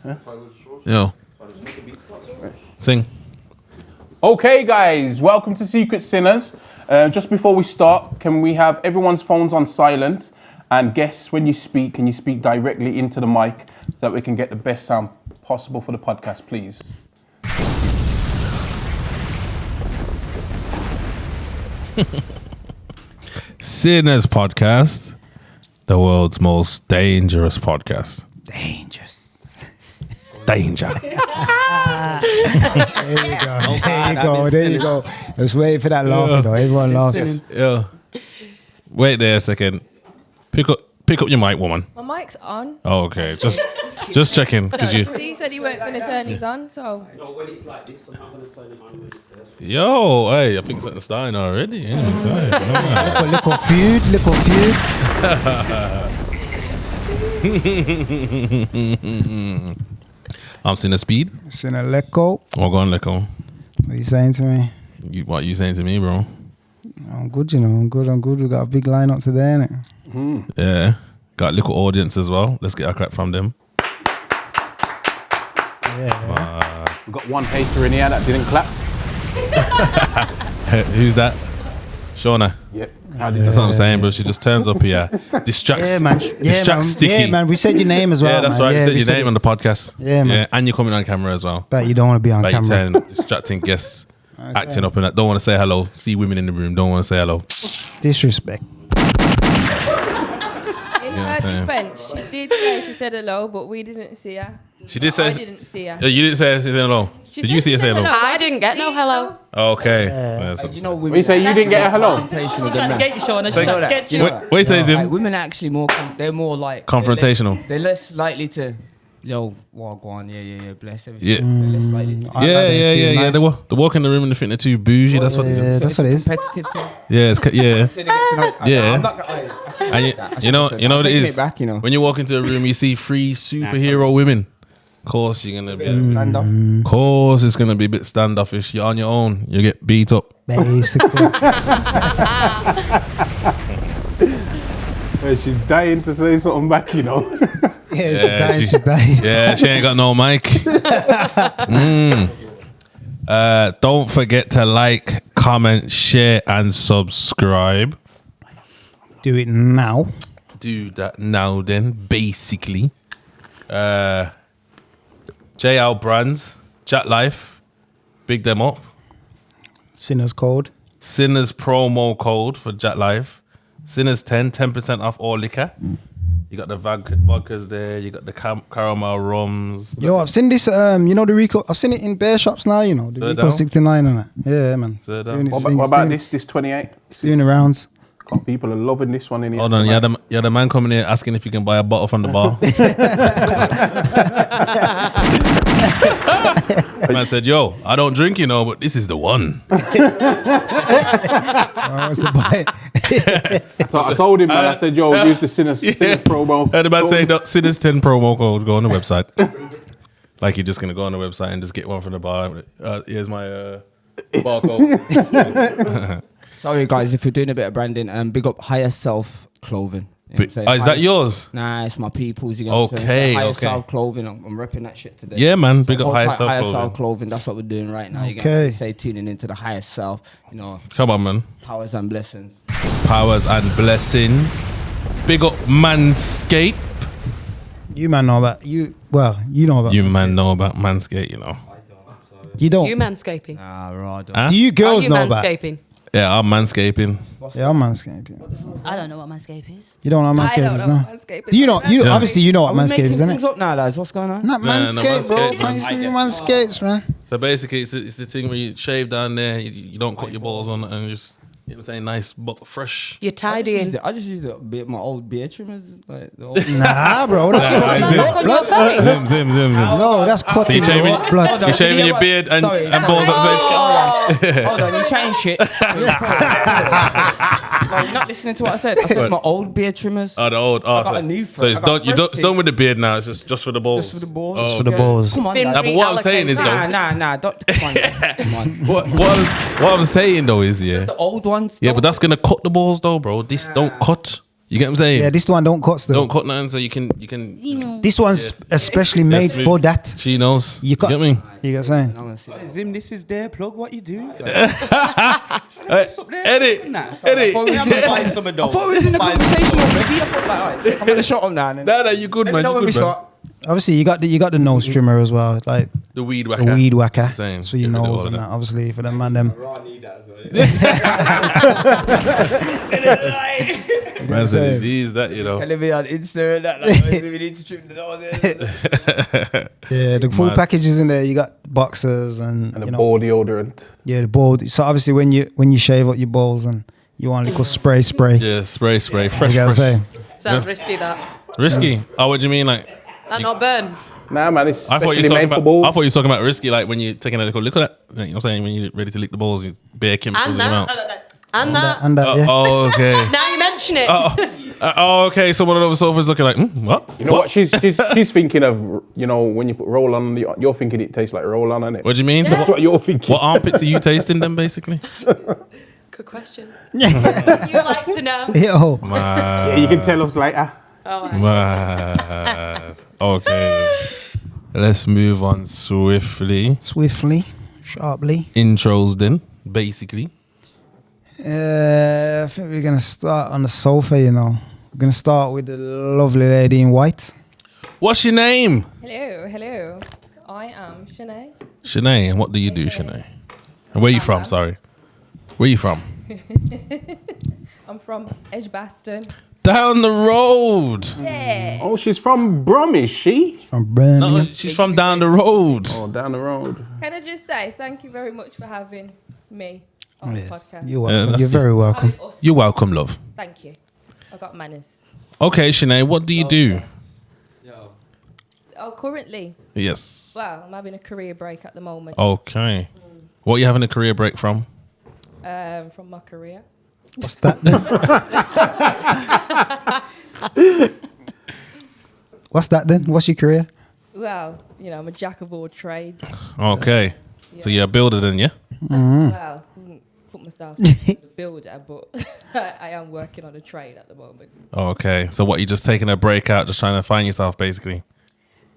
Yo. Sing. Okay, guys, welcome to Secret Sinners. Just before we start, can we have everyone's phones on silent? And guests, when you speak, can you speak directly into the mic so that we can get the best sound possible for the podcast, please? Sinners Podcast, the world's most dangerous podcast. Danger. There you go. I was waiting for that laugh, though. Everyone laughs. Yeah. Wait there a second. Pick up your mic, woman. My mic's on. Oh, okay. Just checking because you. He said he weren't going to turn his on, so. No, when it's like this, I'm not going to turn it on when it's there. Yo, hey, I think something's starting already. Yeah, Little feud. I'm seeing a Speed. Seen a Leko. Oh, go on, Leko. What are you saying to me? What you saying to me, bro? I'm good, you know. I'm good. We got a big lineup today, innit? Yeah. Got a little audience as well. Let's get a clap from them. Yeah. We've got one hater in here that didn't clap. Who's that? Shauna. Yep. That's what I'm saying, bro. She just turns up here. Distracts. Yeah, man. Sticky. Yeah, man. We said your name as well. Yeah, that's man. right. Yeah, you said your name on the podcast. Yeah, man. Yeah, and you're coming on camera as well. But you don't want to be on But camera. you're distracting guests, acting up and that. Don't want to say hello. See women in the room. Don't want to say hello. Disrespect. In her defense, she did say she said hello, but we didn't see her. She did say. I didn't see her. You didn't say hello. Did you see her say hello? I didn't get no hello. Okay. You know, women. What you say? You didn't get a hello? I'm trying to get you, Sean. I'm trying to get you. What you say, Zim? Like, women are actually more. They're more like Confrontational. They're less likely to. Yo, well, go on. Yeah. Bless everything. Yeah. They're less likely to. Yeah. They walk in the room and they think they're too bougie. That's what. Yeah, that's what it is. Competitive too. Yeah. Yeah. Yeah. I'm not And you know what it taking is. it back, you know. When you walk into a room, you see 3 superhero women. Of course, you're gonna be. Stand up. Of course, it's gonna be a bit standoffish. You're on your own. You get beat up. Basically. She's dying to say something back, you know. She's dying. Yeah, she ain't got no mic. Don't forget to like, comment, share, and subscribe. Do it now. Do that now, then. Basically, JL Brands, JATT Life, big them up. Sinners Code. Sinners promo code for JATT Life. Sinners 10% off all liquor. You got the vodkas there. You got the caramel rums. Yo, I've seen this. You know the Rico. I've seen it in bear shops now. You know the Rico 69 and that. Yeah, man. Sir, Doing its What thing, about it's this 28? doing the rounds. People are loving this one in here. Hold on, you had a man coming here asking if you can buy a bottle from the bar. Man said, yo, I don't drink, you know, but this is the one. What's the buy? I told him, man, I said, yo, use the Sinners promo. And the man said, Sinners 10 promo code, go on the website. Like you're just going to go on the website and just get one from the bar. Here's my barcode. Sorry, guys, if you're doing a bit of branding, big up Higher Self Clothing. You know what I'm saying? Is that yours? Nah, it's my people's. Okay, Higher okay. Self Clothing. I'm repping that shit today. Yeah, man, big up Higher Higher Self Self clothing. Clothing. That's what we're doing right now. You Okay. can say tuning into the higher self. You know, Come on, man. powers and blessings. Powers and blessings. Big up Manscaped. You man know about you. Well, you know about You man know about Manscaped, you know. You don't. You manscaping. Nah, right. Huh? Do you girls Are you know about? manscaping? Yeah, I'm manscaping. Yeah, I'm manscaping. I don't know what Manscape is. You don't know what I don't Manscaping is, know no? what Manscape is. Do you know? You Yeah. obviously you know what Are we Manscaped making is, isn't things it? up now, lads? What's going on? Not No, Manscaped, bro. Manscaped, man. Can't you Manscapes, man? So basically, it's the thing where you shave down there, you don't cut your balls on, and just, you know what I'm saying, nice, but fresh. You're tidying. I just use my old beard trimmers. Like the old Nah, bro. That's cutting you Look up, on your blood. face. Zim. No, that's cutting So you you're up, blood. You're shaving your beard and balls at the same time. Hold on, you changed shit. No, you're not listening to what I said. I said my old beard trimmers. Oh, the old. Oh, I got so, a new so it's I got done. fresh It's done with the beard now. It's just for the balls. Just for the balls. Oh, For the balls. Come on, Been lad. Nah, but what I'm saying is reallocated. though, Nah. Come on. Come on. what I'm saying though is The old ones. yeah, but that's gonna cut the balls though, bro. This don't cut. You get what I'm saying? Yeah, this one don't cut still. Don't cut nothing, so you can. This one's especially made Yes, for that. She knows. You cut. get me? You get what I'm saying? Zim, this is their plug. What you doing? Edit. I thought we was in the conversation already. I thought like, alright, so I'm gonna shut up now. No, you good, man. Know You when we good, man. start. Obviously, you got the nose trimmer as well, like The weed the whacker. weed whacker. Same. So you Get rid of know, all of and that. that, obviously for them man them. Man said these, that, you know. Telling me on Insta and that. Like, we need to trim the noses. Yeah, the full Mad. package is in there. You got boxers and And you a know, ball deodorant. yeah, the ball. So obviously when you shave up your balls and you want a little spray. Yeah, spray, You fresh, gotta fresh. say. Sounds risky, that. Risky. Oh, what do you mean, like? That not burn. Nah, man, it's I thought you specially were talking made for about. balls. I thought you were talking about risky, like when you're taking a little look at that. You know what I'm saying? When you're ready to lick the balls, you bare chemicals in your mouth. And that. And that, yeah. Oh, okay. Now you mention it. Okay. So one of those sofas looking like, what? You know what? She's thinking of, you know, when you put roll on, you're thinking it tastes like roll on, innit? What do you mean? So That's what you're thinking. what armpits are you tasting then, basically? Good question. You like to know. Yo, Yeah, you can tell us later. Oh, Mad. Okay. Let's move on swiftly. swiftly, sharply. Intros then, basically. I think we're gonna start on the sofa. You know, we're gonna start with the lovely lady in white. What's your name? Hello. I am Shanae. Shanae. And what do you do, Shanae? And where you from? Sorry. Where you from? I'm from Edgbaston. Down the road. Yeah. Oh, she's from Brum, is she? From Birmingham. No, she's from down the road. Oh, down the road. Can I just say thank you very much for having me on the podcast. You're welcome. that's You're very welcome. Having us. You're welcome, love. Thank you. I got manners. Okay, Shanae, what do you do? Oh, currently, Yes. well, I'm having a career break at the moment Okay. What are you having a career break from? from my career. What's that then? What's that then? What's your career? Well, you know, I'm a jack of all trades. Okay. So you're a builder then, yeah? Well, wouldn't put myself as a builder, but I am working on a trade at the moment. Okay. So what, you just taking a break out, just trying to find yourself, basically?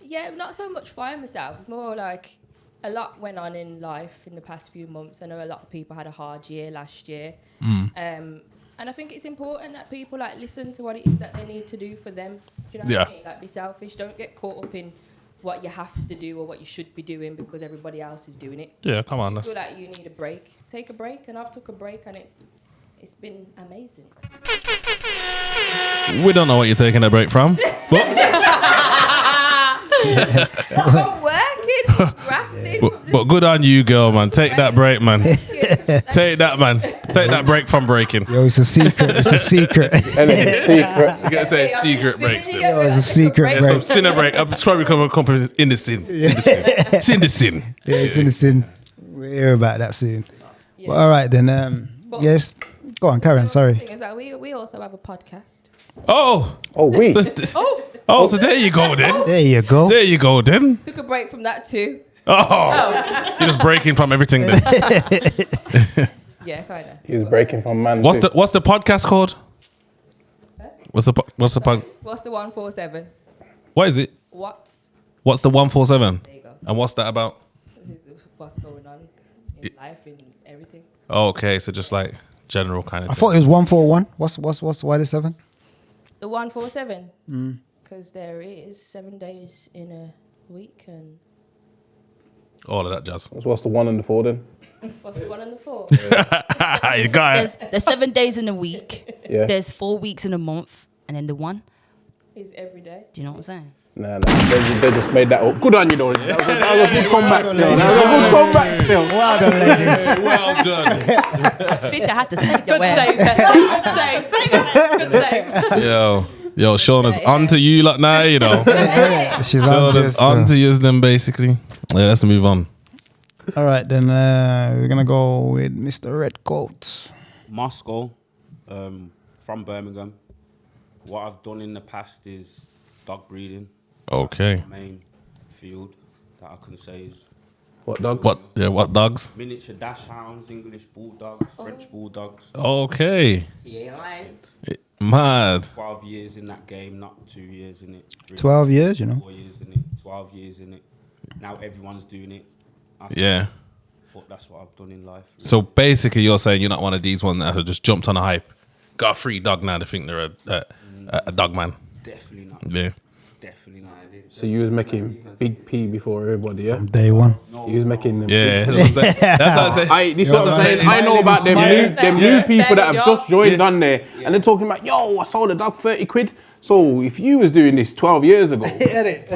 Yeah, not so much find myself. More like a lot went on in life in the past few months. I know a lot of people had a hard year last year. And I think it's important that people like listen to what it is that they need to do for them. Do you know what I mean? Like, be selfish. Don't get caught up in what you have to do or what you should be doing because everybody else is doing it. Yeah, come on. I feel like you need a break. Take a break, and I've took a break, and it's been amazing. We don't know what you're taking a break from. But, I'm working, grafting. but good on you, girl, man. Take that break, man. Take that, man. Take that break from breaking. Yo, it's a secret. It's a secret. And it's secret. You gotta say secret break still. Yo, it's a secret Yeah, break. some sinner break. I'm probably coming in the sin. It's in the sin. Yeah, it's in the sin. We'll hear about that soon. Well, all right then. Yes, go on, Karen. The Sorry. thing is that we also have a podcast. Oh. Oh, wait. So there you go then. There you go. There you go then. Took a break from that too. Oh. You're just breaking from everything then. Yeah, kind of. He was breaking from man. What's the podcast called? What's the pod? What's the 147? What is it? What's What's the 147? there you go. And what's that about? What's going on in life and everything. Okay, so just like general kind of I thing. thought it was 141. What's why the 7? The 147. Because there is 7 days in a week, and All of that jazz. What's the 1 and the 4 then? what's the 1 and the 4? You got it. There's 7 days in a week. Yeah. There's 4 weeks in a month, and then the 1. Is every day. Do you know what I'm saying? Nah. They just made that up. Good on you, though. That was a good comeback still. That was a good comeback still. Well done, ladies. Well done. Bitch, I had to say it. Good save, Good save. Yo, Shauna's onto you like now, you know. She's on to Shauna's onto you then, basically. Yeah, let's move on. All right, then we're gonna go with Mr. Redcoat. Moscow, from Birmingham. What I've done in the past is dog breeding. Okay. Main field that I can say is What dog? What dogs? miniature dash hounds, English bulldogs, French bulldogs. Okay. He ain't lying. Mad. 12 years in that game, not 2 years in it. 12 years, you know. 4 years in it. 12 years in it. Now everyone's doing it. Yeah. But that's what I've done in life. So basically, you're saying you're not one of these ones that have just jumped on a hype, got a free dog now. They think they're a dog man. Definitely not. Yeah. Definitely not. So you was making Big P before everybody, yeah? From day one. You was making them. Yeah. That's what I'm saying. This is what I'm saying. I know about them new people that have just joined on there, and they're talking about, yo, I sold a dog 30 quid. So if you was doing this 12 years ago,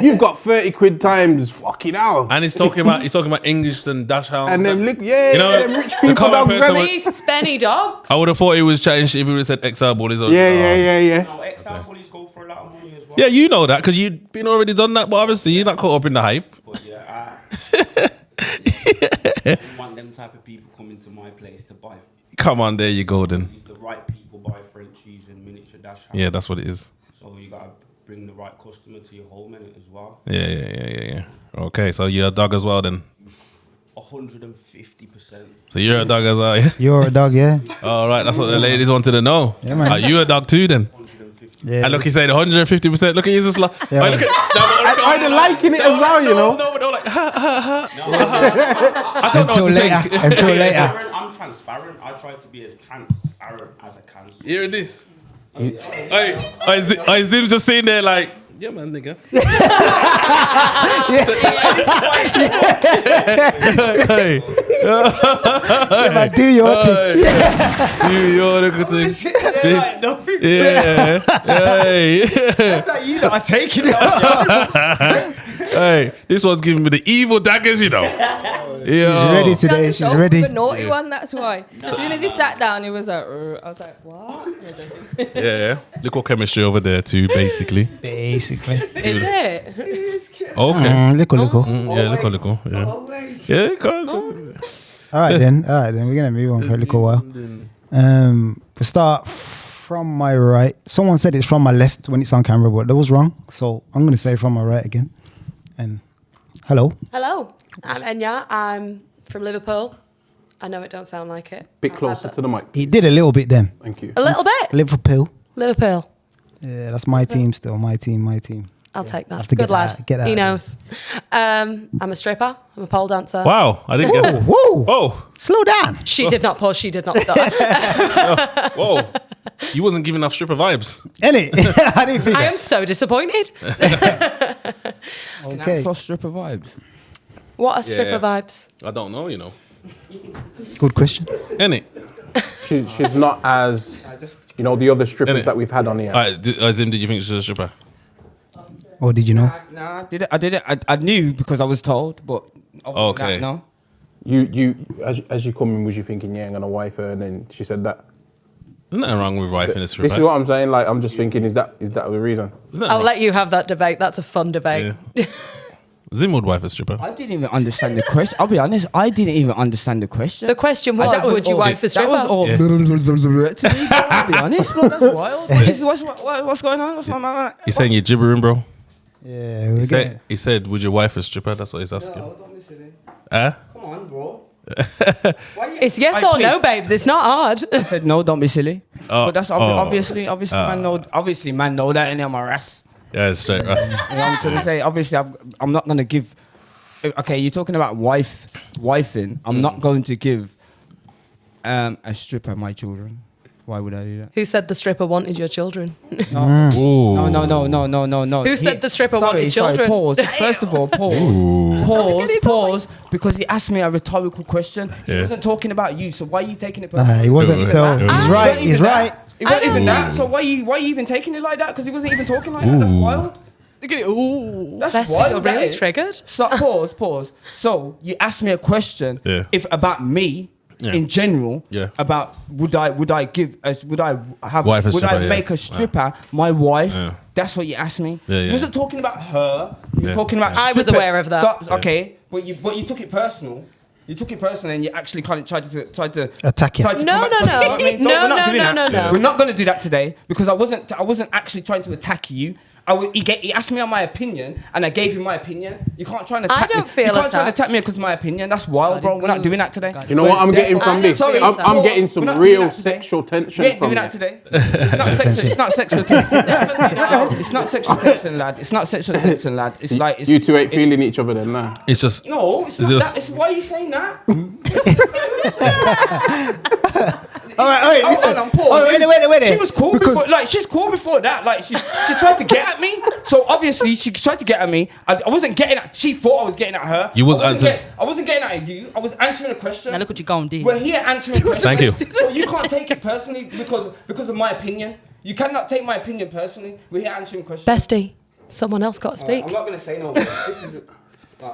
you've got 30 quid times fucking hell. And he's talking about English and dash hounds. And them, them rich the people common dogs. person These spenny dogs. I would have thought he was chatting shit if he would have said XR bullies. Yeah. No, XR bullies go for a lot of money as well. Yeah, you know that because you've been already done that, but obviously you're not caught up in the hype. But yeah, I don't want them type of people coming to my place to buy. Come on, there you go then. The right people buy Frenchies and miniature dash hounds. Yeah, that's what it is. So you gotta bring the right customer to your home in it as well. Yeah. Okay, so you're a dog as well then. 150%. So you're a dog as well, yeah? You're a dog, yeah? All right, that's what the ladies wanted to know. Yeah, man. Are you a dog too then? 150. Yeah. And look, he said 150%. Look at you, just like. Yeah, Wait, look at. I'm liking it as well, you know. No, but they're like, I don't Until know what to later. think. Until later. I'm transparent. I try to be as transparent as I can. Hearing this. I Zim's just sitting there like, yeah, man, nigga. Man, do your thing. Do your little thing. Yeah. That's how you know I take it. Hey, this one's giving me the evil daggers, you know. She's ready today. She's ready. The naughty one, that's why. As soon as he sat down, he was like, I was like, what? Yeah. Look what chemistry over there too, basically. Basically. Is it? Okay. Look. Yeah, look. Yeah. Yeah, cause. All right, then. We're going to move on for a little while. We start from my right. Someone said it's from my left when it's on camera, but that was wrong. So I'm going to say from my right again. And hello. Hello, I'm Enya. I'm from Liverpool. I know it don't sound like it. Bit closer to the mic. He did a little bit then. Thank you. A little bit. Liverpool. Liverpool. Yeah, that's my team still. My team. I'll take I have that. to Good get lad. that- get that He out knows. I'm a stripper. I'm a pole dancer. Wow, I didn't get. Whoa. Oh, Slow down. She did not pause. She did not stop. whoa. You wasn't giving off stripper vibes. Innit? I didn't think I that. am so disappointed. Okay. Cross stripper vibes. What are stripper Yeah. vibes? I don't know, you know. Good question. Innit? She's not as, you know, the other strippers Innit? that we've had on here. Zim, did you think she was a stripper? Or did you know? Nah, I did it. I knew because I was told, but Okay. no. You as you come in, was you thinking, yeah, I'm gonna wife her, and then she said that. There's nothing wrong with wifing a stripper. This is what I'm saying. Like, I'm just thinking, is that the reason? There's nothing I'll wrong- let you have that debate. That's a fun debate. Yeah. Zim would wife a stripper. I didn't even understand the question. I'll be honest. I didn't even understand the question. The question That was, would you all- wife a stripper? That was all Yeah. to me, bro, I'll be honest, bro. That's wild. What's going on? What's going on? He's saying you're gibbering, bro. Yeah, we're getting. He said, would your wife a stripper? That's what he's asking. Don't be silly. Huh? Come on, bro. It's yes or no, babes. It's not hard. I said no. Don't be silly. Oh, But that's obviously, man know that, and I'm a ras. Yeah, it's straight. Right. You know what I'm trying to say? Obviously, I'm not gonna give. Okay, you're talking about wifing. I'm not going to give a stripper my children. Why would I do that? Who said the stripper wanted your children? Ooh. No. Who said the stripper wanted children? Pause. First of all, pause. Because he asked me a rhetorical question. He Yeah. wasn't talking about you, so why are you taking it Nah, personally? he wasn't Wait, still. wait. He's It right. wasn't He's even right. that. It wasn't even that. So why you even taking it like that? Because he wasn't even talking like that. That's Ooh. wild. Look at it. Ooh. That's Bestie, wild. you're that really is. triggered. So pause. So you asked me a question. Yeah. If about me. Yeah. In general, Yeah. about would I have Wife a would I stripper, yeah. make a stripper my wife? Yeah. That's what you asked me. Yeah, He yeah. wasn't talking about her. He was Yeah. talking about. I was stripper. aware of that. Stop, okay, but you took it personal. You took it personal, and you actually kind of tried to Attack you. tried to No, come back no, to- no. you know what I mean? No, We're not no, doing no, that. no, no. We're not going to do that today because I wasn't actually trying to attack you. He asked me on my opinion, and I gave him my opinion. You can't try and attack me. don't feel You can't try and attacked. attack me because of my opinion. That's wild, bro. We're not doing that today. You know what I'm getting from this? Sorry, I'm getting some we're not doing real that today. sexual tension We ain't from doing that this. today. It's not sexual tension. It's not sexual tension, lad. It's not sexual tension, lad. It's like You two ain't feeling each other then, nah. It's just No, it's Is not it that. It's why are you saying that? All right, listen. Hold on, pause. Wait. She was cool before. Like she's cool before that. Like she tried to get at me. So obviously she tried to get at me. I wasn't getting at. She thought I was getting at her. You was I wasn't answering. I wasn't getting at you. I was answering a question. Now look what you gonna do. We're here answering questions. Thank you. So you can't take it personally because of my opinion. You cannot take my opinion personally. We're here answering questions. Bestie, someone else got to speak. I'm not gonna say no more. This is.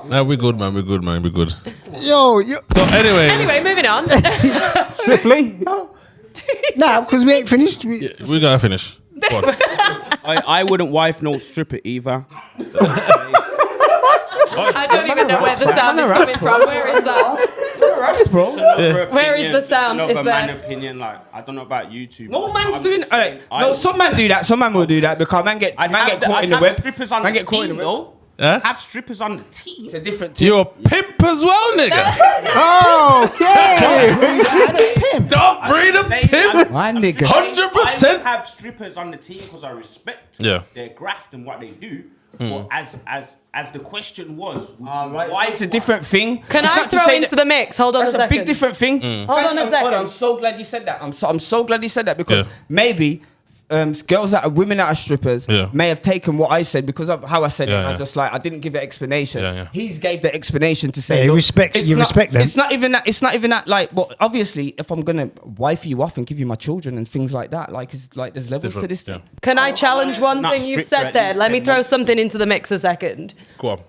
no, we're good, man. We're good, man. We're good. Yo. So anyway, Anyway, moving on. Swiftly. Nah, because we ain't finished. we gotta finish. Go on. I wouldn't wife no stripper either. I don't even know where the sound is coming from. Where is that? bro. Where is the sound? Is Another man there? opinion, like I don't know about you two. No but man's I'm doing. just Alright, saying, no, some man do that. Some man will do that because man get caught in the web. Strippers on Man the get caught in team, the web. though. Huh? Have strippers on the team. It's a different team. You're a pimp as well, nigga. Oh, okay. Don't breed a pimp. My nigga. 100%. I would have strippers on the team because I respect their graft and what they do. But as the question was, why It's a different thing. Can It's I not to throw say into that- the mix? Hold on a That's second. a big different thing. Hold on a second. I'm so glad you said that. I'm so glad you said that because maybe girls that are women that are strippers may have taken what I said because of how I said it. And I just I didn't give an explanation. He's gave the explanation to say. Yeah, look, respect them. It's not even that. It's not even that. Like, but obviously, if I'm gonna wife you off and give you my children and things like that, there's levels to this thing. Can I challenge one Not thing you've strict for said at there? least Let me 10 throw months. something into the mix a second. Go on.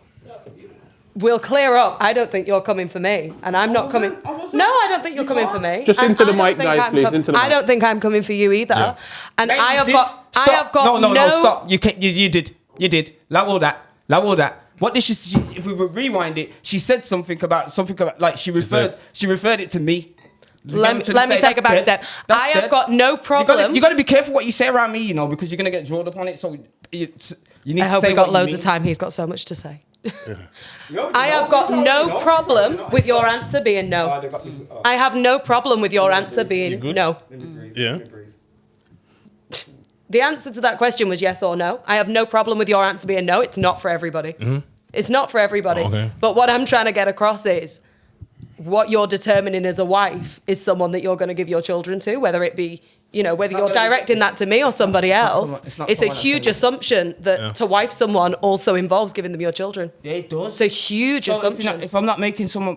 We'll clear up. I don't think you're coming for me, and I'm not coming. No, I don't think you're coming for me. Just And into the I don't mic, think guys, I'm please, into the I mic. don't think I'm coming for you either. Yeah. And Mate, I you have did. got. I Stop. have got No, stop. You did. Allow all that. What did she? If we would rewind it, she said something about like she referred it to me. Let me take a back step. I have got no problem. You got to be careful what you say around me, because you're gonna get drawn upon it. So you need I to hope say we got what you loads mean. of time. He's got so much to say. I have got no problem with your answer being no. I have no problem with your answer being no. Yeah. The answer to that question was yes or no. I have no problem with your answer being no. It's not for everybody. It's not for everybody. Okay. But what I'm trying to get across is what you're determining as a wife is someone that you're going to give your children to, whether it be, whether you're directing that to me or somebody else. It's a huge assumption that to wife someone also involves giving them your children. Yeah, it does. It's a huge assumption. If I'm not making someone,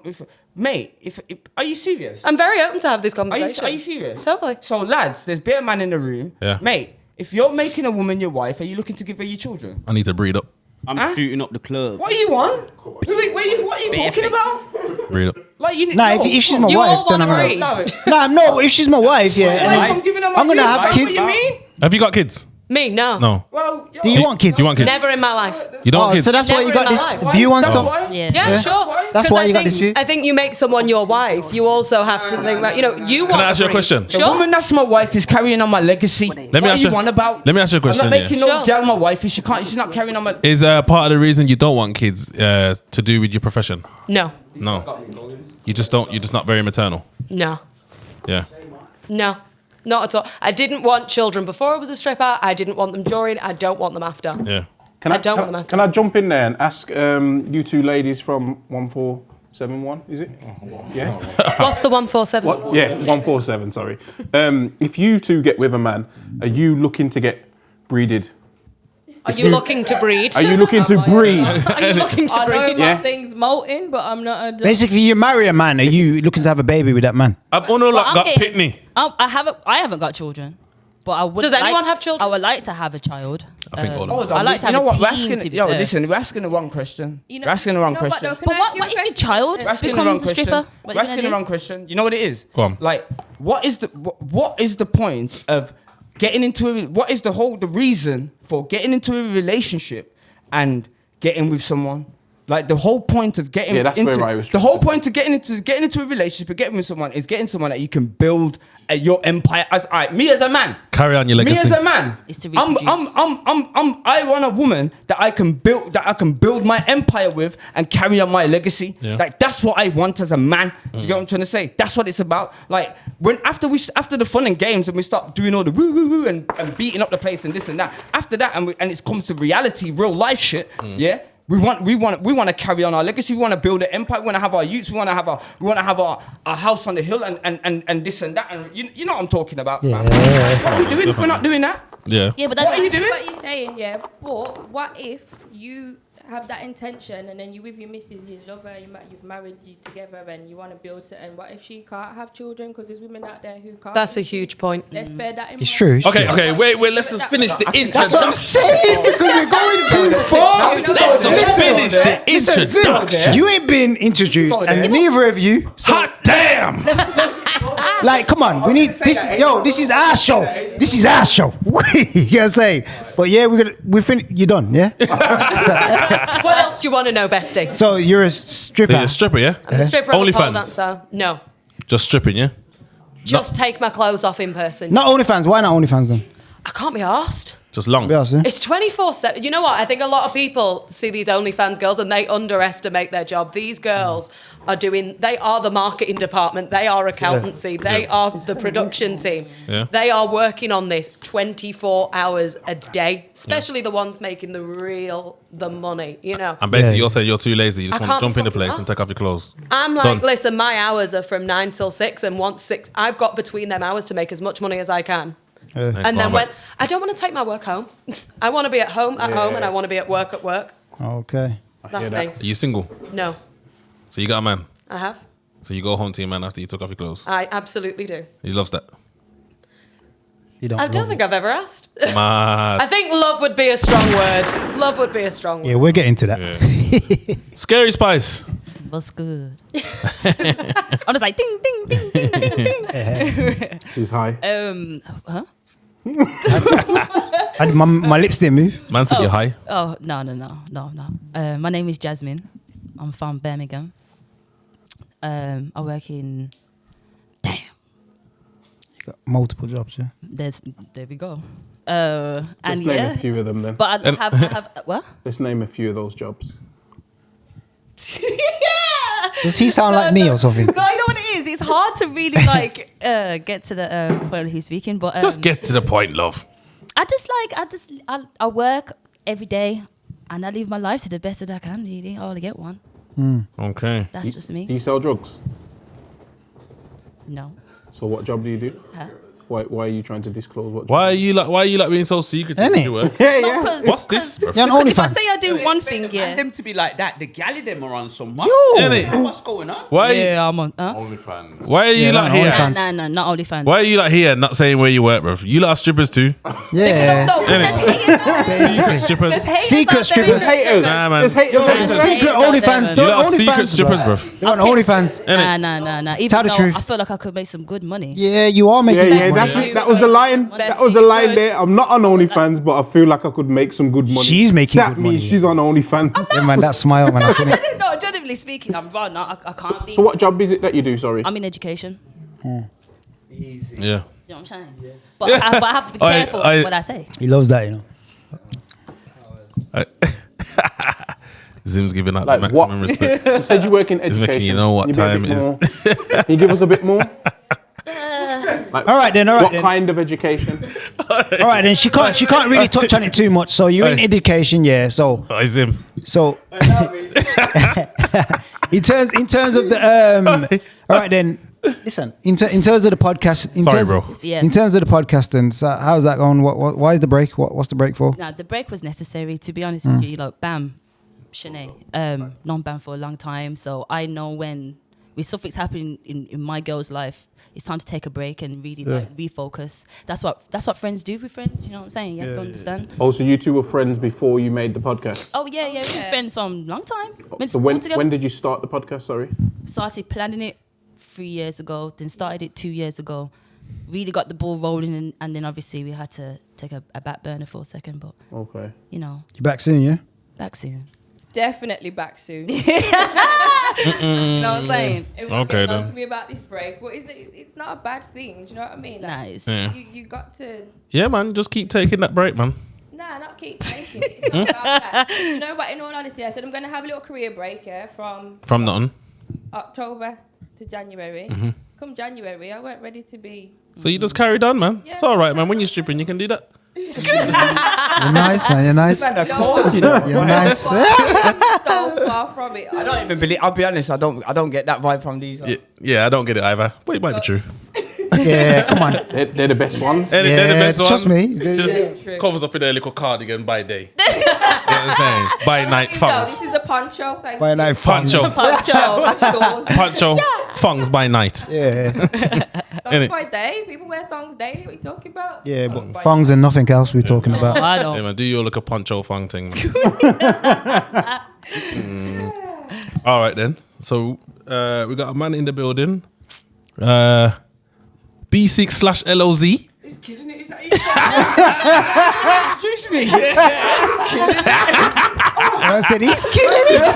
mate, if are you serious? I'm very open to have this Are conversation. you serious? Totally. So lads, there's bare man in the room. Yeah. Mate, if you're making a woman your wife, are you looking to give her your children? I need to breed up. I'm shooting up the club. What are you on? What are you talking about? Breed up. Like you Nah, if she's my You wife, all then I'm wanna gonna. breed? Nah, no. If she's my wife, yeah, and I'm giving her my I'm gonna kids. have What kids. do you mean? Have you got kids? Me, no. No. Well, Do you want kids? Do you want kids? Never in my life. You don't want kids? So that's why Never you got in this my life. view on That's stuff. why? Yeah. Yeah, sure. That's 'Cause why I you got think- this view. I think you make someone your wife. You also have to think about, you want. Can I ask you a question? The Sure. woman that's my wife is carrying on my legacy. me What are ask you you- on about? let me ask you a question, I'm not making no Sure. girl my wife if she's not carrying on my. Is part of the reason you don't want kids to do with your profession? No, No. You just don't. You're just not very maternal. no, Yeah. no, not at all. I didn't want children before I was a stripper. I didn't want them during. I don't want them after. Yeah. I don't want them after. Can I jump in there and ask you two ladies from 1471? Is it? Yeah. What's the 147? What? Yeah, 147. Sorry. If you two get with a man, are you looking to get breeded? Are you looking to breed? Are you looking to breed? Are you looking to I know breed? my Yeah. thing's molting, but I'm not. Basically, you marry a man. Are you looking to have a baby with that man? I've only I'm got getting- Pitney. I haven't got children, but I would. Does anyone have children? I would like to have a child. I think all of Hold I on, like to you have know a what? We're team, asking. to be Yo, fair. listen, we're asking the wrong question. You know- We're asking the wrong you know what, question. though? Can But I what ask you a if your question? child We're asking the wrong becomes a question. stripper? We're asking the wrong question. You know what it is? Go on. Like, what is the point of getting into what is the reason for getting into a relationship and getting with someone Like the whole point of getting that's into where I was the whole point of getting into a relationship, getting with someone is getting someone that you can build your empire as. Me as a man, Carry on your legacy. me as a man, It's to I want a woman that I can build my empire with and carry on my legacy. Yeah. Like that's what I want as a man. Do you get what I'm trying to say? That's what it's about. Like when after the fun and games and we start doing all the woo woo woo and beating up the place and this and that. After that and it comes to reality, real life shit. Yeah. We want to carry on our legacy. We want to build an empire. We want to have our youths. We want to have our house on the hill and this and that. And you know what I'm talking about. Yeah. What are we doing if we're not doing that? Yeah. Yeah, but What are you doing? What you're saying, yeah. But what if you have that intention and then you with your missus, you love her, you've married you together and you want to build something. What if she can't have children? Because there's women out there who can't. That's a huge point. Let's bear that in It's mind. true. It's Okay, true. okay, wait, let's just finish the That's what I'm introduction. saying because we're going too far. Let's just finish the Listen, Zim, introduction. you ain't been introduced, and neither of you. Hot damn! Like, come on, we need this. Yo, this is our show. This is our show. You know what I'm saying? But yeah, you're done, yeah? What else do you want to know, bestie? So you're a stripper. You're a stripper, yeah? I'm a stripper, I'm a pole OnlyFans. dancer. No. Just stripping, yeah? Just take my clothes off in person. Not OnlyFans. Why not OnlyFans then? I can't be arsed. Just long. Be honest, yeah? It's 24/7. You know what? I think a lot of people see these OnlyFans girls and they underestimate their job. These girls they are the marketing department, they are accountancy, they are the production team. Yeah. They are working on this 24 hours a day, especially the ones making the money, you know. And basically, Yeah. you're saying you're too lazy. You just I want to can't jump be in the fucking place and asked. take off your clothes. I'm like, Done. listen, my hours are from 9 till 6, and once 6, I've got between them hours to make as much money as I can. And then when I don't want to take my work home, I want to be at home, and I want to be at work. Okay. That's hear me. that. Are you single? No, So you got a man. I have. So you go home to your man after you took off your clothes. I absolutely do. He loves that. You don't. I don't think I've ever asked. Mad. I think love would be a strong word. Love would be a strong word. Yeah, we're getting to that. Yeah. Scary Spice. What's good? I'm just like ding ding ding ding ding ding. He's high. Huh? My lips didn't move. Man said you're high. Oh no. My name is Jzzminaa. I'm from Birmingham. I work in. Damn. Got multiple jobs, yeah. There we go. And Let's name yeah. a few of them then. But I have what? Let's name a few of those jobs. Does he sound like me or something? No, you know what it is? It's hard to really like get to the point of he's speaking, but Just get to the point, love. I work every day and I live my life to the best that I can. Really, I only get one. Okay. That's just me. Do you sell drugs? No. So what job do you do? Huh? Why are you trying to disclose what job? Why are you like being so secretive? Innit? You work? Yeah, No, yeah. 'cause- What's this? Bro? You're on If I OnlyFans. say I do one thing, And yeah. them to be like that, the galley them are on some. Innit? What's going on? Why? Yeah, I'm on. Why are you Yeah, like no, here? OnlyFans. No, not OnlyFans. Why are you like here, not saying where you work, bro? You lot are strippers too. Yeah. No, Secret strippers. Secret strippers. Haters. Nah, man. There's haters. Secret Yeah, OnlyFans. You Don't lot are secret OnlyFans. strippers, bro. You're on OnlyFans. Nah. Even Tell the though truth. I feel like I could make some good money. Yeah, you are making Yeah, good money. that was the line. That was the you line could. there. I'm not on OnlyFans, but I feel like I could make some good money. She's making that good money. means she's on OnlyFans. Yeah, man, that smile, man. I seen it. No, generally speaking, I'm wrong. I can't be. So what job is it that you do? Sorry. I'm in education. Yeah. You know what I'm saying? But I have to be careful what I say. He loves that, you know. Zim's giving out Like the what? maximum respect. You said you work in He's education. making you know what Can time be a it bit is. more? Can you give us a bit more? All right then. What kind of education? All right then. She can't really touch on it too much. So you're in education, yeah. So Oh, it's him. in terms of the all right then. Listen, in terms of the podcast, Yeah. in terms of the podcast, then so how's that going? Why is the break? What's the break for? Now the break was necessary. To be honest with you, like bam, Shanae, non-banned for a long time. So I know when something's happening in my girl's life, it's time to take a break and really like refocus. That's what friends do with friends. You know what I'm saying? You have to understand. Oh, so you two were friends before you made the podcast? Oh yeah, we were friends from a long time. Went to So school together. when did you start the podcast? Sorry. Started planning it 3 years ago, then started it 2 years ago. Really got the ball rolling, and then obviously we had to take a back burner for a second. But Okay. you know, You back soon, yeah? back soon. Definitely back soon. You know what I'm saying? Everyone Okay, getting on then. to me about this break, but it's not a bad thing. Do you know what I mean? Like, Nice. Yeah. You got to. Yeah, man. Just keep taking that break, man. Nah, not keep taking it. It's not about that. You know, but in all honesty, I said I'm going to have a little career break, from nothing. October to January. Come January, I weren't ready to be. So you just carried on, man. Yeah. It's all right, man. When you're stripping, you can do that. You're nice, man. You're nice. Man, a cold, you know. You're nice. So far from it. I don't even believe. I'll be honest. I don't get that vibe from these. Yeah, I don't get it either. But it might be true. Yeah, come on. They're the best ones. They're the Yeah, best trust ones. me. Just True. covers up in their little cardigan by day. You know what I'm saying? By night, No, fungs. this is a poncho. Thank By you. night, Poncho. Poncho. Poncho. Fungs by night. Yeah, Thongs by day. People wear thongs daily. What are you talking about? yeah, but thongs and nothing else we're talking about. I Hey, don't. man, do your look a poncho fung thing, man. All right, then. So we got a man in the building. B6/LOZ. He's killing it. Is that Excuse me. I said he's killing it.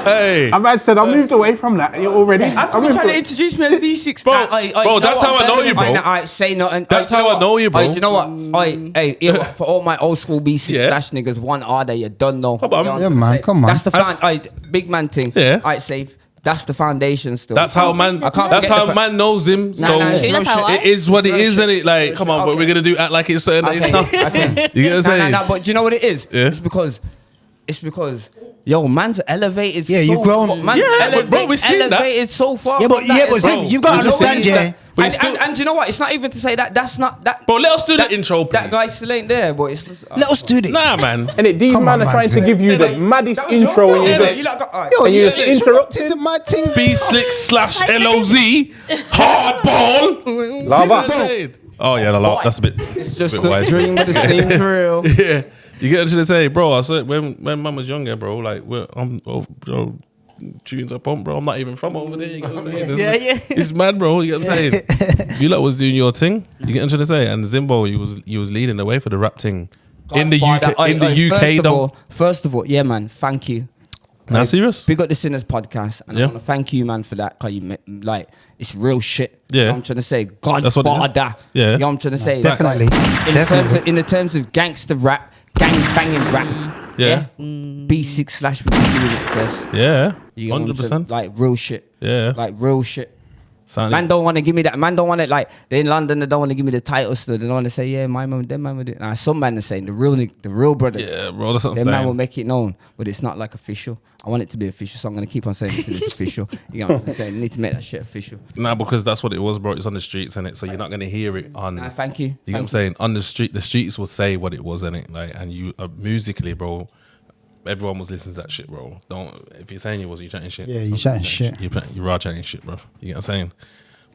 Hey. I've said I moved away from that already. How come you trying to introduce me as B6? Bro, that's how I know you, bro. I say nothing. That's how I know you, bro. Do you know what? For all my old school B6 slash niggas, one are they? You don't know. Come on. Yeah, man, come on. That's the big man thing. Yeah. Safe. That's the foundation still. That's how man. I can't That's forget how the man knows him. So nah, That's how I- it is what it is, isn't it? Like, come on, but we're gonna do act like it's certain. It's not. Okay. You get what I'm saying? Nah, but do you know what it is? Yeah. It's because, yo, man's elevated. Yeah, so you've grown. Far. Man's Yeah, but bro, we've seen that. elevated so far. Yeah, but from that as Zim, well. you've got to Bro, understand, yeah. But And, it's still- and do you know what? It's not even to say that's not that. Bro, let us do the intro, That please. guy still ain't there, but it's. Let us do this. Nah, man. And these Come man on, are trying man. to give you the maddest intro and you Yeah, just you lot got. Alright. Yo, And you you just interrupted? interrupted my thing. B6/LOZ. Hardball. lava. Oh yeah, the lot. That's a bit. It's just bit a wise. dream, but it seems real. Yeah, you get to say, bro. I said when man was younger, bro. Like, bro, tunes up on, bro. I'm not even from over there. You get what I'm saying? Yeah. It's mad, bro. You get what I'm saying? You lot was doing your thing. You get to say, and Zimbo, you was leading the way for the rap thing in the UK. In the UK, though. First of all, yeah, man. Thank you. Nah, serious? Big up the Sinners podcast, and Yeah. I want to thank you, man, for that. Cause like, it's real shit. Yeah. You know what I'm trying to say, That's what it is. Godfather. Yeah. You know what I'm trying to say. Definitely. In the terms of gangster rap, gang banging rap. Yeah. B6/ we be doing it first. Yeah. You know what I'm saying? 100%. Like real shit. Yeah. Like real shit. Sounded- Man don't want to give me that. Man don't want it like they in London. They don't want to give me the title still. They don't want to say yeah, my mum, them man would it. Nah, some man are saying the real brothers. Yeah, bro. That's what I'm Them man will saying. make it known, but it's not like official. I want it to be official, so I'm gonna keep on saying it till it's official. You know what I'm saying? I need to make that shit official. Nah, because that's what it was, bro. It's on the streets, innit? So you're not gonna hear it on. Nah, thank you. You know what I'm saying? On the street, the streets will say what it was, innit? Like, and you musically, bro. Everyone was listening to that shit, bro. If you're saying you was, you chatting shit. Yeah, you chatting shit. You are chatting shit, bro. You get what I'm saying?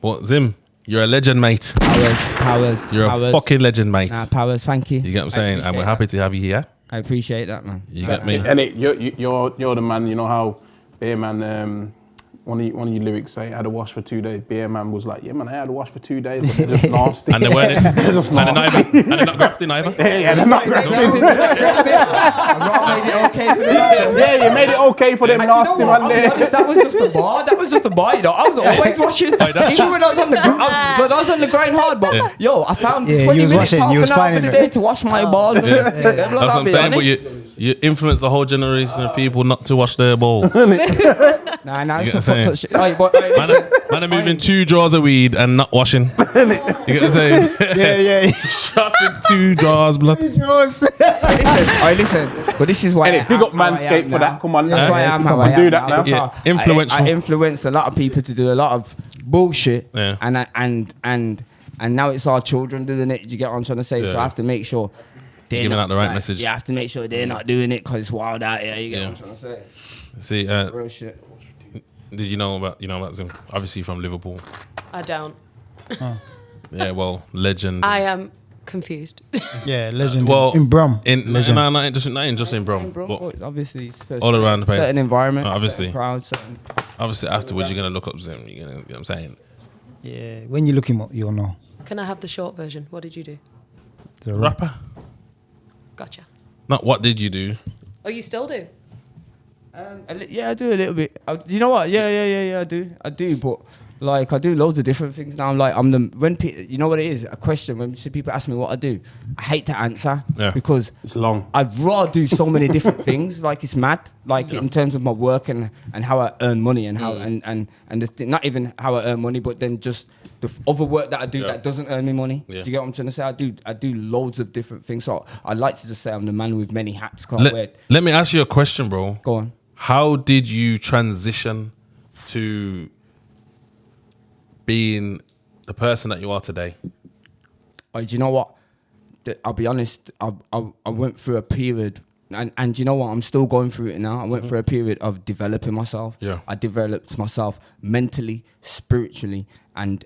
But Zim, you're a legend, mate. Powers. You're a fucking legend, mate. Nah, Powers. Thank you. You get what I'm saying? And we're happy to have you here. I appreciate that, man. You get me? And you're the man. You know how Beer Man. One of your lyrics say, I had a wash for 2 days. Beer Man was like, yeah, man, I had a wash for 2 days, but they're just nasty. And they weren't it. And they're not grafting either. Yeah, they're not grafting. Yeah, you made it okay for them nasty man there. That was just a bar. You know, I was always watching. Even when I was on the but I was on the grind hard. But yo, I found 20 you was minutes, watching, half you was an hour for finding the it. day to wash my bars. That's what I'm saying. But you influence the whole generation of people not to wash their balls. Nah, You it's get a what I'm fucked up shit. Man are moving 2 jars of weed and not washing. You get what I'm saying? Yeah. Shot in 2 jars, blood. Listen, but this is why. Hey, big up Manscaped for that. Come on, That's why I'm how I am. do that now. Yeah, influential. I influence a lot of people to do a lot of bullshit. Yeah. And now it's our children doing it. Do you get what I'm trying to say? So Yeah. I have to make sure they're Giving not, out the right like, message. You have to make sure they're not doing it because it's wild out here. You get what I'm trying to say? See, Real shit. did you know about Zim? Obviously from Liverpool. I don't. Yeah, well, legend. I am confused. Yeah, legend. Well, in Brum. Not just in Brum. Bro, But obviously, it's all around the place. certain environment, Obviously. certain crowd, certain. Obviously, afterwards, you're going to look up Zim. You know what I'm saying? Yeah, when you look him up, you'll know. Can I have the short version? What did you do? The Rapper? Gotcha. Not what did you do? Oh, you still do? Yeah, I do a little bit. You know what? Yeah, I do, but like I do loads of different things now. You know what it is? A question when people ask me what I do, I hate to answer because it's long. I'd rather do so many different things. Like it's mad. Like in terms of my work and how I earn money and how and not even how I earn money, but then just the other work that I do that doesn't earn me money. Do you get what I'm trying to say? I do loads of different things. So I like to just say I'm the man with many hats. Let me ask you a question, bro. Go on. How did you transition to being the person that you are today? Do you know what? I'll be honest. I went through a period, and you know what? I'm still going through it now. I went through a period of developing myself. Yeah. I developed myself mentally, spiritually, and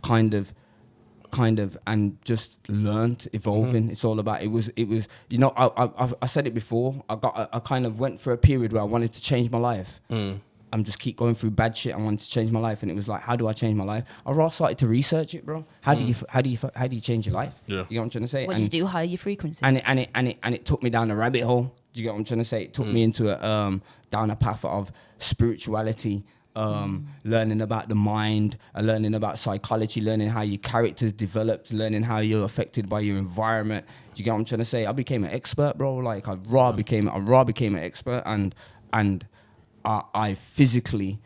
kind of and just learned, evolving. It's all about it was you know, I said it before. I kind of went for a period where I wanted to change my life. I'm just keep going through bad shit. I wanted to change my life, and it was like, how do I change my life? I started to research it, bro. How do you change your life? Yeah. You know what I'm trying to say? What did you do? Higher your frequency? And it took me down a rabbit hole. Do you get what I'm trying to say? It took me into down a path of spirituality. Learning about the mind, learning about psychology, learning how your character's developed, learning how you're affected by your environment. Do you get what I'm trying to say? I became an expert, bro. Like I became an expert, and I physically,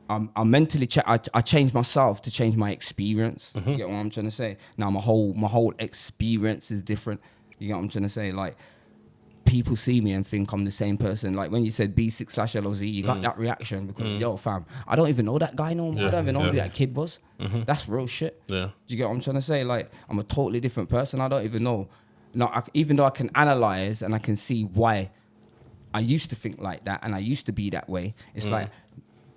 I mentally, I changed myself to change my experience. You get what I'm trying to say? Now my whole experience is different. You get what I'm trying to say? Like, people see me and think I'm the same person. Like when you said B6/LOZ, you got that reaction because, yo, fam, I don't even know that guy no more. I don't even know who that kid was. That's real shit. Yeah. Do you get what I'm trying to say? Like, I'm a totally different person. I don't even know. No, even though I can analyze and I can see why I used to think like that and I used to be that way, it's like,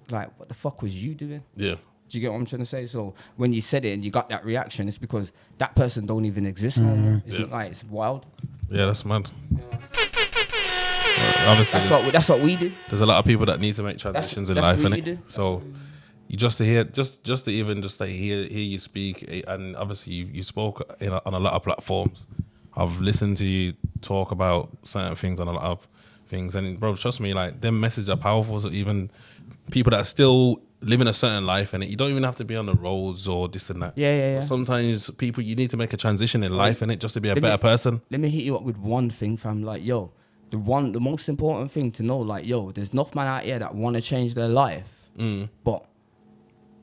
what the fuck was you doing? Yeah. Do you get what I'm trying to say? So when you said it and you got that reaction, it's because that person don't even exist no more. It's wild. Yeah, that's mad. Obviously, that's what we do. There's a lot of people that need to make transitions in life, innit? So you just to hear you speak, and obviously you spoke on a lot of platforms. I've listened to you talk about certain things on a lot of things, and bro, trust me, like them messages are powerful. So even people that are still living a certain life, and you don't even have to be on the roads or this and that. Yeah. Sometimes people, you need to make a transition in life, and it just to be a better person. Let me hit you up with one thing, fam. Like, yo, the most important thing to know, like, yo, there's enough man out here that want to change their life, but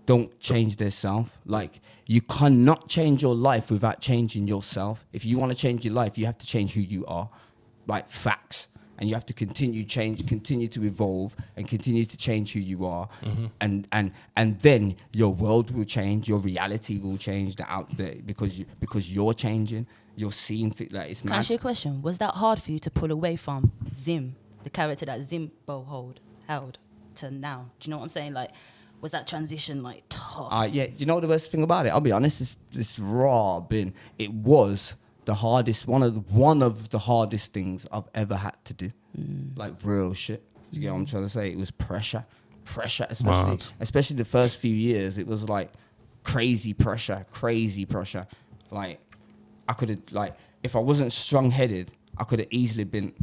don't change their self. Like, you cannot change your life without changing yourself. If you want to change your life, you have to change who you are. Like, facts. And you have to continue to evolve, and continue to change who you are, and then your world will change, your reality will change because you're changing, you're seeing things like it's mad. Can I ask you a question? Was that hard for you to pull away from Zim, the character that Zimbo held to now? Do you know what I'm saying? Like, was that transition like tough? Yeah. You know the best thing about it? I'll be honest. This raw bin. It was the hardest, one of the hardest things I've ever had to do. Like real shit. You get what I'm trying to say? It was pressure, especially the first few years. It was like crazy pressure. Like I could have, like, if I wasn't strong-headed, I could have easily been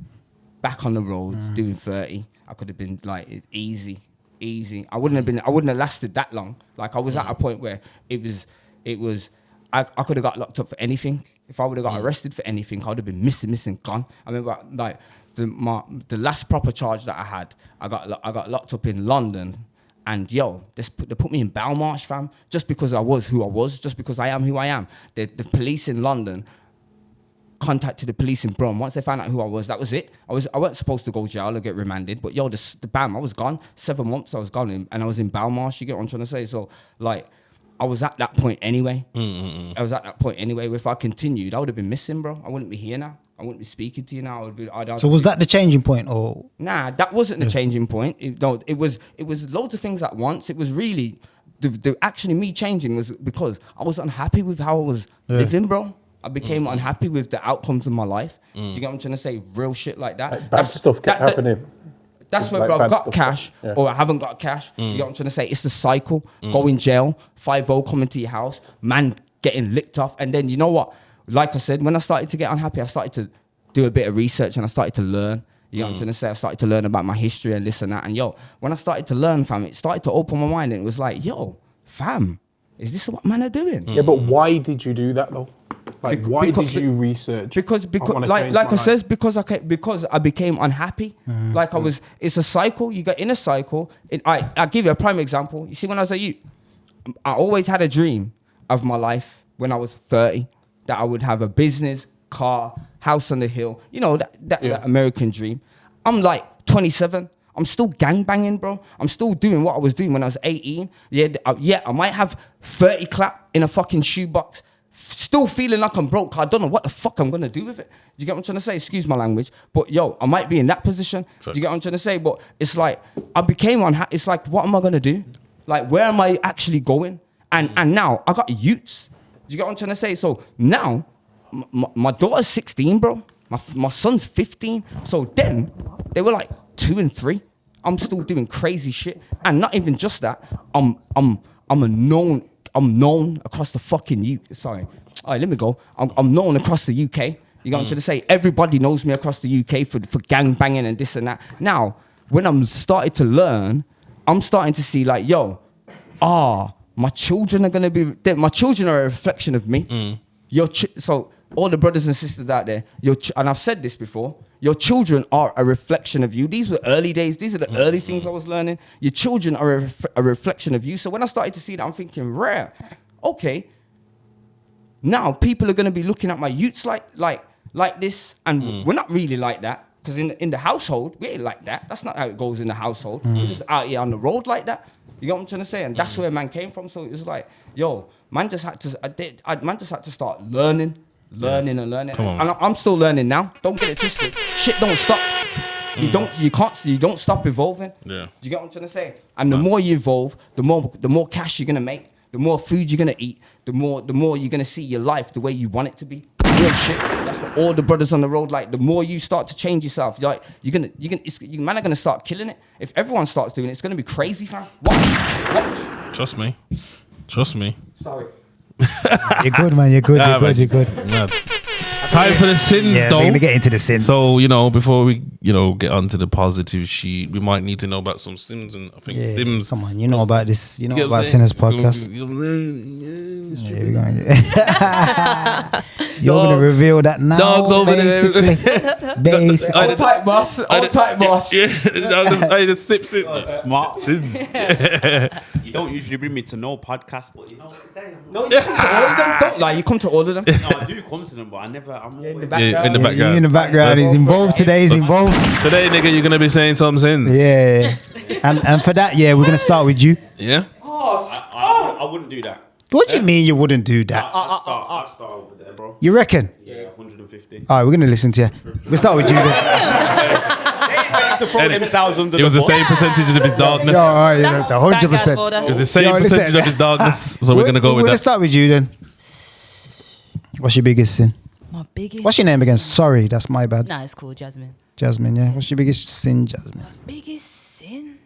back on the roads doing 30. I could have been like easy. I wouldn't have lasted that long. Like I was at a point where it was. I could have got locked up for anything. If I would have got arrested for anything, I would have been missing, gone. I remember, like, the last proper charge that I had, I got locked up in London, and yo, they put me in Belmarsh, fam, just because I was who I was, just because I am who I am. The police in London contacted the police in Brum. Once they found out who I was, that was it. I wasn't supposed to go to jail or get remanded, but yo, I was gone. 7 months I was gone, and I was in Belmarsh. You get what I'm trying to say? So, like, I was at that point anyway. If I continued, I would have been missing, bro. I wouldn't be here now. I wouldn't be speaking to you now. So was that the changing point, or? Nah, that wasn't the changing point. It was loads of things at once. It was really actually me changing was because I was unhappy with how I was living, bro. I became unhappy with the outcomes of my life. Do you get what I'm trying to say? Real shit like that. Like bad stuff kept happening. That's whether I've got cash or I haven't got cash. You know what I'm trying to say? It's the cycle. Go in jail, 5-0 coming to your house, man getting licked off. And then, you know what? Like I said, when I started to get unhappy, I started to do a bit of research and I started to learn. You know what I'm trying to say? I started to learn about my history and this and that. And when I started to learn, fam, it started to open my mind. And it was like, fam, is this what man are doing? Yeah, but why did you do that though? Like, why did you research? Because like I says, because I became unhappy. Like it's a cycle. You get in a cycle. I'll give you a prime example. You see, when I was a youth, I always had a dream of my life when I was 30 that I would have a business, car, house on the hill. You know, that American dream. I'm like 27. I'm still gangbanging, bro. I'm still doing what I was doing when I was 18. Yeah, I might have 30 clap in a fucking shoebox. Still feeling like I'm broke. I don't know what the fuck I'm gonna do with it. Do you get what I'm trying to say? Excuse my language, but I might be in that position. Do you get what I'm trying to say? But it's like I became it's like, what am I gonna do? Like, where am I actually going? And now I got youths. Do you get what I'm trying to say? So now my daughter's 16, bro. My son's 15. So then they were like 2 and 3. I'm still doing crazy shit, and not even just that. I'm known across the fucking Sorry. All right, let me go. I'm known across the UK. You know what I'm trying to say? Everybody knows me across the UK for gang banging and this and that. Now, when I'm starting to learn, I'm starting to see like, my children are going to be... My children are a reflection of me. So all the brothers and sisters out there, and I've said this before, your children are a reflection of you. These were early days. These are the early things I was learning. Your children are a reflection of you. So when I started to see that, I'm thinking, rare. Okay, now people are going to be looking at my youths like this, and we're not really like that. Because in the household, we ain't like that. That's not how it goes in the household. We're just out here on the road like that. You know what I'm trying to say? And that's where man came from. So it was like, man just had to start learning. And I'm still learning now. Don't get it twisted. Shit don't stop. You don't stop evolving. Yeah. Do you get what I'm trying to say? And the more you evolve, the more cash you're gonna make, the more food you're gonna eat, the more you're gonna see your life the way you want it to be. Real shit. That's for all the brothers on the road. Like, the more you start to change yourself, man are gonna start killing it. If everyone starts doing it, it's gonna be crazy, fam. Watch. Trust me. Sorry. You're good, man. You're good. You're good. Mad. Time for the sins, though. We're gonna get into the sins. So, before we, get onto the positive sheet, we might need to know about some sins. And I think Sims. Come on, you know about this. You know about Sinners podcast. You're gonna reveal that now. Dogs over basically. Basically. Old tight boss. I just sip it. Smart sins. You don't usually bring me to no podcast, but today. No, you come to all of them. Don't lie. You come to all of them. No, I do come to them, but I'm in the background. In the background. In the background. He's involved today. Today, nigga, you're gonna be saying some sins. Yeah. And for that, we're gonna start with you. Yeah. I wouldn't do that. What do you mean you wouldn't do that? I'd start over there, bro. You reckon? Yeah, 150. All right, we're gonna listen to you. We'll start with you then. It was the same percentage of his darkness. All right, that's 100%. It was the same percentage of his darkness. So we're gonna go with that. We're gonna start with you then. What's your biggest sin? My biggest. What's your name again? Sorry, that's my bad. Nah, it's cool, Jzzminaa. Jzzminaa, yeah. What's your biggest sin, Jzzminaa? Biggest sin?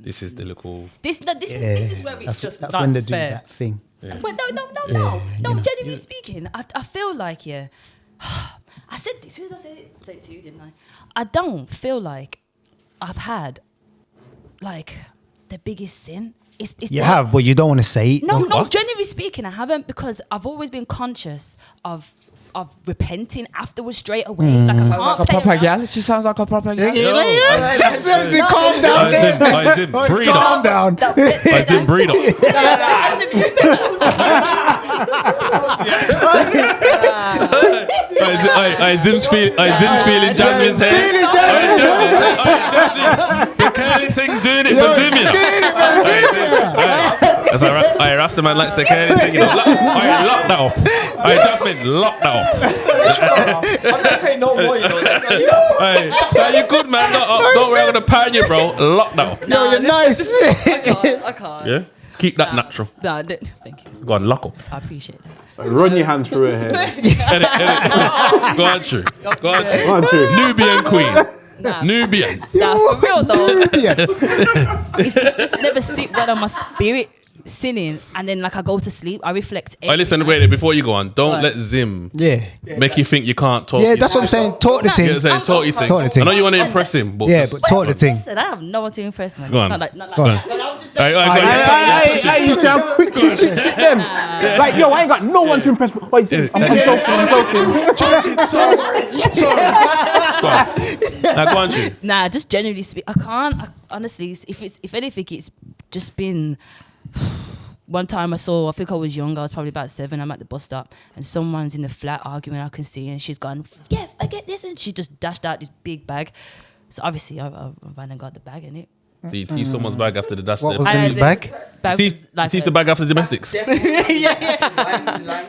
This is the little. This is where it's just that's not when they do fair. that thing. Yeah. But no. Genuinely speaking, I feel like I said this. Who did I say it to you? Didn't I? I don't feel like I've had like the biggest sin. It's you have, but you don't want to say it. No. Genuinely speaking, I haven't, because I've always been conscious of repenting afterwards straight away. Like, I can't like a proper gal. She sounds like a proper gal. Calm down. I did breathe. Calm down. I did breathe. Zim's feeling Jzzmina's head. The curly thing's doing it for Zimmy. That's all right. Alright, Rasta man likes the curly thing. Lock that up. Alright, Jzzminaa, lock that up. I'm not saying no more, You good, man. Don't worry, I'm gonna pan you, bro. Lock that up. No, you're nice. I can't. Yeah? Keep that natural. No, thank you. Go on, lock up. I appreciate that. Run your hand through her hair. Edit. Go on, true. Nubian queen. Nah. Nubian. Nah, for real though. It's just never sit well on my spirit. sinning, and then like I go to sleep, I reflect. Oh, listen, wait, before you go on, don't let Zim make you think you can't talk. Yeah, that's what I'm saying. Talk the thing. Yeah, saying, talk your thing. Talk the thing. I know you want to impress him, but yeah, but talk the thing. Listen, I have no one to impress, man. Go on. Not like Go on. Hey, you sound quick to shit them. Like, yo, I ain't got no one to impress. Wait, I'm joking. Go on, Chi. Nah, just generally speak, I can't. Honestly, if anything, it's just been. One time I think I was young, I was probably about 7, I'm at the bus stop and someone's in the flat arguing, I can see, and she's gone, yeah, forget this, and she just dashed out this big bag. So obviously I ran and got the bag in it. So you thief someone's bag after the dash. What was the bag? You thief the bag after the domestics.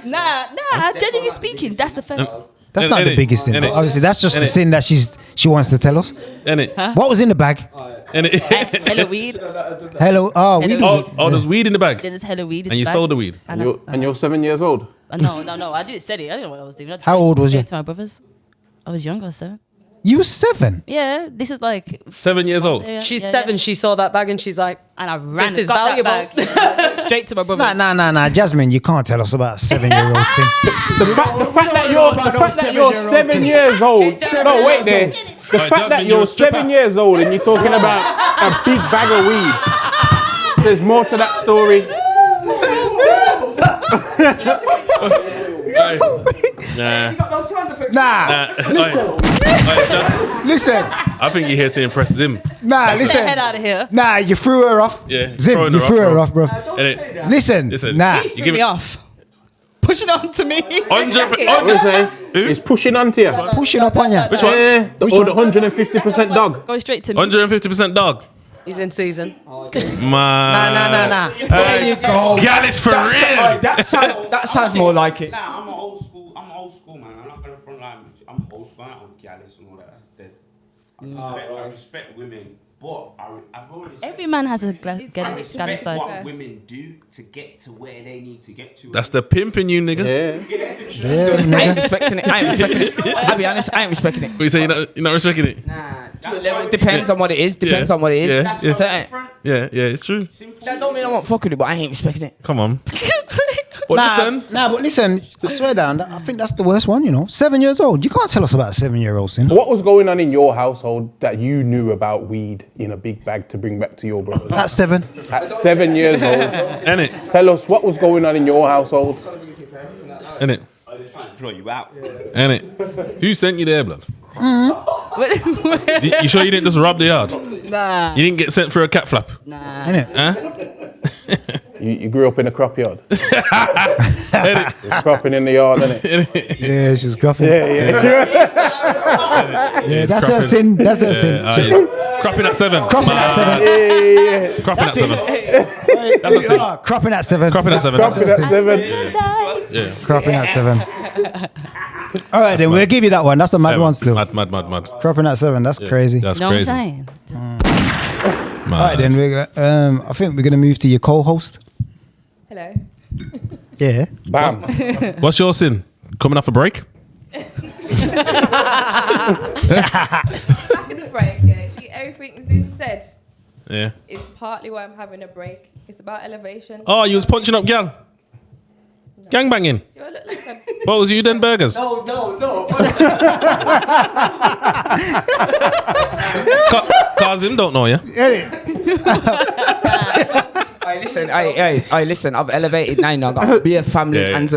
Nah, generally speaking, that's the fact. That's not the biggest sin. Obviously, that's just the sin that she wants to tell us. Huh? What was in the bag? Hella weed. Weed. There's weed in the bag. There's hella weed in the bag. And you sold the weed. And you're 7 years old? No, I didn't say it. I didn't know what I was doing. How old was you? To my brothers. I was young, I was 7. You were 7? Yeah, this is like... 7 years old? She's 7, she saw that bag and she's like... And I ran this is got valuable. That bag straight to my brothers. Nah, Jasmine, you can't tell us about a 7-year-old sin. The fact that you're 7 years old... No, wait there. The fact that you're 7 years old and you're talking about a big bag of weed, there's more to that story. Listen. I think you're here to impress Zim. Nah, listen. Get the head out of here. Nah, you threw her off. Yeah, Zim, you threw her off, bro. Listen, nah. You Threw give me it off. Pushing on to me. What you say? It's pushing onto you. Pushing up on you. Which one? The 150% dog. Going straight to me. 150% dog. He's in season. Man. Nah. There you go. Girl, it's for real. That sounds more like it. Nah, I'm old school, man. I'm not gonna front line. I'm old school. I'm gallus and all that. That's dead. I respect women, but I've always Every man has a I respect side. what women do to get to where they need to get to. That's the pimping you, nigga. I ain't respecting it. I'll be honest, I ain't respecting it. What you say, you're not respecting it? Nah, depends on what it is. Yeah, it's true. That don't mean I won't fuck with it, but I ain't respecting it. Come on. But listen, I swear down, I think that's the worst one, 7 years old. You can't tell us about a 7-year-old sin. What was going on in your household that you knew about weed in a big bag to bring back to your brothers? At 7. At 7 years old. Innit? Tell us what was going on in your household. Innit? I'm just trying to throw you out. Innit? Who sent you there, blood? You sure you didn't just rob the yard? Nah. You didn't get sent for a cat flap? Nah. Innit? Huh? You grew up in a crop yard. Cropping in the yard, innit? Yeah, she's gruffing. Yeah. That's her sin. That's her sin. Cropping at 7. Cropping at 7. Cropping at 7. That's a sin. Cropping at 7. Cropping at 7. Cropping at 7. Yeah. Cropping at 7. All right, then we'll give you that one. That's a mad one still. Mad. Cropping at 7. That's crazy. That's You know what I'm crazy. saying? All right, then I think we're gonna move to your co-host. Hello. Yeah. Bam. What's your sin? Coming off a break? Back in the break, yeah. See, everything Zim said Yeah. is partly why I'm having a break. It's about elevation. Oh, you was punching up gal? Gangbanging? Do I look like a... What was you then, burgers? No. Cause him don't know you. Listen. I've elevated now. I got be a family and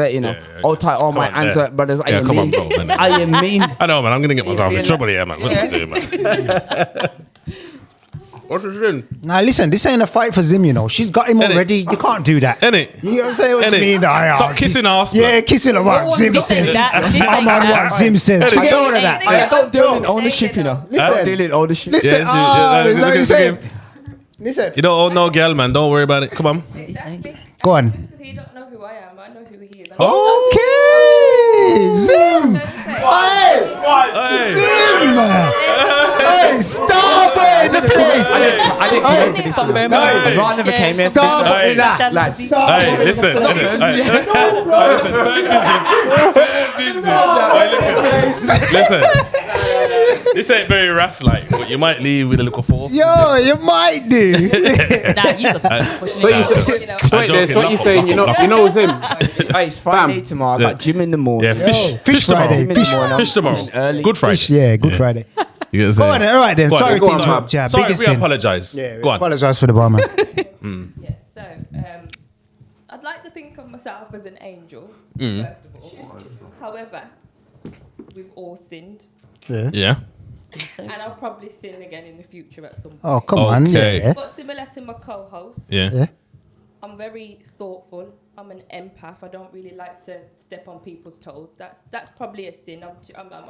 all tight all my Antwerp brothers. I am mean. I am mean. I know, man. I'm gonna get myself in trouble here, man. What's you doing, man? What's your sin? Now listen, this ain't a fight for Zim, She's got him already. You can't do that. Innit? You know what I'm saying? What you mean? Stop kissing ass, man. Yeah, kissing her. What Zim says. I'm on what Zim says. Forget all of that. I don't deal in ownership, I don't deal in ownership. Listen, is that what you're saying? Listen. You don't own no girl, man. Don't worry about it. Come on. Exactly. Go on. Just because he don't know who I am, I know who he is. Okay, Zim. Zim. Hey, stop it in the place. I didn't come for this. Ron never came in. Stop it. Like, Hey, listen. Listen. This ain't very Ras-like, but you might leave with a little force. Yo, you might do. Nah, you could Wait, there's what you saying. You know Zim. Hey, it's Friday tomorrow. I got gym in the morning. Yeah, Fish tomorrow. Friday. Fish tomorrow. Early. Good Friday. Yeah, Good Friday. You get what I'm Go saying? on then. All right then. Go on, Sorry go to on, interrupt, Jab. Sorry, Biggest we sin. apologise. Yeah, Go on. apologise for the bar, man. Yeah, so I'd like to think of myself as an angel, first of all. However, we've all sinned, Yeah. and I'll probably sin again in the future at some point. Oh, come on. Okay. Yeah. But similar to my co-host, Yeah. I'm very thoughtful. I'm an empath. I don't really like to step on people's toes. That's probably a sin. I'm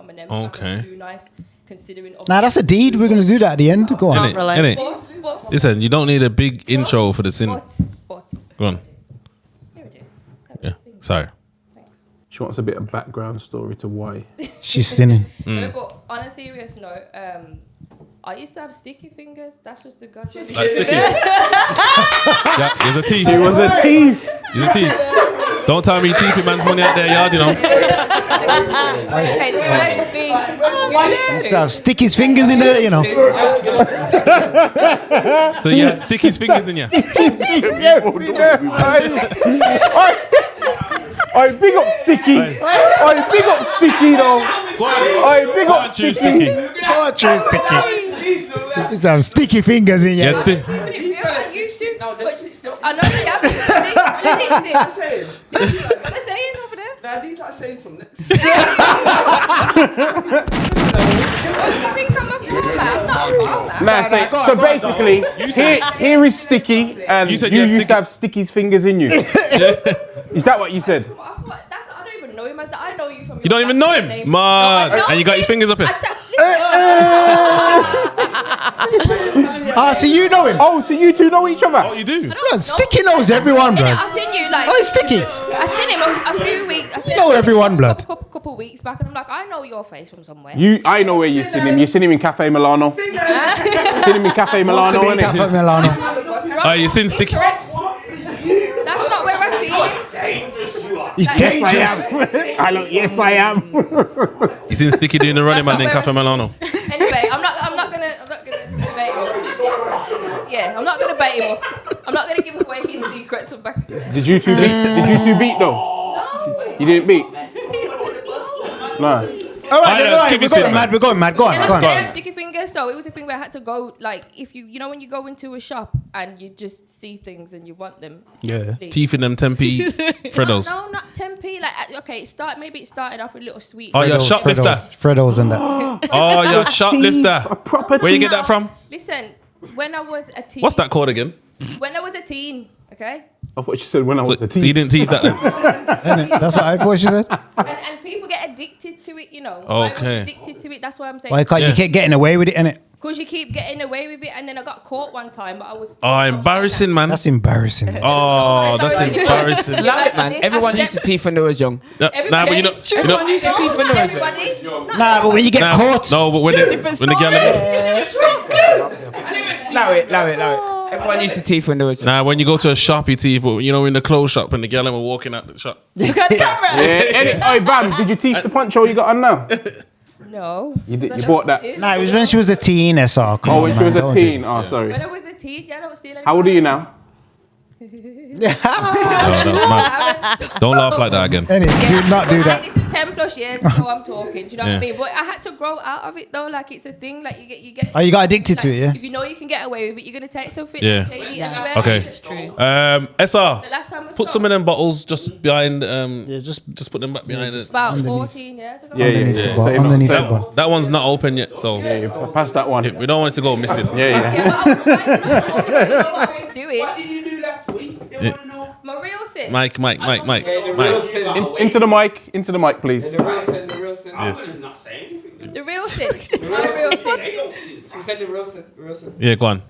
an empath. Okay. I'm too nice, considering. Nah, that's a deed. We're going to do that at the end. Go on. Innit? Innit? But, Listen, you don't need a big intro for the sin. but Go on. here we do. Yeah. Sorry. Thanks. She wants a bit of background story to why. She's sinning. No, but on a serious note, I used to have sticky fingers. That's just the god. Like sticky. Yeah, here's a teeth. It was a thief. Here's a teeth. Don't tell me you teeth your man's money out there, yard, you know. Okay, the words being, Used to have stick his fingers in there, you know. So you had stick his fingers in you. I big up Sticky. I big up Sticky though. Go on. I big Go up on, choose Sticky. sticky. Oh, true sticky. Used to have sticky fingers in you. Yeah, stick. I used to. But I know they have. What are they saying over there? Nah, these are saying something. What do you think I'm a format? I'm not a format. So basically, here is Sticky, and You said you you used had to have Sticky's fingers in you. Is that what you said? I don't even know him as that. I know you from. You don't even know him? name. Man. No, I And you got his fingers up here? Ah, so you know him. Oh, so you two know each other? Oh, you do? Bro, Sticky knows everyone, bro. I seen you like. Oh, it's Sticky. I seen him a few weeks. I seen know him everyone, blood. Couple weeks back, and I'm like, I know your face from somewhere. I know where you've seen him. You've seen him in Cafe Milano. Seen him in Cafe Milano, Must have been innit? Cafe Milano. Oh, you seen sticky? That's not where I see him. He's dangerous. Yes, I am. You seen sticky doing the running man in That's Cafe not Milano? Anyway, I'm not gonna debate him. Yeah, I'm not gonna bait him up. I'm not gonna give away his secrets from back. Did you two beat though? You didn't beat? No. All right, Keep we're it going simple. mad. We're going mad. Go on, And go I on. have sticky fingers, so it was a thing where I had to go, like, if you know when you go into a shop and you just see things and you want them. Yeah. see. Teeth in them 10p Freddos. No, not 10p. Like, okay, it started off with little sweet. Oh, you're a shoplifter. Freddos and that. Oh, you're a shoplifter. Where you get that from? Listen, when I was a teen. What's that called again? When I was a teen, okay? I thought she said when I was a So you teen. didn't teeth that then? That's what I thought she said. And people get addicted to it, you know. I was Okay. addicted to it. That's why I'm saying. Why can't you keep getting away with it, innit? Because you keep getting away with it, and then I got caught one time, but I was. Oh, embarrassing, man. That's embarrassing. Oh, that's embarrassing. Love it, man. Everyone used to teeth when they was young. Nah, but you know, Everyone used to teeth when they was young. Everybody. Nah, but when you get caught. No, but when the girl, Allow it. Everyone used to teeth when they was young. nah, when you go to a shop, you teeth, but you know, in the clothes shop and the girl were walking out the shop. Hey, Bam, did you teeth the poncho you got on now? No. You bought that? Nah, it was when she was a teen, SR. Come Oh, on, when she man, was a don't teen. do Oh, sorry. When I was a teen, yeah, I don't steal anything. How old are you now? Oh, that was mad. Don't laugh like that again. it. Innit? Do not do Like, that. this is 10 plus years ago I'm talking, do you know what I mean? But I had to grow out of it though, like it's a thing, like you get Oh, you got addicted to it, yeah? If you know you can get away with it, you're going to take something Yeah. shady everywhere. Okay. It's true. SR, The last time I put saw some of them bottles just behind, Yeah, just put them back behind it. about 14 years ago. Yeah. Underneath the Same bar. up, Underneath same the up. bar. That one's not open yet, so Yeah, pass that one. we don't want it to go missing. Yeah. Yeah, but I was trying to know what I was doing. What did you do last week? They want to know. My real sin. Mike. Into the mic, please. I'm going to not say anything. The real sin. My real sin. They don't see. She said the real sin. Yeah, go on.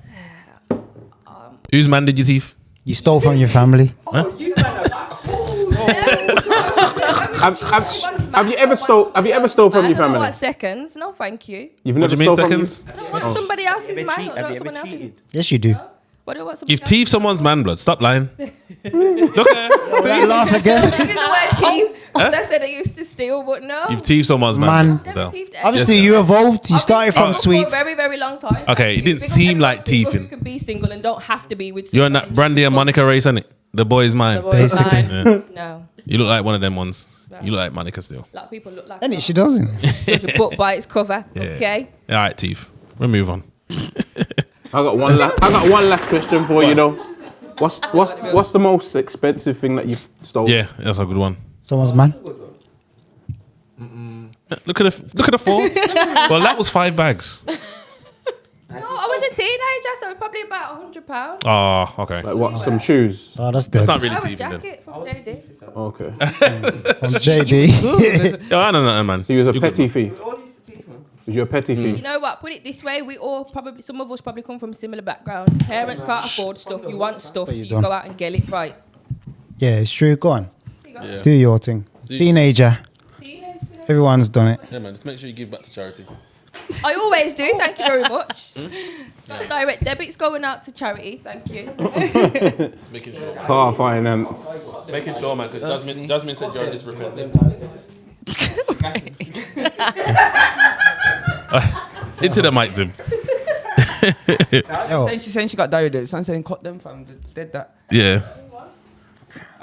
Whose man did you thief? You stole from your family. Have you ever stole from your I don't family? want seconds. No, thank you. You've What never do you mean stole from seconds? I don't want somebody else's man. I don't want someone else's. Yes, you do. What do I want You've teethed someone's man, blood. Stop lying. Look at her. Laugh again. Using the word thief. I said I used to steal, but no. You've teethed someone's man. Never thieved anyone. Obviously, you evolved. You started from For a sweets. very, very long time. Okay, it didn't Because seem everyone's like single who teething. can be single and don't have to be with You're in someone. that Brandy and Monica race, isn't it? The boy is mine. Basically. Yeah. No. You look like one of them ones. You look like Monica still. A lot of people look like And that. she doesn't. Judge a book by its cover. Yeah. Okay. All right, Teeth. We'll move on. I got one last question for you though. What's the most expensive thing that you've stolen? Yeah, that's a good one. Someone's man. Look at the thoughts. Well, that was 5 bags. No, I was a teenager, so probably about £100. Oh, okay. Like what? Some shoes? Oh, that's That's dead. not I really have a teething then. jacket from JD. Okay. From JD. Yeah, I don't know, man. So you was a You're petty good. thief. Was you a petty thief? You know what? Put it this way: we all probably, some of us probably come from similar background. Parents can't afford stuff. You want stuff, so you done? go out and get it. Right. Yeah, it's true. Go on. Yeah. Do your thing. Teenager. Everyone's done it. Yeah, man. Just make sure you give back to charity. I always do. Thank you very much. Got direct debits going out to charity. Thank you. Making sure. Car finance. Making sure, man. Because Jzzminaa said you're disrepentant. Into the mic, Zim. She's saying she got diarrhea. I'm saying cut them, fam. Did that. Yeah.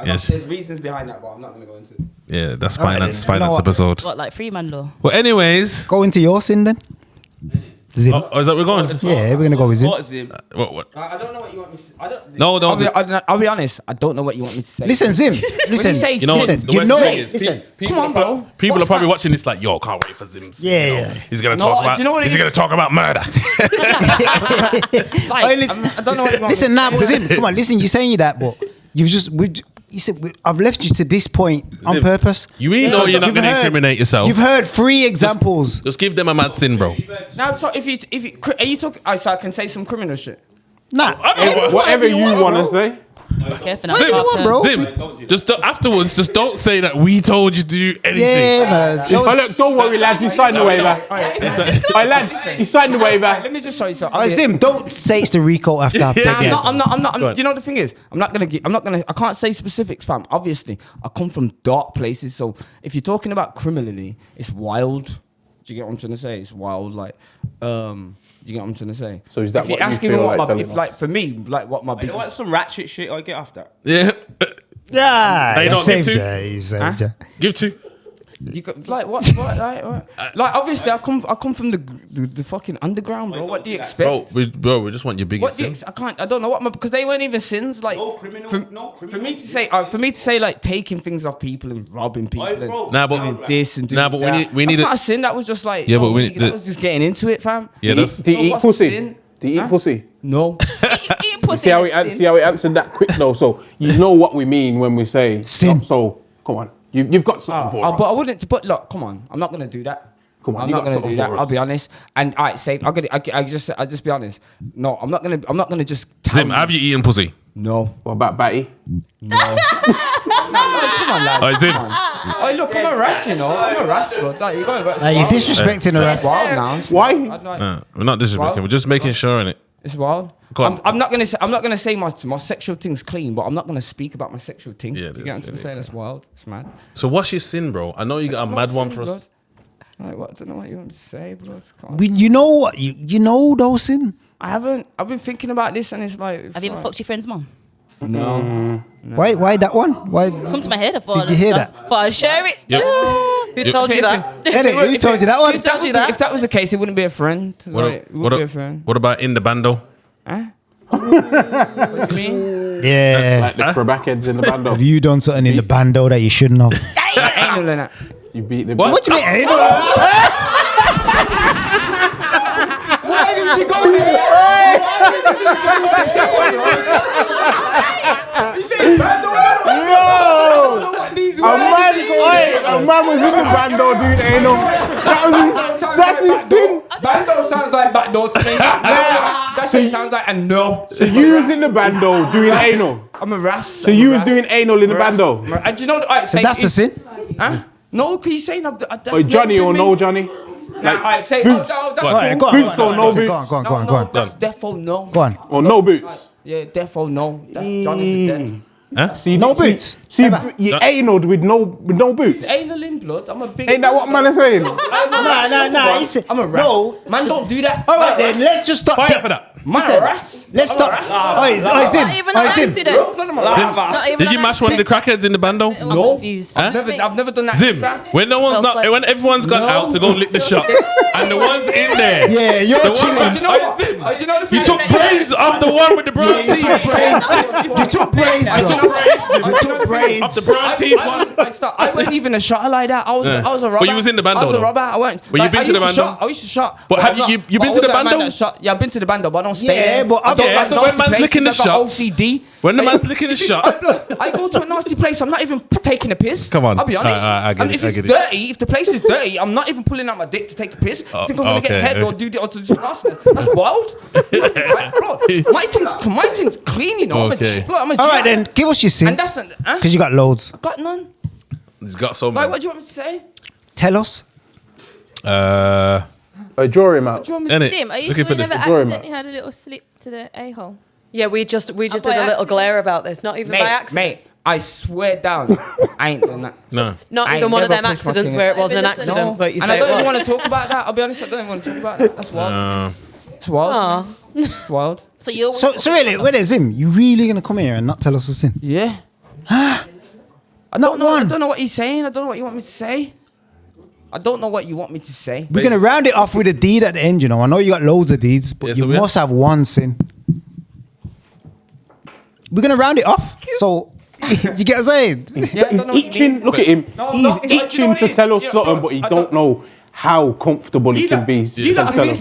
Yes. There's reasons behind that, but I'm not going to go into it. Yeah, that's All right, finance then. You know what? episode. What, like Freeman law? Well, anyways. Go into your sin then. Zim. Oh, is that where we're going? Yeah, we're gonna go with Zim. What? I don't know what you want me to say. No, don't. I'll be honest. I don't know what you want me to say. Listen, Zim. Listen. say You know, listen. the You worst know. thing is, Listen. people Come on, are bro. People are What's probably that? watching this like, yo, can't wait for Zim's. Yeah, you know, yeah. He's gonna No, talk do about. you know what it He's is? gonna talk about murder. Hey, listen. I don't know what you want Listen, me now, to but say. Zim, come on. Listen, you're saying that, but you said I've left you to this point on Zim, purpose. You ain't know you're not You've gonna heard- incriminate yourself. You've heard 3 examples. Just give them a mad sin, bro. Now, so if you, are you talking? So I can say some criminal shit. Nah. Whatever you want to say. Careful now. Whatever you want, bro. Zim, just afterwards, just don't say that we told you to do anything. Yeah, man. Oh, look, don't worry, lads. You signed the waiver. Hey, lads, you signed the waiver. Let me just show you something. Hey, Zim, don't say it's the Rico after I Nah, beg you. I'm not. Go on. You know the thing is, I can't say specifics, fam. Obviously, I come from dark places, so if you're talking about criminally, it's wild. Do you get what I'm trying to say? It's wild, like, do you get what I'm trying to say? So is that if what you're you asking feel me what like my, telling if us? like for me, like what my You big, know what? Some ratchet shit I get after. Yeah. Yeah, They you don't saved give you. to? You saved you. Give 2. you got, like what, like obviously I come from the fucking underground, bro. What do you expect? Bro, we just want your biggest What do you sin. I don't know what because they weren't even sins. Like No criminal. for me to say like taking things off people and robbing people and Nah, but doing this and doing Nah, but we that. need That's a- not a sin. That was just like Yeah, but we that need was just getting into it, fam. Yeah, that's. Do you eat What's the pussy? sin? Do you eat pussy? No. Eating pussy. See how is sin. he answered that quick though. So you know what we mean when we say Sin. So come on, you've got something for us. But I wouldn't. But look, come on. I'm not gonna do that. Come on, I'm you not got gonna something do that. for us. I'll be honest. And alright, say I'll just be honest. No, I'm not gonna just. Tell Zim, you. have you eaten pussy? No. What about Batty? No. Come on, lad. Oh, Zim. Oh, look, I'm a rash, you know. I'm a rash, bro. Like, you're going back. You're disrespecting the rest. It's wild now. It's Why? wild. Like, We're not disrespecting. Well- We're just making sure in it. It's wild. Go on. I'm not gonna say my sexual thing's clean, but I'm not gonna speak about my sexual thing. Yeah, Do you get what I'm saying? That's wild. It's mad. So what's your sin, bro? I know you got a mad one for us. Blood. Like, what? I don't know what you want to say, bro. You know what? You know those sin. I haven't. I've been thinking about this, and it's like. Have you ever fucked your friend's mom? No. Why that one? Why? Come to my head. I thought. Did you hear that? Thought I'd share it. Yep. Who told you that? Edit, who told you that one? Who told you that? If that was the case, it wouldn't be a friend. Like, it wouldn't be a friend. What about in the bando? Huh? What do you mean? Yeah. Like the crackheads in the band. Have you done something in the bando that you shouldn't have? Like anal and that. You beat the. What do you mean? Anal? Why did you go there? A man was in the bando doing anal. That's his sin. Bando sounds like backdoor to me. That's what it sounds like, and no. So you was in the bando doing anal. I'm a ras. So you was doing anal in the bando. And do you know? Alright, So that's the sin? Huh? No, because he's saying Or Johnny or no Johnny. Like, say boots. that's Alright, cool. go on. Boots or no boots? Go on. That's defo no. Go on. Or no boots. Yeah, defo no. That's John is dead. Huh? See, No boots. See, you anal with no boots. Anal in blood. I'm a big. Ain't that what man is saying? Nah. I'm a rat. No. Man, don't do that. All right then, let's just stop. Fight for that. Man, a rat. Let's stop. Oi, Zim. Not even Oi, an Zim. accident. Not even Did an you mash one of the crackheads in the bando? No. Confused. Huh? I've never done that. Zim, when no one's not, when everyone's gone out to go lick the shop, and the one's in there. Yeah, you're The one, chilling. do you know what? You took brains off the one with the brown teeth. You took brains. I took brains. You took brains. Off the brown teeth one. I wasn't even a shotter like that. I was a robber. But you was in the bando, I was a though. robber. I weren't. Well, you been to the bando? I used to shot. But have you been to the bando? Yeah, I've been to the bando, but I don't stay Yeah, there. but I don't yeah, like so nasty when man's places. licking the I've got shop- OCD. When the man's licking the shot. I go to a nasty place. I'm not even taking a piss. Come on. I'll be honest. I get And it, if I it's get it. dirty, if the place is dirty, I'm not even pulling out my dick to take a piss. I think I'm gonna get okay, head or okay. do some nastiness. That's wild. Right, bro, my thing's clean, you know. Okay. I'm a All right then, give us your sin. And that's Because you got loads. got none. He's got so Like, many. what do you want me to say? Tell us. Draw him out. Do you want me to Innit? Dim, are you Looking sure for you this. never Drawing, accidentally had a little slip to the a-hole? Yeah, we just did by a little accident. glare about this. Not even by accident. Mate, I swear down, I ain't done that. No. Not I even ain't one of never them pushed my accidents thing where in. it wasn't an No. accident, but you And say I don't it even was. want to talk about that. I'll be honest, I don't even want to talk about that. That's wild. It's wild. Aw. It's wild. So you're So really, wait there, Zim. You really gonna come here and not tell us a sin? Yeah. Not I don't one. know what he's saying. I don't know what you want me to say. I don't know what you want me to say. We're gonna round it off with a deed at the end. You know, I know you got loads of deeds, but Yeah, you so we must have one sin. We're gonna round it off. So you get what I'm saying? Yeah, I don't know what He's you itching. mean. Look at him. No, He's no, it's like, you know itching what to it is? tell us Yeah, something, bro, but he I don't know how comfortable he can be. You lot to tell us.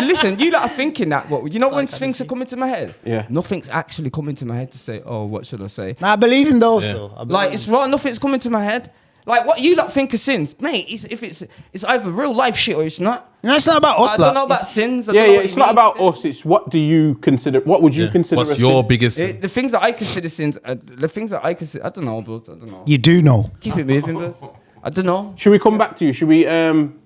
listen, you lot are thinking that. What you know when things are coming to my head? Yeah. Nothing's actually coming to my head to say, oh, what should I say? Nah, I believe him though. Yeah. Still. I believe Like him. it's wrong. Nothing's coming to my head. Like what you lot think of sins, mate. It's either real life shit or it's not. No, it's not about us. I lot. don't know about sins. I Yeah, don't know yeah. what It's you not mean. about us. It's what do you consider? What would you consider? What's a your sin? biggest The things that I consider sins, the things that I consider, I don't know, bro. I don't know. You do know. Keep it moving, bro. I don't know. Should we come back to you? Should we I'm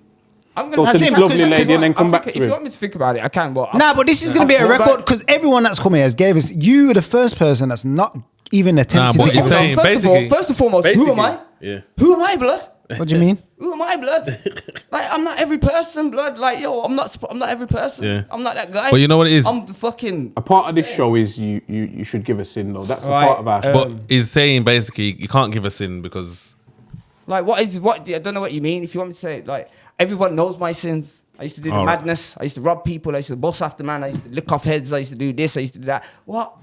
go gonna. to That's this it, lovely because- lady and then come back If to you him? want me to think about it, I can. But Nah, but this is going to be a I'll go record back. because everyone that's come here has gave us. You are the first person that's not even attempted but to he's give us. saying- First and foremost, who am I? Yeah. Who am I, blood? What do you mean? Who am I, blood? Like I'm not every person, blood. Like yo, I'm not every person. Yeah. I'm not that guy. But you know what it is? I'm the fucking. A part of this show is you should give a sin though. That's a Right, part of our show. But he's saying basically you can't give a sin because Like what? I don't know what you mean. If you want me to say, like everyone knows my sins. I used to do the All right. madness. I used to rob people. I used to bust after man. I used to lick off heads. I used to do this. I used to do that. What?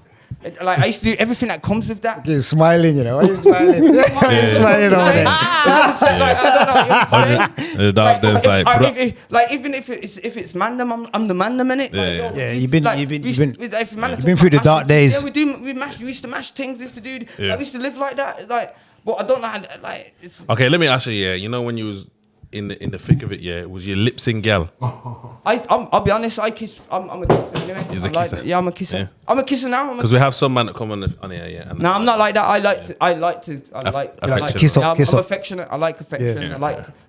Like I used to do everything that comes with that. You're smiling, you know. Why are you smiling? Why are you smiling over there? Like, I don't know what you're saying. the dark there's like Even if it's mandem, I'm the mandem in it. Yeah, Like, yeah. yo, Yeah, if- you've been- like, you've been- we you've used been- to- if man you've talk been through the about dark mashing- days. Yeah, we used to mash things. We used to do. Yeah. Like, we used to live like that. Like, but I don't know how. Like, it's. okay, let me ask you, yeah. You know when you was in the thick of it, yeah, was your lips in gal? I'll be honest. I kiss. I'm a kisser anyway. He's a I like kisser. that. Yeah, I'm a kisser. Yeah. I'm a kisser now. Because we have some man that come on here, yeah. And No, I'm not like that. I like to. affectionate. Kiss up, Yeah, kiss I'm up. affectionate. I like affection. Yeah. I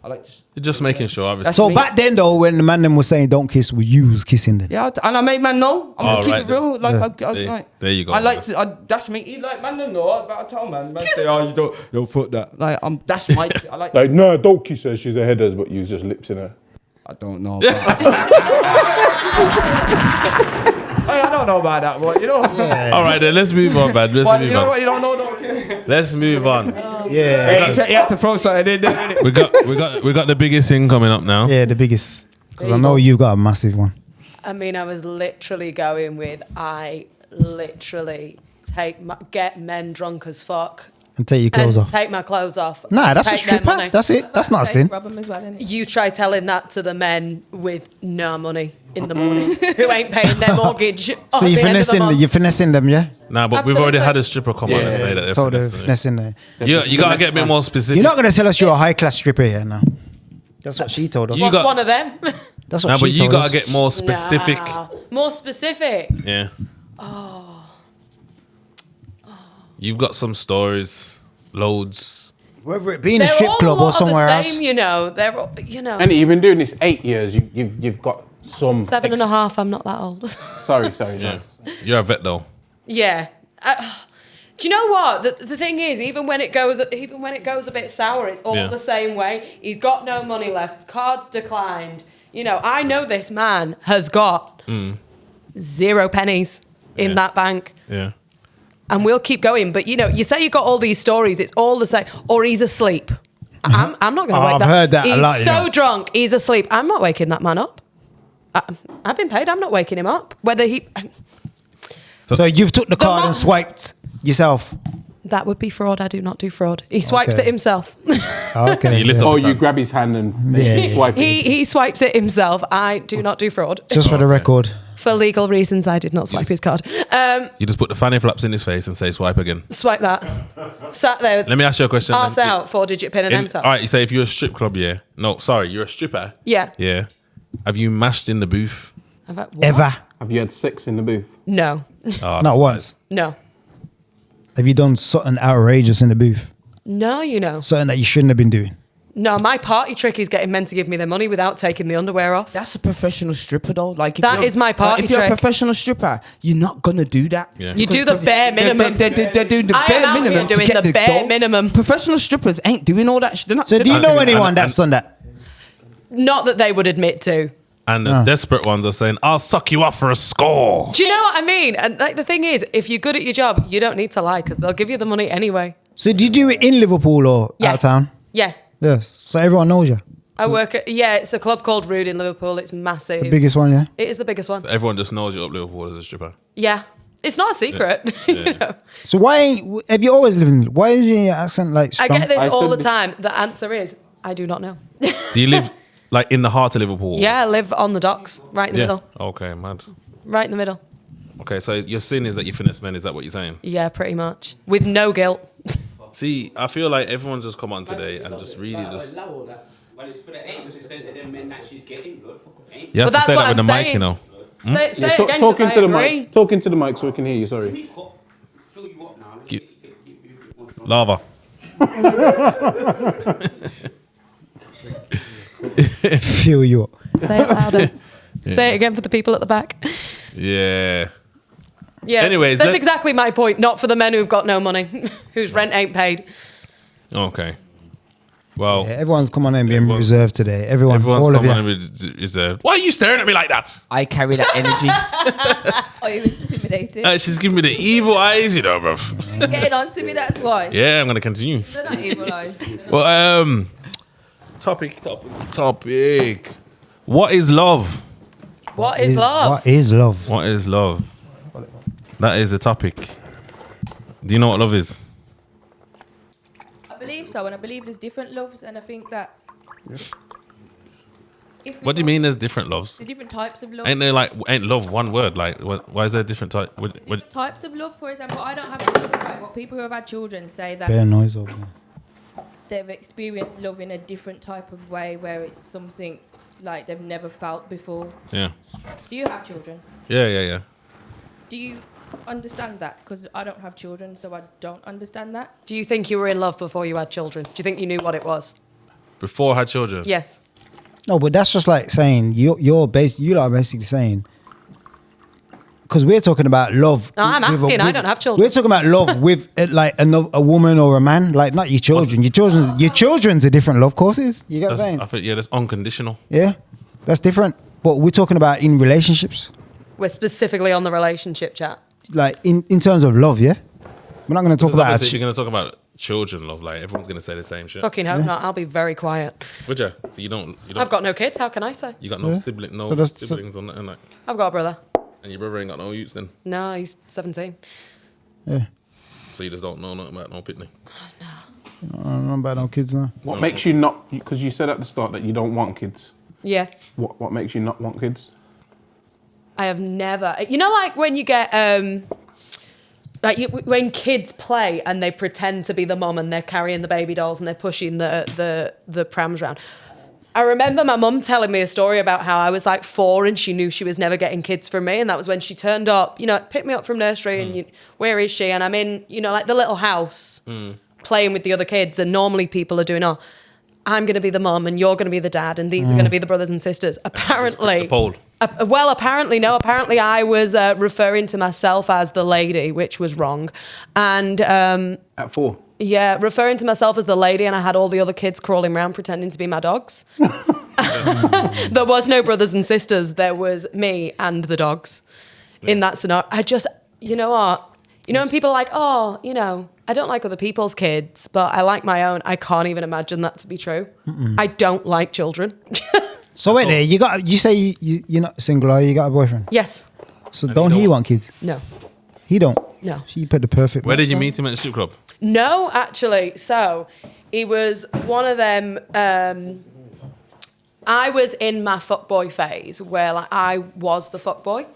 like to. You're just making sure, obviously. That's So me. back then, though, when the man them was saying don't kiss, you was kissing them. Yeah, and I made man know. I'm gonna Oh, keep right it real. Like, I, There- like, there you go, I like man. to. That's me. You like man don't know. I tell man. Man say, oh, you don't. Yo, fuck that. Like, that's my. I like. Like, no, don't kiss her. She's a headers, but you just lips in her. I don't know. About I don't know about that, boy. You know. All right, then let's move on, man. Let's But move you know on. what? You don't know. Though. Let's move on. Yeah. You had to throw something in there. We got the biggest thing coming up now. Yeah, the biggest. Because I know you've got a massive one. I mean, I was literally going with, I literally get men drunk as fuck. And take your clothes and off. take my clothes off. Nah, that's a take their stripper. money. That's it. That's not a sin. Rob 'em as well, innit? You try telling that to the men with no money in the morning who ain't paying their mortgage. So you're finessing them, yeah? Nah, but we've already Absolutely. had a stripper come on and say that they're So they're finessing it. finessing there. You gotta get a bit more specific. You're not going to tell us you're a high class stripper here now. That's what she told us. You What's got- one of them? That's what Nah, she but you told gotta us. get more specific. Nah. More specific. Yeah. You've got some stories, loads. Whether it be in a They're strip all club a or lot of somewhere the else. same, you know. They're all, you know. And you've been doing this 8 years. You've got some. 7.5. I'm not that old. Sorry. Yeah. No. You're a vet though. Yeah. Do you know what? The thing is, even when it goes a bit sour, it's all the same way. He's got no money left. Cards declined. You know, I know this man has got 0 pennies in that bank. Yeah. And we'll keep going. But, you know, you say you got all these stories, it's all the same. Or he's asleep. I'm not going to wake that. I've heard that he's a lot. He's so drunk, he's asleep. I'm not waking that man up. I've been paid. I'm not waking him up. Whether he... So you've took the card and swiped yourself? That would be fraud. I do not do fraud. He swipes it himself. Okay. You grab his hand and swipe it. He swipes it himself. I do not do fraud. Just for the record. For legal reasons, I did not swipe his card. You just put the fanny flaps in his face and say swipe again. Swipe that. Sat there. Let me ask you a question. Arse out, 4-digit pin and enter. All right, you say if you're a strip club, yeah. No, sorry, you're a stripper. Yeah. Yeah. Have you mashed in the booth? Ever? Have you had sex in the booth? No. Oh, Not once. No. Have you done something outrageous in the booth? No, you know. Something that you shouldn't have been doing? No, my party trick is getting men to give me their money without taking the underwear off. That's a professional stripper, though. Like that is my party if you're trick. a professional stripper, you're not gonna do that. Yeah. You do the bare minimum. They're doing the I bare am out minimum. here doing the bare minimum. Professional strippers ain't doing all that. They're not. So do you know anyone that's done that? Not that they would admit to. And the desperate ones are saying, "I'll suck you up for a score." Do you know what I mean? And like the thing is, if you're good at your job, you don't need to lie because they'll give you the money anyway. So do you do it in Liverpool or out of town? Yeah. Yes. So everyone knows you. I work at, it's a club called Rude in Liverpool. It's massive. The biggest one, yeah? It is the biggest one. So everyone just knows you up Liverpool as a stripper. Yeah. It's not a secret. You know? So have you always lived in, why is your accent like strong? I get this all the time. The answer is, I do not know. Do you live like in the heart of Liverpool? Yeah, I live on the docks, right in the middle. Okay, mad. Right in the middle. Okay, so your sin is that you finesse men, is that what you're saying? Yeah, pretty much. With no guilt. See, I feel like everyone's just come on today and just really just... Well, it's for the eight, because it's the men that she's getting, blood. You have to say that with the mic, you know. Say it again, Talking to the agree. mic. Talking to the mic so we can hear you, sorry. Fill you up now. Lava. Feel you up. Say it louder. Say it again for the people at the back. Yeah. Yeah. Anyways, that's exactly my point. Not for the men who've got no money, whose rent ain't paid. Okay. Well, yeah, everyone's come on and being reserved today. Everyone's all of you. come on and reserved. Why are you staring at me like that? I carry that energy. Are you intimidated? She's giving me the evil eyes, you know, bruv. You're getting on to me, that's why. Yeah, I'm going to continue. They're not evil eyes. Well, topic. What is love? What is love? What is love? What is love? That is the topic. Do you know what love is? I believe so, and I believe there's different loves, and I think that... What do you mean there's different loves? The different types of love. Ain't love one word? Like, why is there different types? Different types of love, for example, I don't have children, right? But people who have had children say that Bare noise over there. they've experienced love in a different type of way, where it's something like they've never felt before. Yeah. Do you have children? Yeah. Do you understand that? Because I don't have children, so I don't understand that. Do you think you were in love before you had children? Do you think you knew what it was? Before I had children? Yes. No, but that's just like saying you are basically saying, because we're talking about love. No, I'm asking. I don't have children. We're talking about love with like a woman or a man, like not your children. Your children's a different love courses. You get what I'm saying? I think that's unconditional. Yeah, that's different. But we're talking about in relationships. We're specifically on the relationship chat. Like in terms of love, yeah. We're not going to talk about. You're going to talk about children love. Like everyone's going to say the same shit. Fucking hope not. I'll be very quiet. Would you? So you don't. I've got no kids. How can I say? You got no siblings on that, and like. I've got a brother. And your brother ain't got no youths then? No, he's 17. Yeah. So you just don't know nothing about no pitney? No. I don't know about no kids now. What makes you not? Because you said at the start that you don't want kids. Yeah. What makes you not want kids? I have never. You know, like when you get when kids play and they pretend to be the mum and they're carrying the baby dolls and they're pushing the prams around. I remember my mum telling me a story about how I was like 4 and she knew she was never getting kids from me, and that was when she turned up, picked me up from nursery and where is she? And I'm in, like the little house playing with the other kids, and normally people are doing, I'm going to be the mum and you're going to be the dad and these are going to be the brothers and sisters. Apparently, The pole. Well, apparently no. Apparently I was referring to myself as the lady, which was wrong. And At 4. yeah, referring to myself as the lady, and I had all the other kids crawling around pretending to be my dogs. There was no brothers and sisters. There was me and the dogs in that scenario. I just, you know what? You know when people are like, oh, you know, I don't like other people's kids, but I like my own. I can't even imagine that to be true. I don't like children. So wait there, you say you're not single, are you? You got a boyfriend? Yes. So don't he want kids? No. He don't? No. So you put the perfect Where match did you on. meet him at the strip club? No, actually. So he was one of them. I was in my fuckboy phase where like, I was the fuckboy.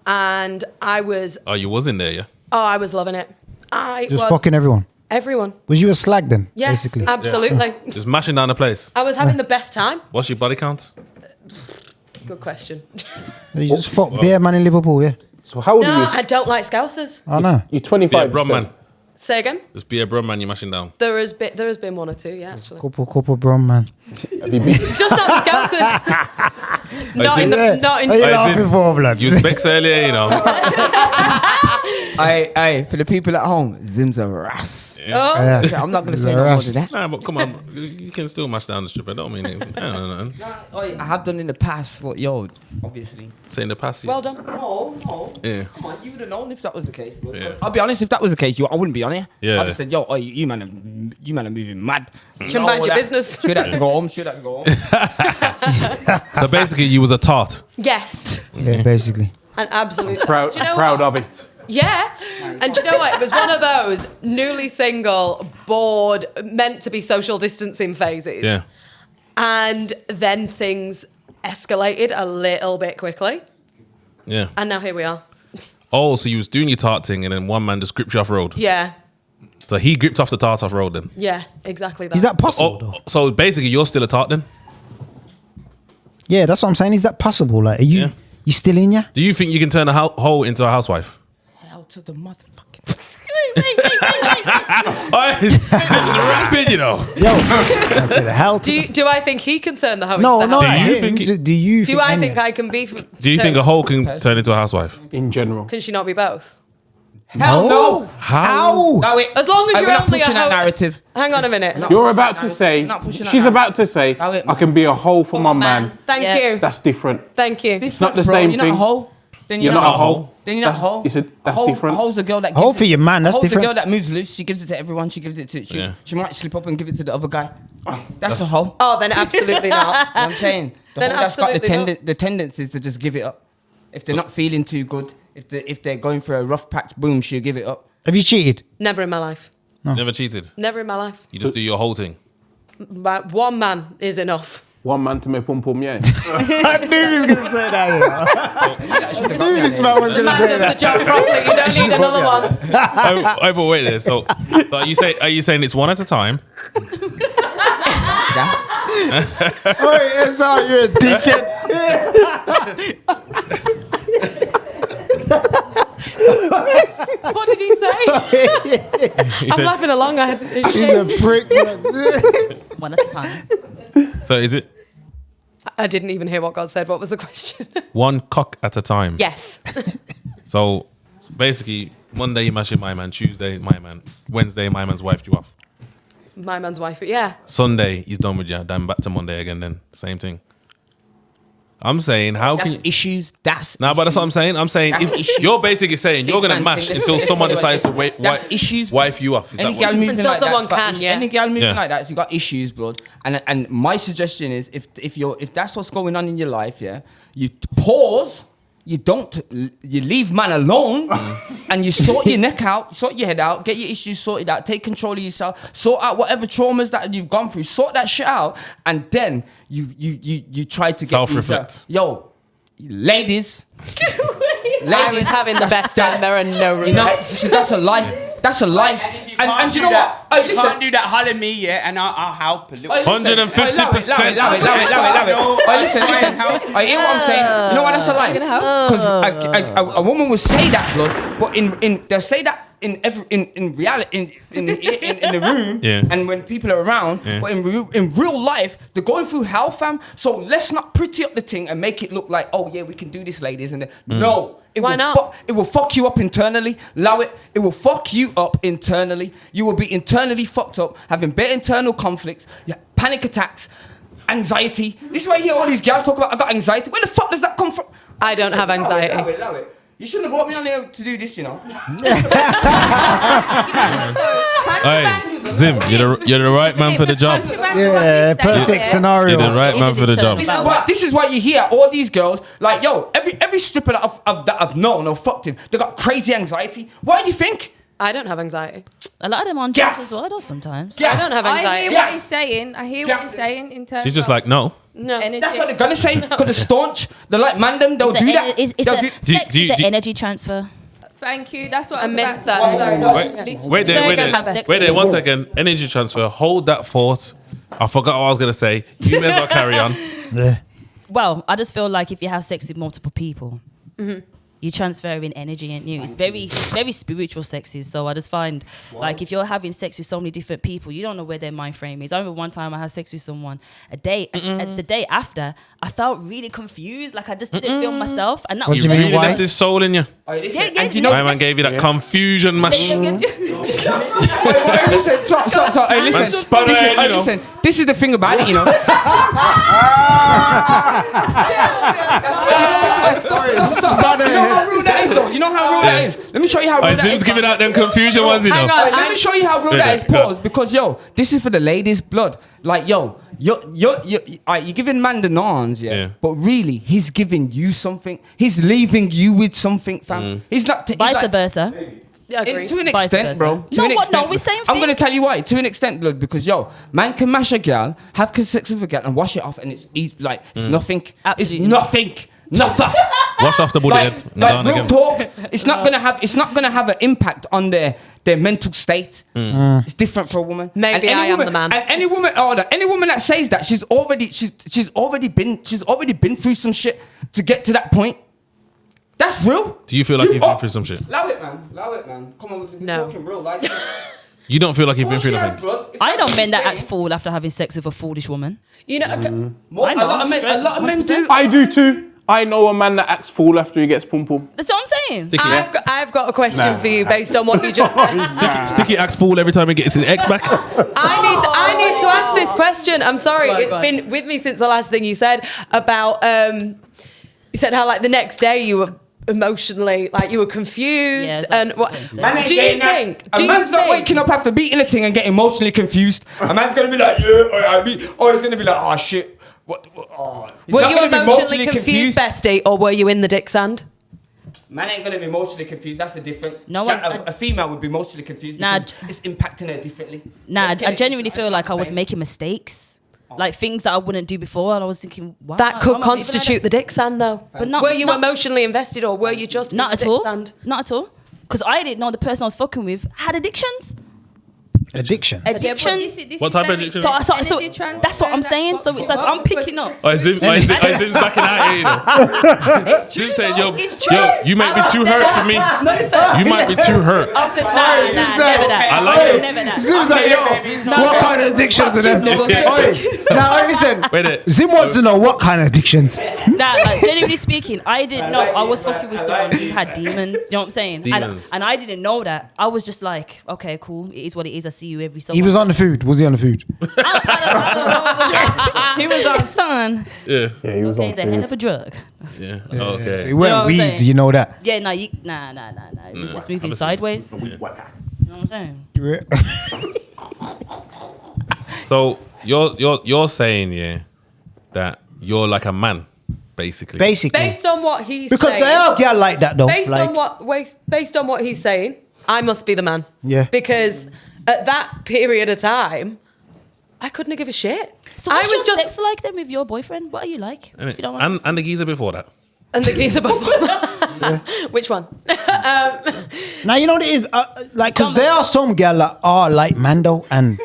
And I was... Oh, you was in there, yeah? Oh, I was loving it. I Just was... fucking everyone? Everyone. Was you a slag then? Yes, basically? absolutely. Just mashing down the place. I was having the best time. What's your body count? Good question. You just fuck beer man in Liverpool, yeah? So how old No, are you? I don't like Scousers. I know. You're 25. Be a brum man. Say again? Just be a brum man, you're mashing down. There has been one or two, yeah, actually. Couple brum man. Have you been? Just not the Scousers. not in the... Not in... Are you I laughing did- for, blood? You was Bex earlier, you know. Hey, for the people at home, Zim's a ras. Oh, Yeah. I'm not going to say no more than that. Nah, but come on. You can still mash down the strip. I don't mean it. I don't know. I have done in the past. What, yo, obviously. Say in the past. well done. No. Yeah. Come on, you would have known if that was the case. But Yeah. I'll be honest, if that was the case, I wouldn't be on here. Yeah. I'd have said, yo, you man are moving mad. Can mind your business. Should have to go home. Should have to go home. So basically, you was a tart. Yes. Yeah, basically. And absolutely. Proud, Do you know proud what? of it. Yeah. And do you know what? It was one of those newly single, bored, meant to be social distancing phases. Yeah. And then things escalated a little bit quickly. Yeah. And now here we are. Oh, so you was doing your tart thing, and then one man just gripped you off road. Yeah. So he gripped off the tart off road then. Yeah, exactly that. Is that possible, Oh, though? so basically, you're still a tart then. Yeah, that's what I'm saying. Is that possible? Like, are you Yeah. you still in ya? Do you think you can turn a hoe into a housewife? Hell to the motherfucking. It's rapping, you know. Yo, I said hell. Do I think he can turn the hoe No, into no. the Do house? you him. think Do you? Do I think I can be... Do you think a hoe can turn into a housewife? In general. Can she not be both? Hell no. How? No, wait. As long as Hey, you're we're not only a pushing that hoe... narrative. Hang on a minute. You're about to say, Not pushing that she's out. about to say, No, it- I can be a hoe for my man. Thank Yeah. you. That's different. Thank you. It's not the Bro, same you're thing. not a hoe. Then You're not a hoe. Then you're not a hoe. That's different. A hoe's a girl that gives Hoe for your man, that's a hoe's different. a girl that moves loose. She gives it to everyone. She gives it to... Yeah. She might slip up and give it to the other guy. That's a hoe. Oh, then absolutely not. You know what I'm saying? The Then hoe that's got absolutely the tendency is to just give it up. If they're not feeling too good, if they're going for a rough patch, boom, she'll give it up. Have you cheated? Never in my life. Never cheated. Never in my life. You just do your whole thing. But one man is enough. One man to make pum pum, yeah. I knew he was gonna say that. I knew this man was The gonna man say does the that. job properly. You don't need another one. But wait there. So are you saying it's one at a time? Oh, it's all you're a dickhead. What did he say? He I'm said- laughing along. He's a prick. One at a time. So is it I didn't even hear what God said. What was the question? one cock at a time? Yes. So basically, Monday you mash it, my man. Tuesday, my man. Wednesday, my man's wifed you off. My man's wife. Yeah. Sunday, he's done with you. Then back to Monday again. Then same thing. I'm saying, how can That's you? issues. That's No, but that's what I'm saying. I'm saying That's issues. you're basically saying you're gonna man mash thing. until someone decides to That's issues. wife you off. Is Any that girl what? moving Until like someone that's got can, issues. yeah. Any girl moving Yeah. like that, you got issues, blood. And my suggestion is, if that's what's going on in your life, yeah, you pause. You leave man alone, and you sort your neck out, sort your head out, get your issues sorted out, take control of yourself, sort out whatever traumas that you've gone through, sort that shit out, and then you try to get Self-reflect. Yo, ladies. I was having the best time. There are no You know, regrets. that's a lie. That's a lie. And you know what? Hey, You listen. can't do that. Holler me, yeah, and I'll help a little. 150%. Love it. Hey, listen. I hear what I'm saying. You know why that's a lie? Because a woman will say that, blood, but they'll say that in reality in the room and when people are around, but in real life they're going through hell, fam. So let's not pretty up the thing and make it look like, oh yeah, we can do this, ladies. And no, Why not? It will fuck you up internally. Allow it. It will fuck you up internally. You will be internally fucked up, having big internal conflicts, panic attacks, anxiety. This is why you hear all these gals talk about I got anxiety. Where the fuck does that come from? I don't have anxiety. Allow it. You shouldn't have brought me on here to do this, you know. Hey, Zim, you're the right man for the job. Yeah, perfect scenario. You're the right man for the job. This is why you hear all these girls like, yo, every stripper that I've known or fucked with, they got crazy anxiety. Why do you think? I don't have anxiety. A lot of them on drugs as well, though, sometimes. I don't have anxiety. I hear what he's saying. I hear what he's saying in terms She's just like, no. No. energy. That's what they're gonna say. Because they're staunch. They're like mandem. They'll do that. Sex is an energy transfer. Thank you. That's what I I was missed about that. to Wait there, 1 second. Energy transfer. Hold that thought. I forgot what I was gonna say. You may as well carry on. Yeah. Well, I just feel like if you have sex with multiple people, you transfer in energy in you. It's very spiritual sexes. So I just find like if you're having sex with so many different people, you don't know where their mind frame is. I remember one time I had sex with someone the day after, I felt really confused. Like I just didn't feel myself. And that What was do you mean, Really why? left his soul in you. And you know, My man gave you that confusion mash. listen, stop. Hey, listen. Man spun her head, you know. Listen. This is the thing about it, you know. You know how real that is. Let me show you how real that is. Zim's giving out them confusion ones, you know. Hang on. Let me show you how real that is. Pause, because this is for the ladies' blood. Like, you're giving man the nons, but really, he's giving you something. He's leaving you with something, fam. He's not. vice versa. Yeah, agree. To an Vice extent, versa. bro. To No, an what? extent. No, we're saying I'm going to thing. tell you why. To an extent, blood, because man can mash a gal, have sex with a gal, and wash it off, and it's like it's nothing. Absolutely. It's nothing. Nothing. Wash off the bullet head. And Like down real again. talk, it's not gonna have an impact on their mental state. It's different for a woman. Maybe And I am the man. And any woman that says that she's already been through some shit to get to that point. That's real. Do you feel like you've been through some shit? Allow it, man. Come on, we're No. talking real life. You don't feel like you've been through nothing? I know men that act fool after having sex with a foolish woman. You know, A lot of men do. I do too. I know a man that acts fool after he gets pum pum. That's what I'm saying. I've got a question for you based on what you just said. Sticky acts fool every time he gets his ex back. I need to ask this question. I'm sorry, it's been with me since the last thing you said about. You said how like the next day you were emotionally like you were confused and what? Do you think? A man's not waking up after beating a thing and getting emotionally confused. A man's gonna be like, he's gonna be like, oh shit. What? Were you emotionally confused, bestie, or were you in the dick sand? Man ain't gonna be emotionally confused. That's the difference. No, a female would be emotionally confused because it's impacting her differently. I genuinely feel like I was making mistakes. Like things that I wouldn't do before, and I was thinking, wow. That could constitute the dick sand, though. But not, were you emotionally invested, or were you just not in the at dick all? sand? Not at all. Because I didn't know the person I was fucking with had addictions. Addiction. What type of addiction? So that's what I'm saying. So it's like I'm picking up. Zim's backing out here, you know. Zim saying, yo, you might be too hurt for me. You might be too hurt. I said, nah, never that. I like it. Never that. Zim's like, yo, what kind of addictions are them? Now, listen. Wait, Zim wants to know what kind of addictions. Nah, like genuinely speaking, I didn't know I was fucking with someone who had demons. You know what I'm saying? And I didn't know that. I was just like, okay, cool. It is what it is. I see you every so. He was on the food. Was he on the food? He was on sun. Yeah, he was on He's a hell of a drug. Yeah. Okay. So he weren't weed. saying? You know that. Yeah, nah. It was just moving sideways. You know what I'm saying? So you're saying that you're like a man, basically. Based on what he's because saying, they are girl like that though. based on what he's saying, I must be the man. Yeah. Because at that period of time, I couldn't give a shit. So what's your sex like then with your boyfriend? What are you like? If you don't mind And the geezer before that. And the geezer before that. Which one? Now you know what it is, like, because there are some girl that are like Mando, and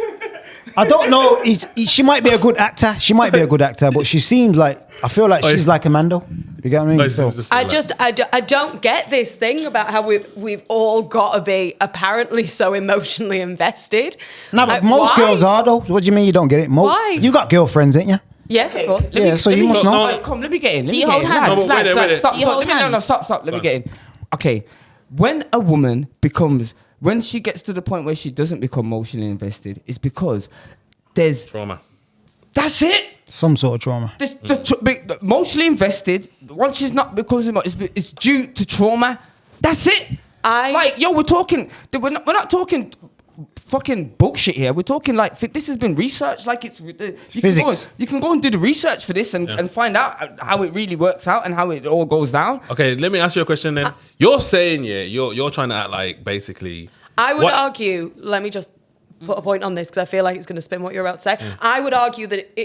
I don't know. She might be a good actor. She might be a good actor, but she seems like, I feel like she's like a Mando. You get what I mean? So, I don't get this thing about how we've all got to be apparently so emotionally invested. No, but most girls are though. What do you mean you don't get it? Why? You got girlfriends, ain't you? Yes, of course. So you must know. No, come, let me get in. Do you hold hands? Stop. Let me get in. Okay, when a woman when she gets to the point where she doesn't become emotionally invested, it's because there's trauma. That's it. Some sort of trauma. Emotionally invested. Once she's not because it's due to trauma. That's it. We're talking. We're not talking fucking bullshit here. We're talking like this has been researched. Like it's physics. You can go and do the research for this and find out how it really works out and how it all goes down. Okay, let me ask you a question then. You're saying you're trying to act like basically. I would argue. Let me just put a point on this because I feel like it's going to spin what you're about to say. I would argue that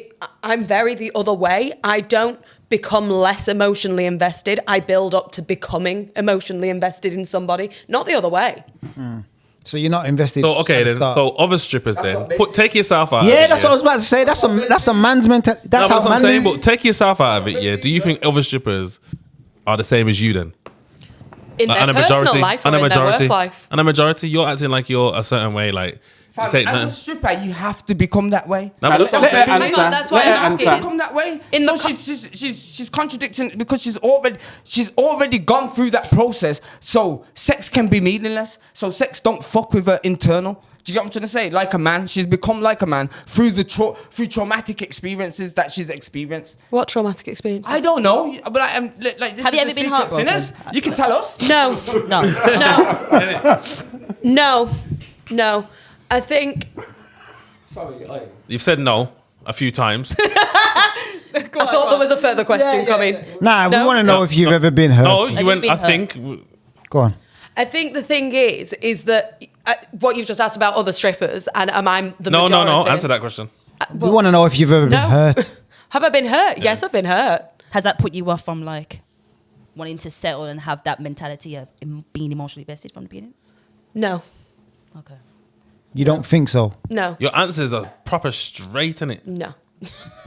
I'm very the other way. I don't become less emotionally invested. I build up to becoming emotionally invested in somebody, not the other way. So you're not invested. So okay then. So other strippers then. Take yourself out. Yeah, that's what I was about to say. That's a man's mentality. That's how I'm saying. But take yourself out of it. Yeah. Do you think other strippers are the same as you then? In their personal life or in their work life? And a majority, you're acting like you're a certain way. Like as a stripper, you have to become that way. That's why I'm asking. Become that way. She's contradicting because she's already gone through that process. So sex can be meaningless. So sex don't fuck with her internal. Do you get what I'm trying to say? Like a man, she's become like a man through through traumatic experiences that she's experienced. What traumatic experiences? I don't know, but I'm like. This Have you ever been heartbroken? You can tell us. No. I think. Sorry, you've said no a few times. I thought there was a further question coming. Nah, we want to know if you've ever been hurt. No, you went. I think. Go on. I think the thing is that what you've just asked about other strippers, and am I the majority? No. Answer that question. We want to know if you've ever been hurt. Have I been hurt? Yes, I've been hurt. Has that put you off from like wanting to settle and have that mentality of being emotionally invested from the beginning? No. Okay. You don't think so? No. Your answers are proper straight, innit? No.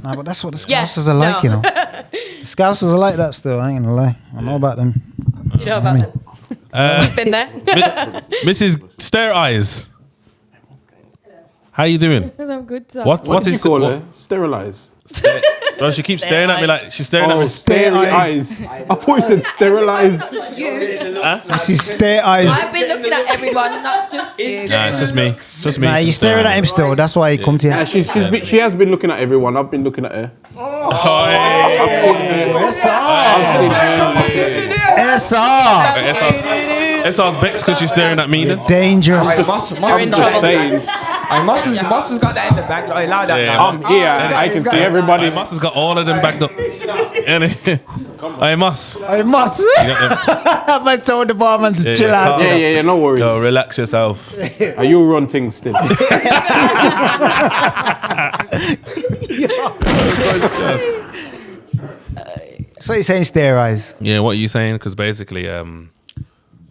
Nah, but that's what the Scousers are like, you know. The Scousers are like that still, I ain't gonna lie. I know about them. You know about them. He's been there. Mrs. Stare Eyes. How you doing? I'm good. What did you call her? Sterilize. Bro, she keeps staring at me like she's staring at me. Stare eyes. I thought you said sterilize. She's stare eyes. I've been looking at everyone, not just you. Nah, it's just me. Just me. Nah, you staring at him still. That's why he come to you. Yeah, she has been looking at everyone. I've been looking at her. SR's Bex because she's staring at me then. Dangerous. You're in trouble. Moss has got that in the bag. Allow that now. I'm here. I can see everybody. Moss has got all of them backed up. Hey, Moss. I must. Have I told the barman to chill out? Yeah, no worries. Yo, relax yourself. Are you run things still? So you're saying stare eyes? Yeah, what are you saying? Because basically,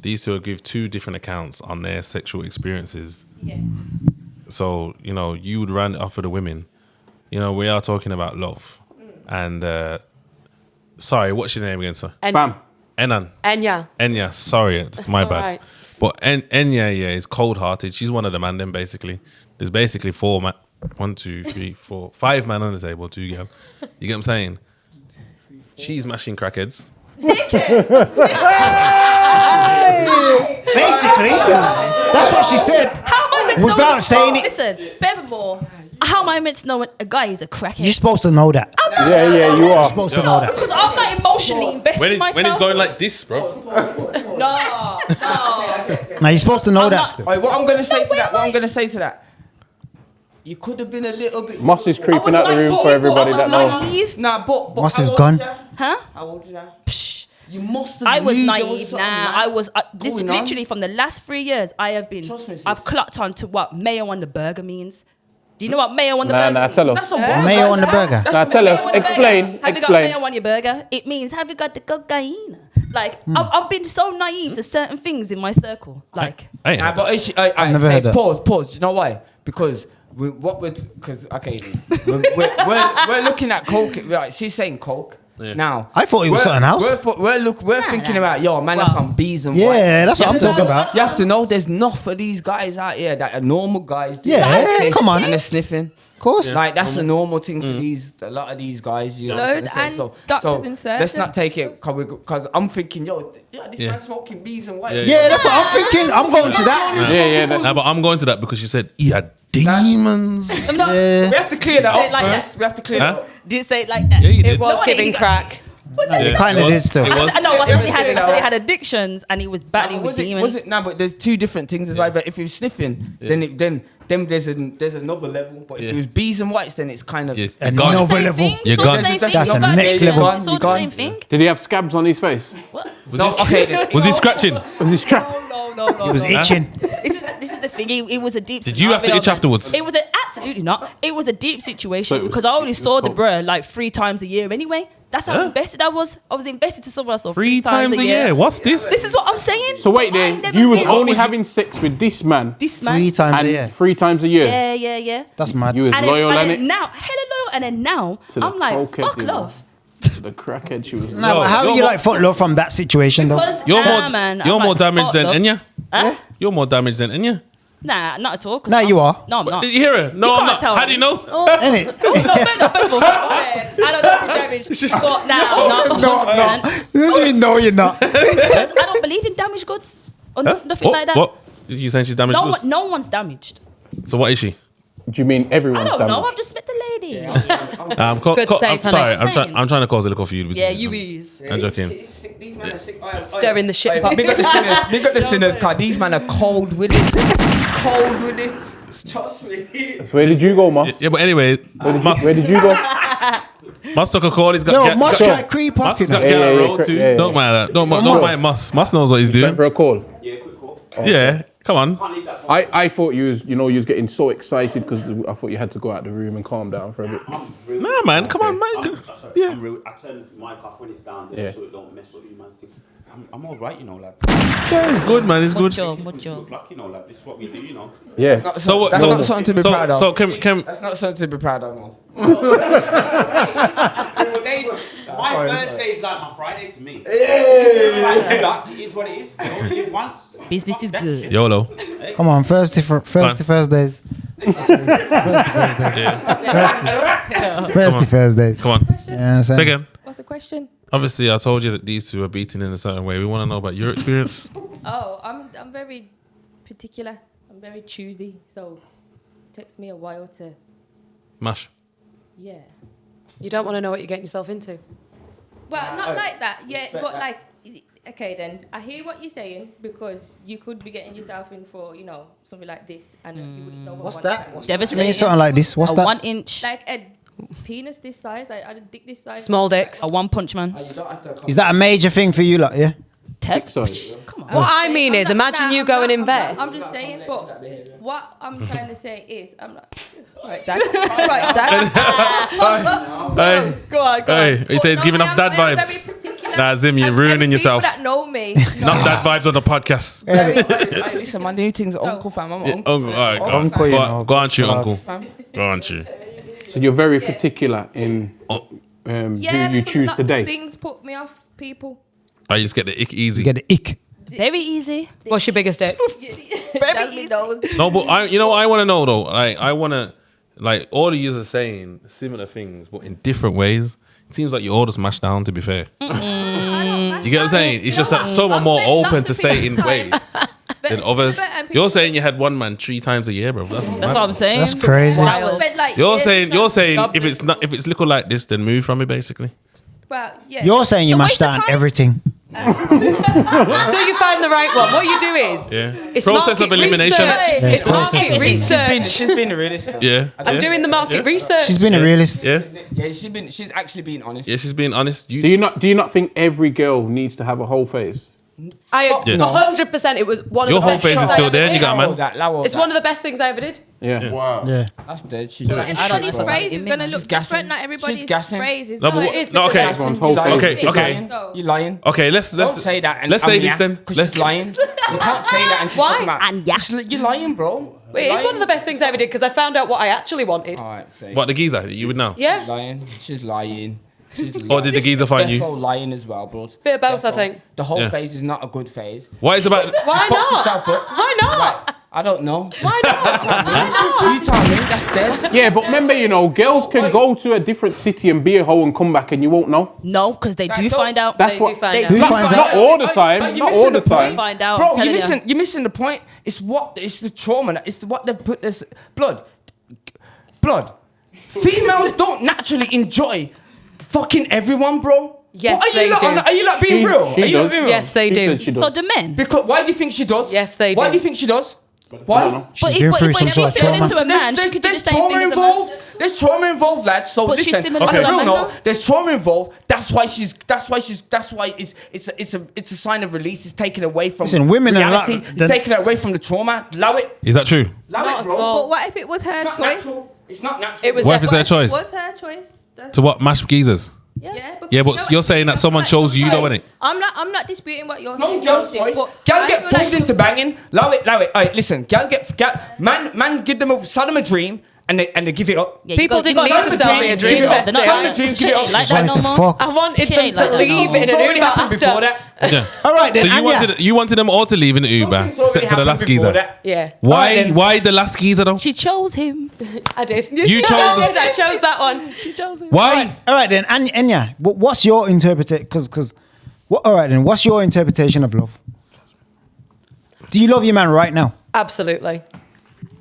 these two give two different accounts on their sexual experiences. Yeah. So, you would run it off of the women. We are talking about love. And, sorry, what's your name again, sir? Bam. Enya. Sorry, that's my bad. Right. But Enya, is cold-hearted. She's one of the man then, basically. There's basically 5 man on the table, 2 girl. You get what I'm saying? She's mashing crackheads. Basically, that's what she said. How am I meant to Without know saying it. Listen, furthermore, how am I meant to know when a guy is a crackhead? You're supposed to know that. Yeah, you are. You're supposed to know that. Because I'm not emotionally invested myself. When he's going like this, bro. No. Now, you're supposed to know that still. What I'm going to say to that. You could have been a little bit. Moss is creeping out the room for everybody that knows. Nah, but Moss is gone. Huh? How old are you now? You must have. I was knew there naive. something I was this going on. literally from the last 3 years. I have been. Trust me, sis. I've clocked on to what mayo on the burger means. Do you know what mayo on the burger means? tell us. That's a what? Mayo on the burger. Now tell us. Explain. Have you got mayo on your burger? It means have you got the cocaine? Like I've been so naive to certain things in my circle. Like Hey, Nah, but I've never heard that. Pause. Do you know why? Because because we're looking at coke. Like she's saying coke. Yeah. Now I thought it was something else. We're thinking about man, that's some bees and yeah, that's what I'm talking about. You have to know there's enough of these guys out here that are normal guys. Come on, and they're sniffing. Of course, like that's a normal thing for a lot of these guys. You know, loads and doctors and surgeons. Let's not take it because I'm thinking, this man's smoking bees and white. Yeah, that's what I'm thinking. I'm going to that. Yeah, but I'm going to that because she said he had demons. We have to clear that up first. We have to clear that up. Did it say it like that? Yeah, you did. It was giving crack. It kind of did still. It was. No, I thought he had addictions and he was battling with demons. But there's two different things. It's either if you're sniffing, then there's another level. But if it was bees and whites, then it's kind of another level. You're gone. That's a next level. It's all the same thing. Did he have scabs on his face? What? Was he scratching? Was he scratching? No. He was itching. This is the thing. It was a deep. Did you have to itch afterwards? It was absolutely not. It was a deep situation because I only saw the bruh like 3 times a year anyway. That's how invested I was. I was invested to someone else. So 3 times a year. What's this? This is what I'm saying. So wait there, you was only having sex with this man 3 times a year. 3 times a year. Yeah. That's mad. You was loyal, and and then now, hella loyal, and then now I'm like, fuck love. The crackhead she was. No, but how are you like fuck love from that situation though? You're more damaged than Enya. You're more damaged than Enya. Nah, not at all. No, you are. No, I'm not. Did you hear her? No, I'm not. How do you know? Innit? No, first of all, I don't know if you're damaged. But now, No, you're not. Because I don't believe in damaged goods or nothing like that. What? You saying she's damaged? No one's damaged. So what is she? Do you mean everyone's I don't damaged? know. I've just met the lady. I'm sorry. I'm trying to cause a little feud. Yeah, you is. I'm joking. These men are sick. Stirring the shit pot. Big up the sinners, cause these men are cold with it. Trust me. Where did you go, Moss? Yeah, but anyway, Where did you go? Moss took a call. He's got. No, Moss tried creep off. Moss got get a roll too. yeah. Don't mind that. Don't mind Moss. Moss knows what he's Went doing. for a call. Yeah, quick call. Yeah, come on. I thought you was getting so excited because I thought you had to go out the room and calm down for a bit. Nah, man, come on, man. Yeah. I turn my mic off when it's down there so it don't mess up you, man. I'm all right, lad. Yeah, it's good, man. It's good. Mucho. Like, lad, this is what we do, Yeah. So that's not something to be proud of. So can That's not something to be proud of, man. My Thursday is like my Friday to me. It is what it is. You don't live once. Business is good. YOLO. Come on, Thursdays. Thursdays. Thursdays. Come on. Yeah, so. Second. What's the question? Obviously, I told you that these two are beaten in a certain way. We want to know about your experience. Oh, I'm very particular. I'm very choosy. So it takes me a while to. Mash. Yeah. You don't want to know what you're getting yourself into. Well, not like that. Yeah, but like, okay, then I hear what you're saying because you could be getting yourself in for something like this, and you wouldn't know What's what that? Devastating. Something like this. What's a that? 1 inch. Like a penis this size, like a dick this size. Small dicks. A 1 punch man. Is that a major thing for you, like? Yeah. Come on. What I mean is, imagine you go and invest. I'm just saying, but what I'm trying to say is, I'm like, all right, Dad. All right, Dad. Hey. Go on. Hey, he says giving off dad vibes. Nah, Zim, you're ruining yourself. People that know me. Not dad vibes on the podcast. Hey, listen, man, new things, uncle fam. I'm uncle. All right, uncle. Go on, you uncle. Go on, you. So you're very particular in who you choose to date. Things put me off people. I just get the ick easy. You get the ick. Very easy. What's your biggest dick? Very easy. No, but I want to know though. Like, I want to, like, all of you are saying similar things, but in different ways. It seems like you all just mashed down. To be fair, you get what I'm saying? It's just that some are more open to say in ways than others. You're saying you had one man 3 times a year, bro. That's what I'm saying. That's crazy. You're saying if it's little like this, then move from it, basically. Well, yeah. You're saying you mashed down everything. So you find the right one. What you do is, it's process of elimination. It's market research. She's been a realist. Yeah. I'm doing the market research. She's been a realist. Yeah. Yeah, she's actually being honest. Yeah, she's being honest. Do you not think every girl needs to have a whole face? I 100%. It was one of Your the whole best face shots is I still ever there, and you did. got a man. It's one of the best things I ever did. Yeah. Wow. Yeah. That's dead. She's Everybody's phrase is going to look different. Not everybody's phrase is. No, okay. You're lying. Okay, let's Don't say that. Let's say this then. Because she's lying. You can't say that and she's Why? talking about. You're lying, bro. It's one of the best things I ever did because I found out what I actually wanted. All right, say. What, the geezer? You would know? Yeah. Lying. She's lying. Or did the geezer find you? Defo lying as well, bro. Bit of both, I think. The whole phase is not a good phase. Why is about? Why Fuck not? yourself up. Why not? I don't know. Why not? Why not? You tell me. That's dead. Yeah, but remember, you know, girls can go to a different city and be a hoe and come back and you won't know. No, because they do find out. That's They what. do find out. Who finds Not out? all the time. Not all the time. Find out. Bro, I'm telling you. you're missing the point. It's the trauma. It's what they've put this blood. Females don't naturally enjoy fucking everyone, bro. Yes, What, they do. Are you like being real? She Are you does. not being real? Yes, they She do. said she does. So do men. Because why do you think she does? Yes, they Why do. do you think she does? I Why? don't know. But been through some sort of she's similar trauma. to a man, she could do the There's same trauma thing as a involved. man. There's trauma involved, lads. So But she's listen, similar on to the a real man, note, though. there's trauma involved. That's why it's a sign of release. It's taken away from Listen, women are reality. not- It's taken away from the trauma. Allow it. Is that true? Allow Not it, at bro. all. But what if it was her It's not choice? natural. It's not natural. It was What if it's their choice? Was her choice? To what? Mash geezers? Yeah, because Yeah, you but know you're what- saying that someone chose you, though, innit? I'm not disputing what you're No saying. girl's choice. but Girl I get feel fooled into banging. Allow it. Alright, listen. Man give them a dream and they give it up. Yeah, you People got- you didn't got- need to sell me a Give dream, it up. They're not Bessie. Sell me a dream. Give it up. like Just that wanted no to more. fuck. I wanted She them ain't to like that leave no in more. an It's already Uber happened before after. that. Yeah. All right then, Anya. You wanted them all to leave in the Uber, Something's already except for the happened last before geezer. that. Yeah, Why the last geezer though? She chose him. I did. You chose Yes, it. I chose that one. She chose him. Why? All right then, Enya. What's your interpretation? Because all right then, what's your interpretation of love? Do you love your man right now? Absolutely.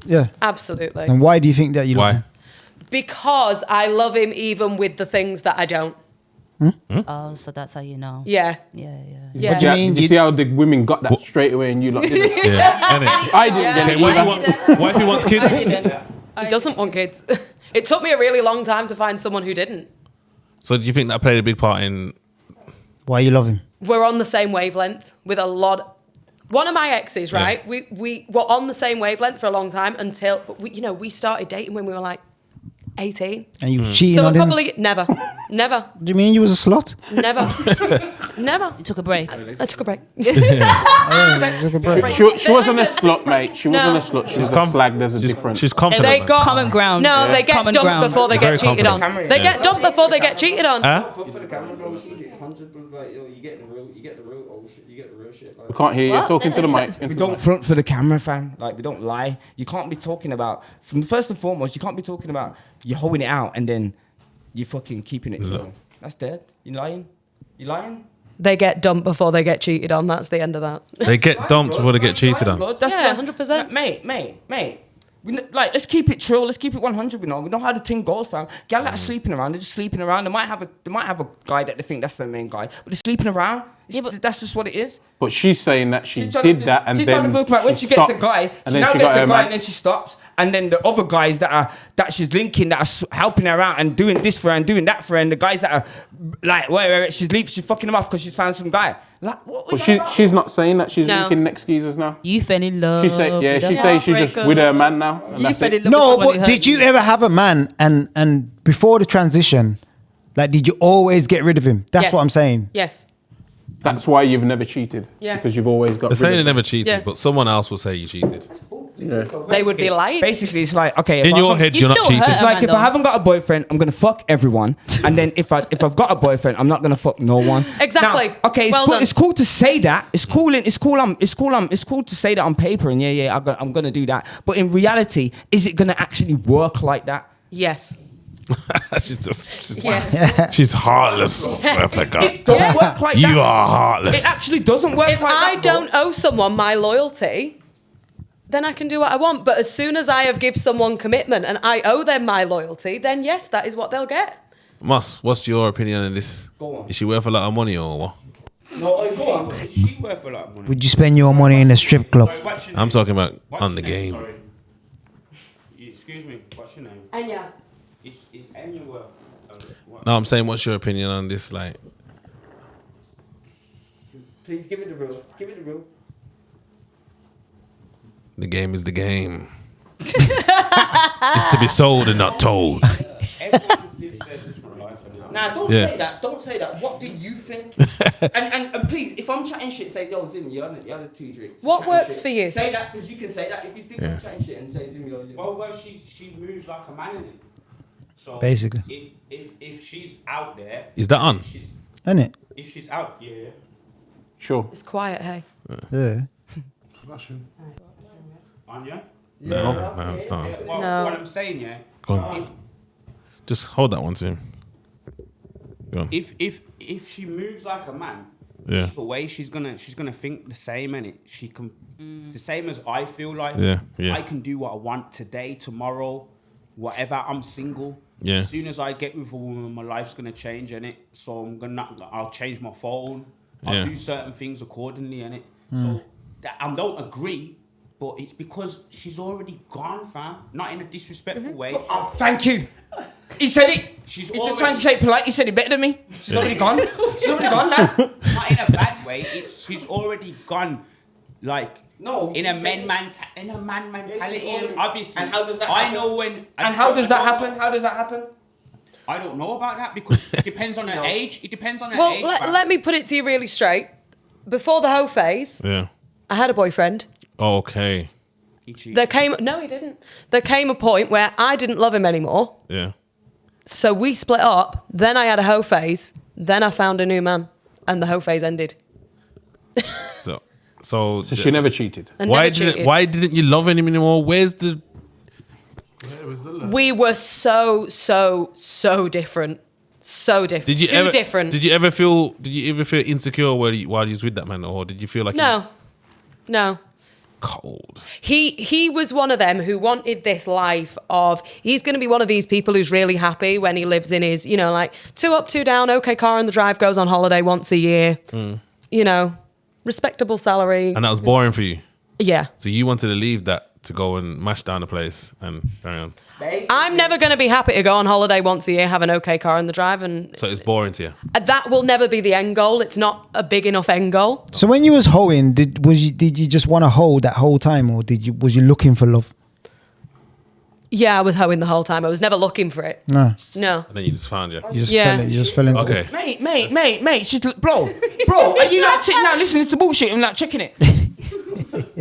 Yeah. Absolutely. And why do you think that you love Why? him? Because I love him even with the things that I don't. Oh, so that's how you know. Yeah. Yeah, yeah. Yeah. What do you mean? You see how the women got that straight away and you lot didn't? Yeah. Innit? I didn't get Okay, it what if either. he want- what if he wants I kids? didn't. He doesn't want kids. It took me a really long time to find someone who didn't. So do you think that played a big part in? Why you love him? We're on the same wavelength with a lot. One of my exes, right? We were on the same wavelength for a long time until we started dating when we were like 18. And you cheating So a on him? couple of never. Do you mean you was a slut? Never. You took a break. I took a break. She wasn't a slut, mate. She wasn't a slut. She was a com- flag. There's a difference. She's confident. They man. got Common ground. No, they get Common dumped ground. before they Very get cheated on. confident. They get dumped before they get cheated on. Huh? For the camera, bro, you keep it 100, bro, like, yo, you get the real old shit, you get the real shit. Like, I can't hear you. What? Talking to the mic. we don't front for the camera, fam. Like, we don't lie. You can't be talking about, first and foremost, you can't be talking about you holding it out and then you fucking keeping it real. That's dead. You lying? You lying? They get dumped before they get cheated on. That's the end of that. They get dumped before they get cheated on. That's Yeah, the- 100%. Mate. Let's keep it true. Let's keep it 100. We know how the thing goes, fam. Gal that are sleeping around. They're just sleeping around. They might have a guy that they think that's their main guy, but they're sleeping around. That's just what it is. But she's saying that she She's trying did to- that and she's trying then to look like when she gets stopped, a guy, and she then now she gets got a her guy man. and then she stops. And then the other guys that she's linking that are helping her out and doing this for her and doing that for her, and the guys that are like where she's fucking them off because she's found some guy. Like what? But she's not saying that she's No. linking next geezers now. You fell in love. She say with she's a saying she's just heartbreaker. with her man now. And You that's fell it. in love No, with someone but who hurt did you ever have a man and before the transition, like did you always get rid of him? That's Yes. what I'm saying. Yes. That's why you've never cheated. Yeah. Because you've always got They're saying rid they of never cheated, Yeah. but someone else will say you cheated. They would be lying. Basically, it's like okay. In your head, You you're not still cheating. hurt It's a like man, if though. I haven't got a boyfriend, I'm gonna fuck everyone, and then if I've got a boyfriend, I'm not gonna fuck no one. Exactly. Now, okay, it's Well cool. done. It's cool to say that. It's cool. It's cool to say that on paper, and I'm gonna do that. But in reality, is it gonna actually work like that? Yes. Yes. She's heartless. That's a It god. don't work like that. You are heartless. It actually doesn't work If like that. I bro. don't owe someone my loyalty, then I can do what I want. But as soon as I have give someone commitment and I owe them my loyalty, then yes, that is what they'll get. Mus, what's your opinion on this? Go on. Is she worth a lot of money or what? No, go on. She worth a lot of money. Would you spend your money in a strip club? Sorry, what's your I'm name? talking about What's on your the name? game. Sorry. Excuse me, what's your name? Enya. Is Enya worth? What? No, I'm saying, what's your opinion on this? Like, Please give it the rule. Give it the rule. the game is the game. It's to be sold and not told. Everyone lives their different life, and Nah, don't say that. Don't say that. What do you think? and please, if I'm chatting shit, say, yo, Zim, you had 2 drinks. What works for you? Say that, because you can say that. If you think I'm chatting shit and say, Zim, yo. Well, she moves like a man in it. So basically, if she's out there, is that on? Isn't it? If she's out, yeah. Sure. It's quiet, hey. Yeah. Anya? No, it's not. What I'm saying, yeah. Go on. Just hold that one to him. Go on. If she moves like a man, either way she's gonna think the same, and she can the same as I feel like. I can do what I want today, tomorrow, whatever. I'm single. Yeah. As soon as I get with a woman, my life's gonna change, innit? So I'll change my phone. I'll do certain things accordingly, innit? So I don't agree. But it's because she's already gone, fam. Not in a disrespectful way. Oh, thank you. He said it. He's just trying to say it polite. He said it better than me. She's already gone. She's already gone, lad. Not in a bad way. She's already gone. Like in a man mentality. And obviously, and how does that happen? I know when. And how does that happen? How does that happen? I don't know about that because it depends on her age. It depends on her age. Well, let me put it to you really straight. Before the hoe phase, I had a boyfriend. Okay. He cheated. No, he didn't. There came a point where I didn't love him anymore. Yeah. So we split up. Then I had a hoe phase. Then I found a new man, and the hoe phase ended. So she never cheated. Why didn't you love him anymore? Where's the? We were so different. So different. Did you Too different. Did you ever feel insecure while you was with that man, or did you feel like No. Cold? He was one of them who wanted this life of, he's going to be one of these people who's really happy when he lives in his, like 2 up, 2 down, okay car on the drive, goes on holiday once a year, respectable salary. And that was boring for you? Yeah. So you wanted to leave that to go and mash down the place and carry on? I'm never going to be happy to go on holiday once a year, have an okay car on the drive, and so it's boring to you. That will never be the end goal. It's not a big enough end goal. So when you was hoeing, did you just want to hoe that whole time, or was you looking for love? Yeah, I was hoeing the whole time. I was never looking for it. No. And then you just found You just fell into it. Mate. She's bro. Are you like sitting down listening to bullshit and like checking it?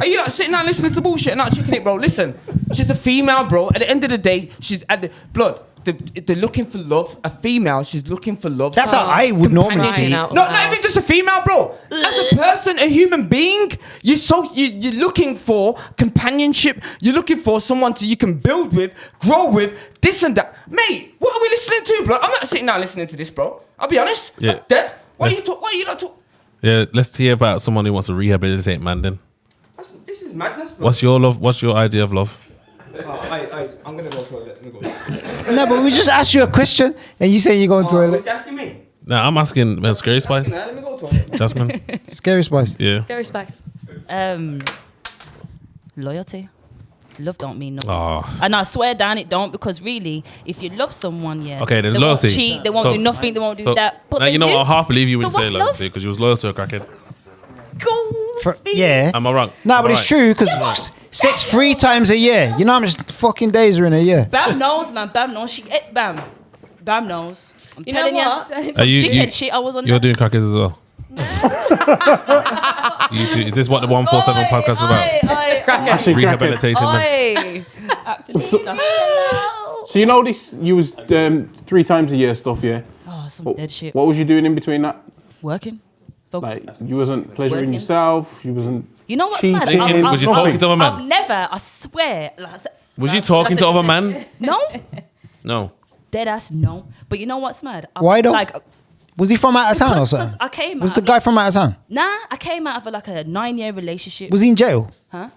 Are you like sitting down listening to bullshit and not checking it, bro? Listen, she's a female, bro. At the end of the day, she's at the blood. They're looking for love. A female, she's looking for love. That's how I would normally see it. Not even just a female, bro. As a person, a human being, you're looking for companionship. You're looking for someone you can build with, grow with, this and that. Mate, what are we listening to, bro? I'm not sitting down listening to this, bro. I'll be honest. Yeah. That's dead. What are you not talking? Yeah, let's hear about someone who wants to rehabilitate man then. This is madness, bro. What's your love? What's your idea of love? I'm gonna go toilet. Let me go. No, but we just asked you a question, and you say you're going to toilet. You're asking me? No, I'm asking Scary Spice. Let me go toilet. Jasmine. Scary Spice. Yeah. Scary Spice. Loyalty. Love don't mean nothing. Oh. And I swear down it don't, because really, if you love someone, okay, there's they loyalty. Won't cheat, they won't do nothing, they won't do that. But now you know what? I half believe you when so you say loyalty because you was loyal to a crackhead. Yeah. Am I wrong? No, but it's true because sex 3 times a year. You know how much fucking days are in a year? Bam knows, man. Bam knows. She ate Bam. Bam knows. I'm You telling know you. what? Are you Dickhead shit I was on. You're doing crackheads as well. You too. Is this what the 147 podcast is about? Rehabilitating them. Absolutely. So you know this, you was 3 times a year stuff, yeah? Oh, some dead shit. What was you doing in between that? Working. Folks. Like, you wasn't pleasuring Working. yourself, you wasn't You know what's cheating. mad? Was you talking to other I've men? never, I swear. Was you talking to other men? No. No. Dead ass no. But you know what's mad? Why though? Like, Was he from out of town or something? I came Was out the of guy from out of town? Nah, I came out of like a 9-year relationship. Was he in jail? Huh?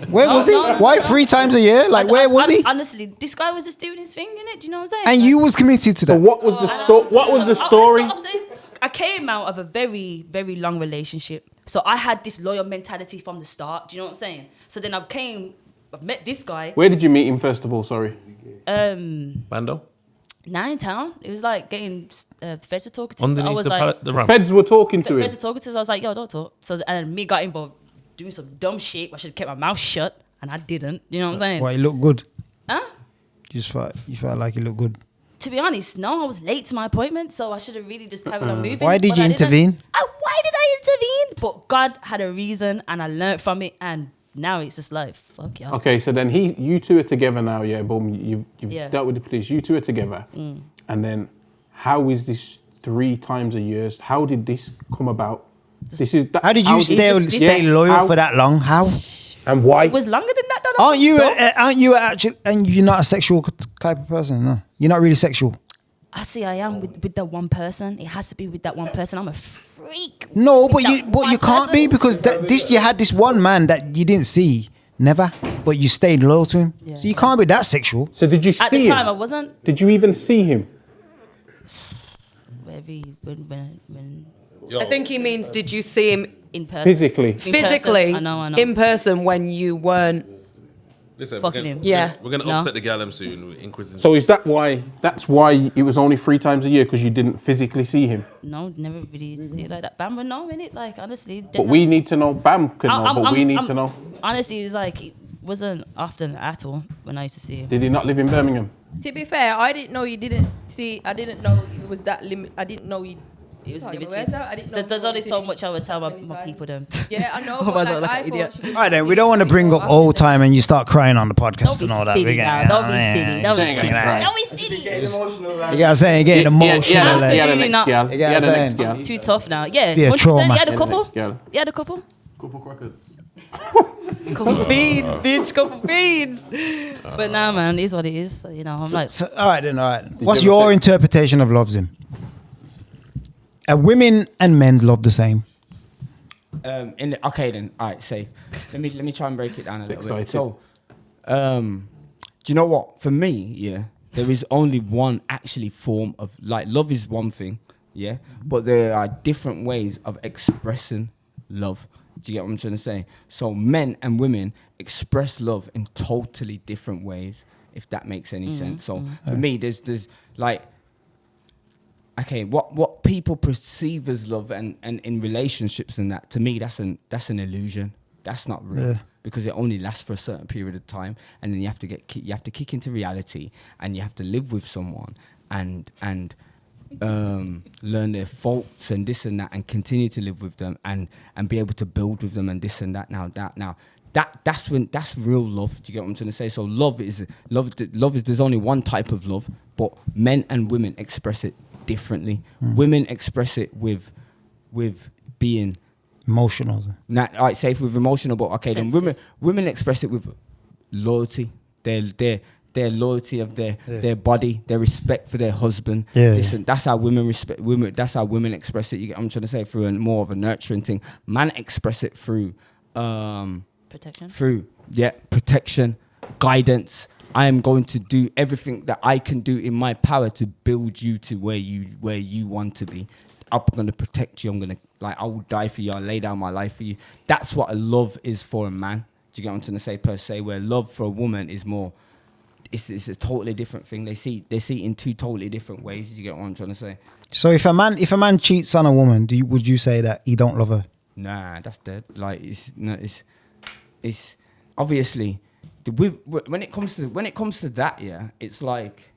Where was he? no. Why 3 times a year? Like, where was he? Honestly, this guy was just doing his thing, innit? Do you know what I'm saying? And you was committed to So that. what was the story? I'm saying. I came out of a very, very long relationship. So I had this loyal mentality from the start. Do you know what I'm saying? So then I've met this guy. Where did you meet him first of all? Sorry. Bando? Now in town. It was like getting the feds were talking to us. Underneath I was the, like, the ramp. Feds were talking to the him. feds were talking to us. I was like, yo, don't talk. So and me got involved doing some dumb shit. I should have kept my mouth shut, and I didn't. You know what I'm saying? Why, he looked good? Huh? You felt like he looked good. To be honest, no, I was late to my appointment, so I should have really just carried on moving. Why did you intervene? Why did I intervene? But God had a reason, and I learned from it, and now it's just like, fuck yeah. Okay, so then you two are together now, yeah, boom, you've dealt with the police, you two are together. And then how is this 3 times a year? How did this come about? How did you stay loyal for that long? How? And why? It was longer than that, though. Aren't you actually, and you're not a sexual type of person, no? You're not really sexual. I see I am with that one person. It has to be with that one person. I'm a freak. No, but you can't be, because you had this one man that you didn't see, never, but you stayed loyal to him. Yeah. So you can't be that sexual. So did you see him? At the time, I wasn't. Did you even see him? When I think he means, did you see him in person? Physically? I know. In person when you weren't Listen, fucking him. We're gonna upset the gallum soon with Inquisition. So is that why? That's why it was only 3 times a year, because you didn't physically see him? No, never really used to see it like that. Bam would know, innit? Like, honestly. But we need to know. Bam could know, but we need to know. Honestly, it was like, it wasn't often at all when I used to see him. Did he not live in Birmingham? To be fair, I didn't know you didn't see. I didn't know it was that limit. I didn't know you. It was limited. I didn't know There's only so much I would tell my people them. Yeah, I know. Otherwise, but I look like an idiot. All right, then, we don't want to bring up old time and you start crying on the podcast and all that. Don't be silly. Don't be silly. You know what I'm saying? Getting emotional. I'm too tough now. Yeah. Yeah, trauma. You had a couple? You had a couple? Couple crackers. Couple beans, bitch. Couple beans. But nah, man, it is what it is. So, you know, I'm like. So, all right. What's your interpretation of love, Zim? Are women and men's love the same? Okay then, all right, safe. Let me try and break it down a little bit. So, do you know what? For me, yeah, there is only one actually form of, like, love is one thing, yeah, but there are different ways of expressing love. Do you get what I'm trying to say? So men and women express love in totally different ways, if that makes any sense. So for me, there's like, okay, what people perceive as love and in relationships and that, to me, that's an illusion. That's not real, because it only lasts for a certain period of time, and then you have to kick into reality, and you have to live with someone and learn their faults and this and that, and continue to live with them and be able to build with them and this and that. That's real love. Do you get what I'm trying to say? So love is there's only one type of love, but men and women express it differently. Women express it with being emotional. I'd say with emotional, but okay, sensitive. Then women express it with loyalty. Their loyalty of their body, their respect for their husband. Listen, that's how women respect women. That's how women express it. I'm trying to say through more of a nurturing thing. Man express it through protection. Through protection, guidance. I am going to do everything that I can do in my power to build you to where you want to be. I'm going to protect you. I will die for you. I'll lay down my life for you. That's what a love is for a man. Do you get what I'm trying to say, per se? Where love for a woman is more, it's a totally different thing. They see it in 2 totally different ways. Do you get what I'm trying to say? So if a man cheats on a woman, would you say that he don't love her? Nah, that's dead. Like it's obviously when it comes to that, yeah, it's like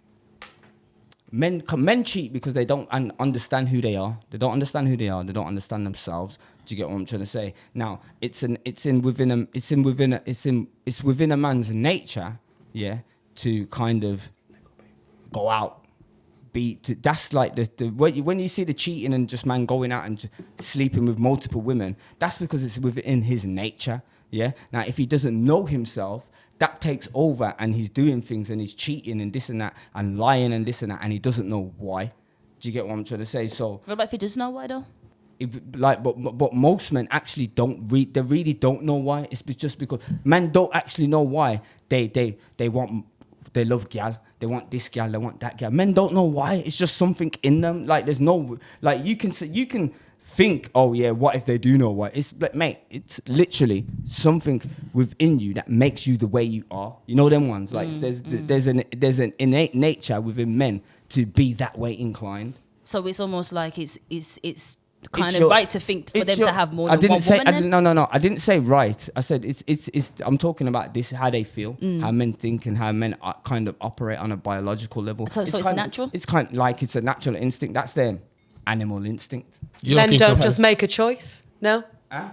men cheat because they don't understand who they are. They don't understand who they are. They don't understand themselves. Do you get what I'm trying to say? Now, it's within a man's nature, yeah, to kind of go out, that's like when you see the cheating and just man going out and sleeping with multiple women, that's because it's within his nature, yeah. Now, if he doesn't know himself, that takes over and he's doing things and he's cheating and this and that and lying and this and that, and he doesn't know why. Do you get what I'm trying to say? So what about if he does know why though? But most men actually they really don't know why. It's just because men don't actually know why they love gal. They want this gal, they want that gal. Men don't know why. It's just something in them. Like there's no, like you can think, oh yeah, what if they do know why? It's like, mate, it's literally something within you that makes you the way you are. You know them ones. Like there's an innate nature within men to be that way inclined. So it's almost like it's kind of right to think for them to have more than one woman? No. I didn't say right. I said it's. I'm talking about this, how they feel, how men think, and how men kind of operate on a biological level. So it's natural? It's kind of like it's a natural instinct. That's their animal instinct. Men don't just make a choice, no?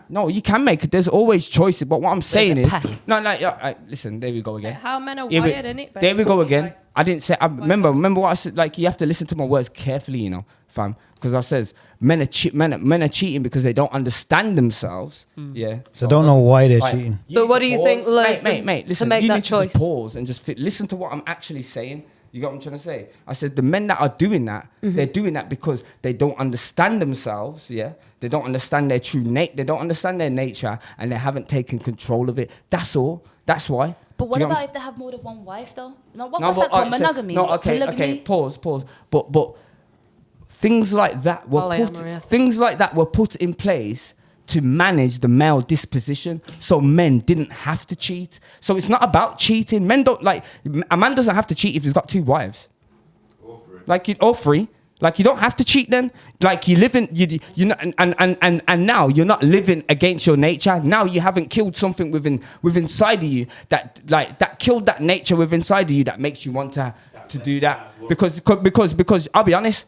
No, you can make it. There's always choices. But what I'm saying is... No, listen, there we go again. How men are wired, innit? There we go again. I didn't say... remember what I said? Like, you have to listen to my words carefully, you know, fam. Because I says men are cheating because they don't understand themselves. Yeah. So don't know why they're cheating. But what do you think, mate, listen, to make you that need choice? To pause and just listen to what I'm actually saying. You got what I'm trying to say? I said the men that are doing that, they're doing that because they don't understand themselves, yeah? They don't understand their true nature. They don't understand their nature, and they haven't taken control of it. That's all. That's why. But what about if they have more than one wife, though? What's that called? Monogamy? Okay, pause. But things like that were put in place to manage the male disposition, so men didn't have to cheat. So it's not about cheating. Men don't a man doesn't have to cheat if he's got 2 wives. Or 3. Like, you don't have to cheat then. Like, you live in, and now you're not living against your nature. Now you haven't killed something within inside of you that killed that nature within inside of you that makes you want to do that. Because I'll be honest,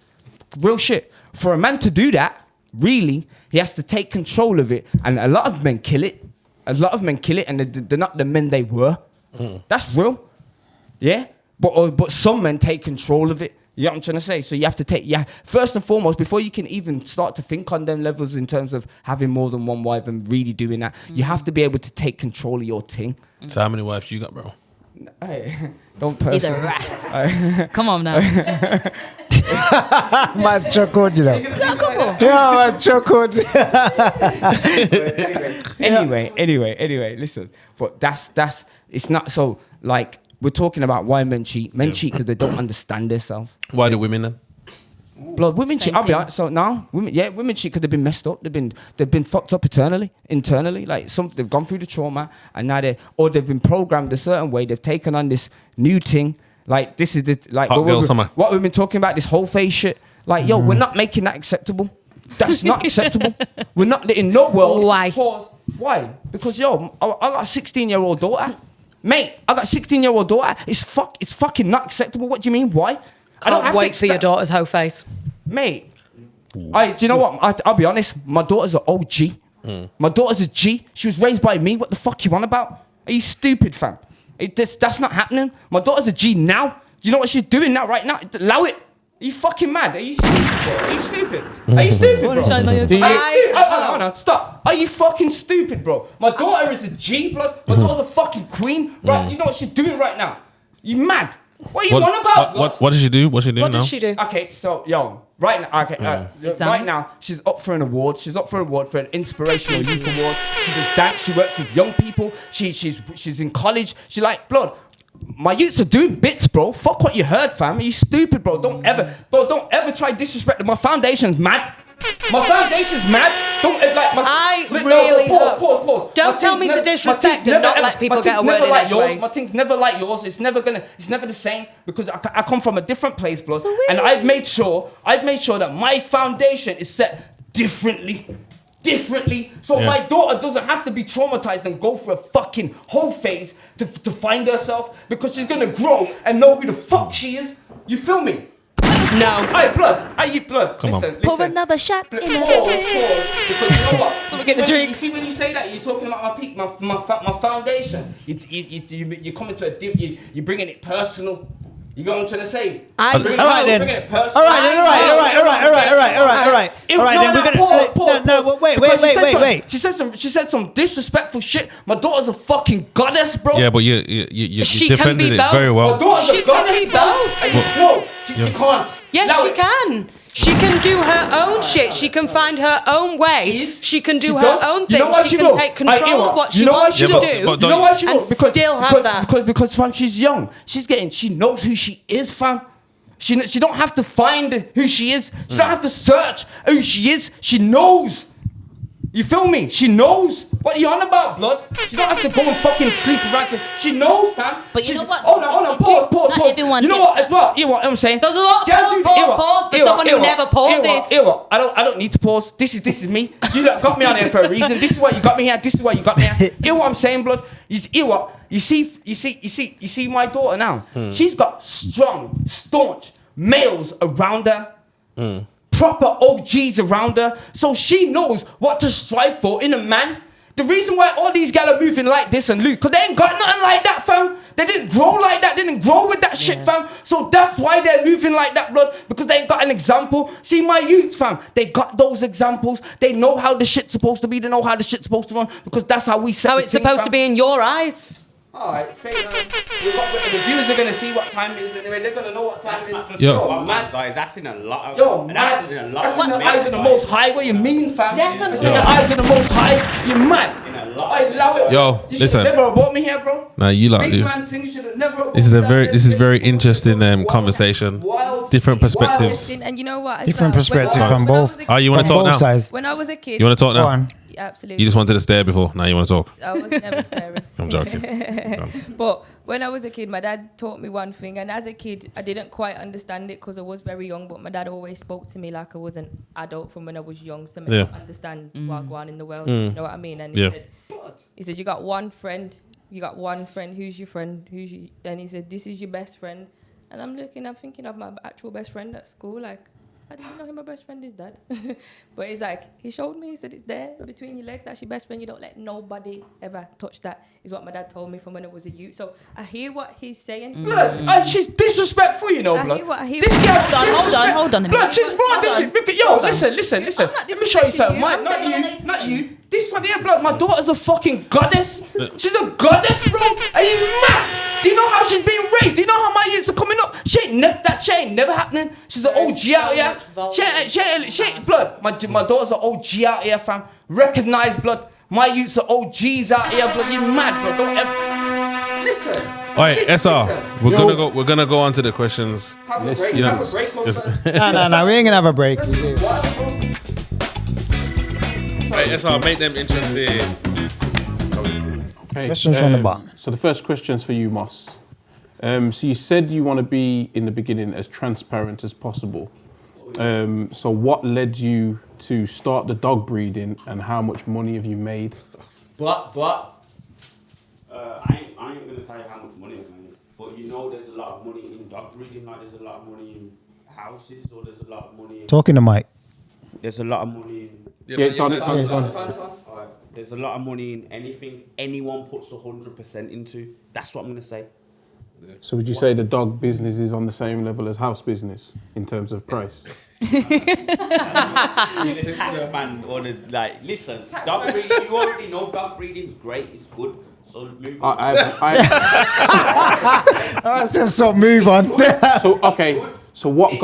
real shit. For a man to do that, really, he has to take control of it. And a lot of men kill it. And they're not the men they were. That's real. Yeah? But some men take control of it. You know what I'm trying to say? So you have to first and foremost, before you can even start to think on them levels in terms of having more than one wife and really doing that, you have to be able to take control of your thing. So how many wives you got, bro? Hey, don't He's a ras. Come on now. Man chuckled, you know. Got a couple. Yeah, man chuckled. Anyway, listen. But that's it's not so, like, we're talking about why men cheat. Men cheat because they don't understand themselves. Why do women then? Blood, women cheat. I'll be honest. So now, women cheat because they've been messed up. They've been fucked up internally. Like, they've gone through the trauma, and now they've been programmed a certain way. They've taken on this new thing. Like, this is what we've been talking about. This whole phase shit. Like, yo, we're not making that acceptable. That's not acceptable. We're not in no world. Why? Pause. Why? Because yo, I got a 16-year-old daughter. Mate, I got a 16-year-old daughter. It's fucking not acceptable. What do you mean? Why? I don't wait for your daughter's hoe face. Mate, do you know what? I'll be honest. My daughter's an OG. My daughter's a G. She was raised by me. What the fuck you on about? Are you stupid, fam? That's not happening. My daughter's a G now. Do you know what she's doing now, right now? Allow it. Are you fucking mad? Are you stupid, bro? Are you stupid? Are you stupid, bro? No, stop. Are you fucking stupid, bro? My daughter is a G, blood. My daughter's a fucking queen, right? You know what she's doing right now? You mad? What are you on about? What does she do? What's she doing What now? does she do? Okay, so yo, right now, right now, she's up for an award. She's up for an award for an inspirational youth award. She does dance. She works with young people. She's in college. She like, blood. My youths are doing bits, bro. Fuck what you heard, fam. Are you stupid, bro? Don't ever try disrespect. My foundation's mad. My foundation's mad. Pause. Don't tell me to disrespect and not let people get a word in edgeways. My thing's never like yours. It's never the same because I come from a different place, blood. And I've made sure that my foundation is set differently. So my daughter doesn't have to be traumatized and go through a fucking whole phase to find herself, because she's gonna grow and know who the fuck she is. You feel me? No. Hey, blood. Come on. Listen. Pour another shot in Pause. Because you know what? Get the drinks. You see when you say that, you're talking about my peak, my foundation. You come into you're bringing it personal. You got what I'm trying to say? All right then. Then wait. She said some disrespectful shit. My daughter's a fucking goddess, bro. Yeah, but you defended it very well. My daughter's She can be both. No, you can't. Yes, she can. She can do her own shit. She can find her own way. She can do her own thing. She can take control of what she wants to do. You know why she will? Still have that. Because fam, she's young. She knows who she is, fam. She don't have to find who she is. She don't have to search who she is. She knows. You feel me? She knows. What are you on about, blood? She don't have to go and fucking sleep around. She knows, fam. But you know what? Hold on, pause. Not everyone You know gets what, as well? You know what I'm saying? There's a lot of pause for someone who never pauses. I don't need to pause. This is me. You got me on here for a reason. This is why you got me here. This is why you got me here. You know what I'm saying, blood? You hear what? You see my daughter now. She's got strong, staunch males around her. Proper OGs around her. So she knows what to strive for in a man. The reason why all these guys are moving like this and Luke, because they ain't got nothing like that, fam. They didn't grow like that. They didn't grow with that shit, fam. So that's why they're moving like that, blood. Because they ain't got an example. See, my youths, fam, they got those examples. They know how the shit's supposed to be. They know how the shit's supposed to run. Because that's how we set How it's supposed to be in your eyes. Alright, say the viewers are gonna see what time it is anyway. They're gonna know what time it is. Yo, man, guys, that's in a lot of. Yo, man, that's in a lot that's of. in the eyes of the Most High. What you mean, fam? Definitely. That's in the eyes of the Most High. You man. In a lot. I love it. Yo, you listen. Never have brought me here, bro. Nah, you lot. Big man thing, you should have never brought This is me a down this is there. very interesting conversation. Different perspectives. And you know what? Different perspectives from both. Oh, you want to From talk both now? sides. When I was a kid. You want to talk Go now? on. Yeah, absolutely. You just wanted to stare before. Now you want to talk. I was never staring. I'm joking. But when I was a kid, my dad taught me one thing, and as a kid, I didn't quite understand it because I was very young. But my dad always spoke to me like I was an adult from when I was young, so I didn't understand what going on in the world. You know what I mean? And he said, "You got one friend. You got one friend. Who's your friend? And he said, "This is your best friend." And I'm thinking of my actual best friend at school, like. I didn't know who my best friend is, Dad. But he's like, he showed me, he said, it's there between your legs. That's your best friend. You don't let nobody ever touch that, is what my dad told me from when I was a youth. So I hear what he's saying. Blood, she's disrespectful, you know, blood. I hear this girl, Hold on a minute. blood, she's wrong. Yo, listen. not Let me show you something. disrespecting you. Not you. This one here, blood. My daughter's a fucking goddess. She's a goddess, bro. Are you mad? Do you know how she's being raised? Do you know how my years are coming up? She ain't never happening. She's an OG out here. She ain't blood. My daughter's an OG out here, fam. Recognize blood. My youths are OGs out here, blood. You mad, bro? Don't ever listen. All right, SR. We're gonna go on to the questions. Have a break. You know, Have a break or just- something. No, we ain't gonna have a break. Hey, SR, make them interesting. Okay. Questions from the bottom. So the first question's for you, Moss. So you said you want to be, in the beginning, as transparent as possible. So what led you to start the dog breeding, and how much money have you made? But I ain't gonna tell you how much money I've made, but you know there's a lot of money in dog breeding, like there's a lot of money in houses, or there's a lot of money in... Talking to Mike. There's a lot of money in... Yeah, it's on. Alright, there's a lot of money in anything anyone puts 100% into. That's what I'm gonna say. So would you say the dog business is on the same level as house business in terms of price? Man, or listen, dog breeding, you already know dog breeding's great, it's good. So move on. I said so. Move on. So okay. So what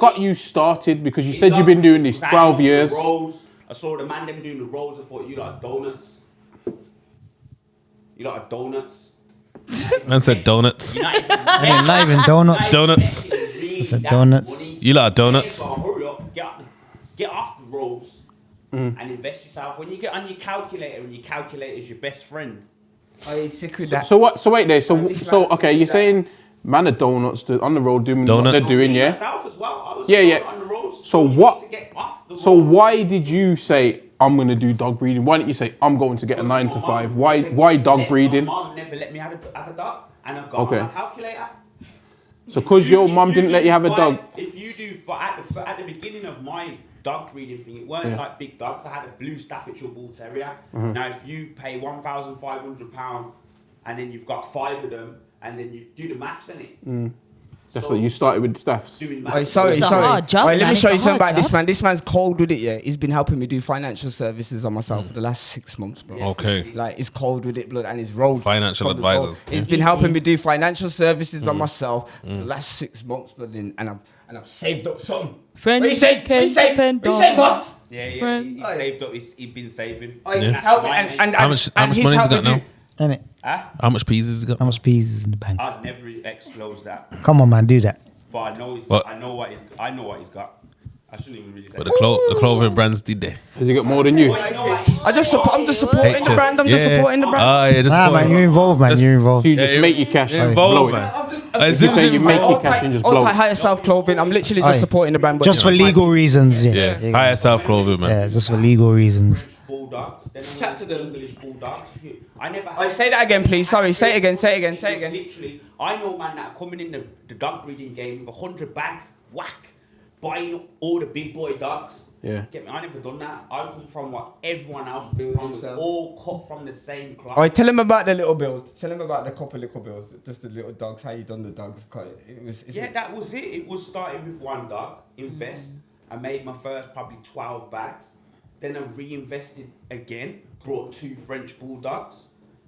got you started? Because you said you've been doing this 12 years. I saw the man them doing the rolls. I thought you like donuts. You like donuts. Man said donuts. Not even donuts. Donuts. I said donuts. You like donuts? Hurry up, get off the rolls and invest yourself. When you get on your calculator, and your calculator is your best friend. are you sick with that? So what? So wait there. So okay, you're saying man of donuts on the road doing what they're doing, yeah? Myself as well. I was Yeah. on the rolls. So you what? need to get off the So rolls. why did you say I'm gonna do dog breeding? Why didn't you say I'm going to get a 9 to 5? Why dog breeding? My mom never let me have a dog, and I've got Okay. on my calculator. So because your mum didn't let you have a dog. If you do, at the beginning of my dog breeding thing, it weren't like big dogs. I had a blue Staffordshire Bull Terrier. Now, if you pay £1,500 and then you've got 5 of them, and then you do the maths in it. That's what you started with staffs. Doing Wait, maths. sorry. It's a hard job, Wait, let man. me It's show a you something hard about this job. man. This man's cold with it, yeah. He's been helping me do financial services on myself for the last 6 months, bro. Okay. Like, he's cold with it, blood, and he's rolled. Financial from the road. advisors. He's been helping me do financial services on myself for the last 6 months, blood, and I've saved up something. Friend, What you say? What you say? What you say, boss? Yeah, Friend. he's saved up. He's been saving. He's helping, and How much he's money has he helping got now? do- Innit? How much peas has he got? How much peas is in the bank? I'd never disclose that, Come on, man, do that. but I know What? I know what he's got. I shouldn't even really say. But the clothing brands did they? Has he got more than you? I'm just supporting the brand. I'm just supporting the brand. Oh, yeah, just Nah, man, you're involved, man. You're involved. You just make your cash and blow it. I'm You say you make your cash and just blow All-type it. higher self clothing. I'm literally just supporting the brand. But Just for legal reasons, yeah. Yeah, higher self clothing, man. Yeah, just for legal reasons. Bulldogs. Then chat to the English bulldogs. I never. Say that again, please. Sorry, say it again. Literally, I know man that are coming in the dog breeding game with 100 bags, whack, buying all the big boy dogs. Yeah. Get me? I never done that. I come from what everyone else built from, all cut from the same cloth. Alright, tell him about the little bills. Tell him about the couple little bills. Just the little dogs. How you done the dogs? That was it. It was starting with one dog, invest. I made my first probably 12 bags. Then I reinvested again, brought 2 French bulldogs.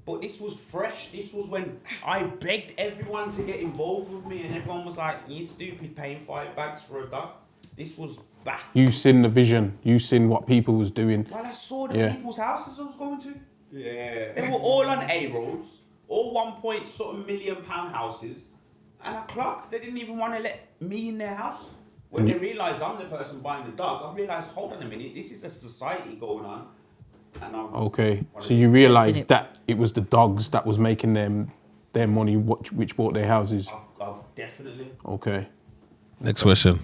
But this was fresh. This was when I begged everyone to get involved with me, and everyone was like, "You stupid, paying 5 bags for a dog." This was back. You seen the vision. You seen what people was doing. Well, I saw the people's houses I was going to. Yeah. They were all on A roads, all 1 million pound houses, and I clocked. They didn't even want to let me in their house. When they realised I'm the person buying the dog, I realised, hold on a minute, this is a society going on. And okay, so you realised that it was the dogs that was making them their money, which bought their houses. I've definitely. Okay. Next question.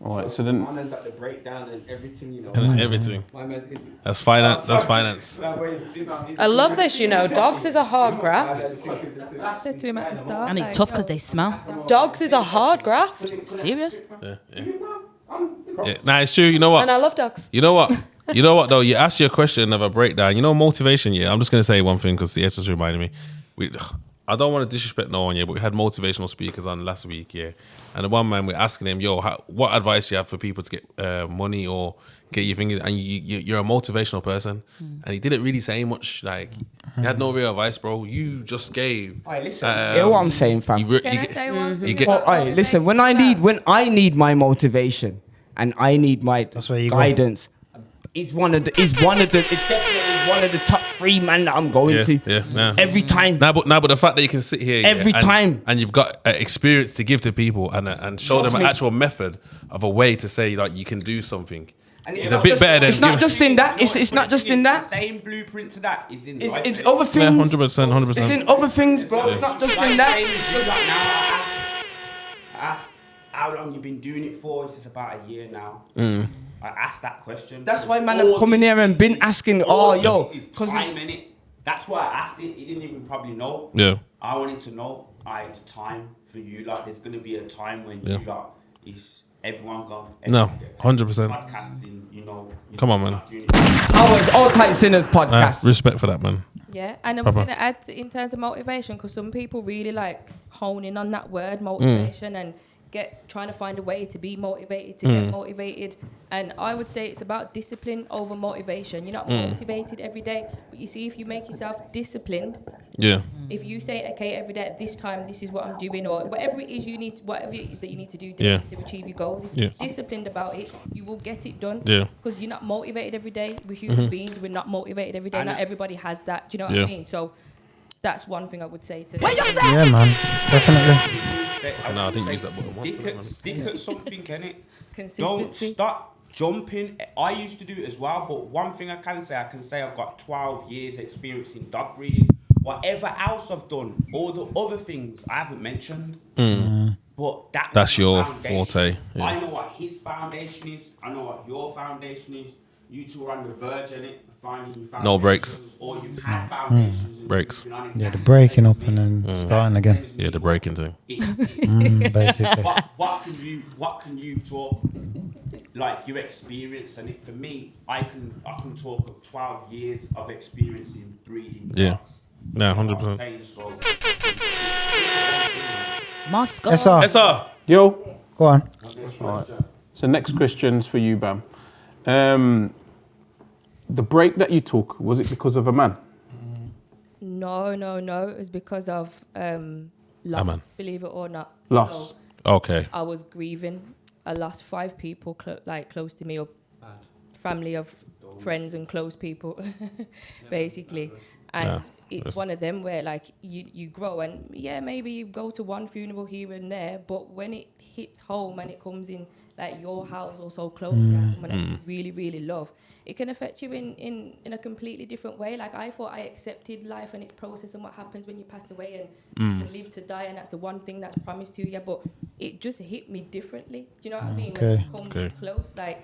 All right, so then. My man's got the breakdown and everything, you know. And everything. That's finance. That's finance. I love this, you know. Dogs is a hard graft. I said to him at the start. And it's tough because they smell. Dogs is a hard graft. Serious? Yeah. Nah, it's true. You know what? And I love dogs. You know what? You know what though? You asked your question of a breakdown. You know motivation. Yeah, I'm just gonna say one thing because CS just reminded me. I don't want to disrespect no one, yeah, but we had motivational speakers on last week, yeah. And the one man, we're asking him, yo, what advice do you have for people to get money or get your fingers? And you're a motivational person. And he didn't really say much. Like, he had no real advice, bro. You just gave. Alright, listen. Hear what I'm saying, fam. Can I say one thing? Alright, listen. When I need my motivation and I need my guidance, it's definitely one of the top 3 men that I'm going to. Yeah, nah. Every time. But the fact that you can sit here every time and you've got experience to give to people and show them an actual method of a way to say like you can do something. And it's a bit better than. It's not just in that. It's not just in that. The same blueprint to that is in life. It's in other things. Yeah, 100%. It's in other things, bro. It's not just in that. I asked how long you been doing it for. It's about a year now. I asked that question. That's why man have come in here and been asking, because time in it. That's why I asked it. He didn't even probably know. Yeah. I wanted to know. It's time for you lot. There's gonna be a time when you lot is everyone gone. No, 100%. Podcasting, you know. Come on, man. Ours, All Tight Sinners podcast. Respect for that, man. Yeah, and I'm going to add in terms of motivation, because some people really like hone in on that word motivation and trying to find a way to be motivated, to get motivated. And I would say it's about discipline over motivation. You're not motivated every day, but you see, if you make yourself disciplined, if you say, okay, every day at this time, this is what I'm doing, or whatever it is that you need to do to achieve your goals, if you're disciplined about it, you will get it done. Because you're not motivated every day. We're human beings, we're not motivated every day. Not everybody has that. Do you know what I mean? So that's one thing I would say to them. Yeah, man, definitely. No, I didn't use that button. Stick at something, innit? Consistency. Don't stop jumping. I used to do it as well, but one thing I can say I've got 12 years experience in dog breeding. Whatever else I've done, all the other things I haven't mentioned, but that's your foundation. forte. Yeah. I know what his foundation is. I know what your foundation is. You two are on the verge of it, finding your foundations. No breaks. Or you've had foundations. Breaks. Yeah, the breaking up and then starting again. Yeah, the breaking thing. Basically. What can you talk like your experience? And for me, I can talk of 12 years of experience in breeding dogs. Yeah, 100%. Moscow. SR. Yo. Go on. All right. So next question's for you, Bam. The break that you took, was it because of a man? No. It was because of loss, believe it or not. Loss. So okay. I was grieving. I lost 5 people close to me, or family of friends and close people, basically. And it's one of them where like you grow and maybe you go to one funeral here and there, but when it hits home and it comes in like your house or so close to someone that you really, really love, it can affect you in a completely different way. Like I thought I accepted life and its process and what happens when you pass away and live to die, and that's the one thing that's promised to you. But it just hit me differently. Do you know what I mean? Okay. When it comes close, like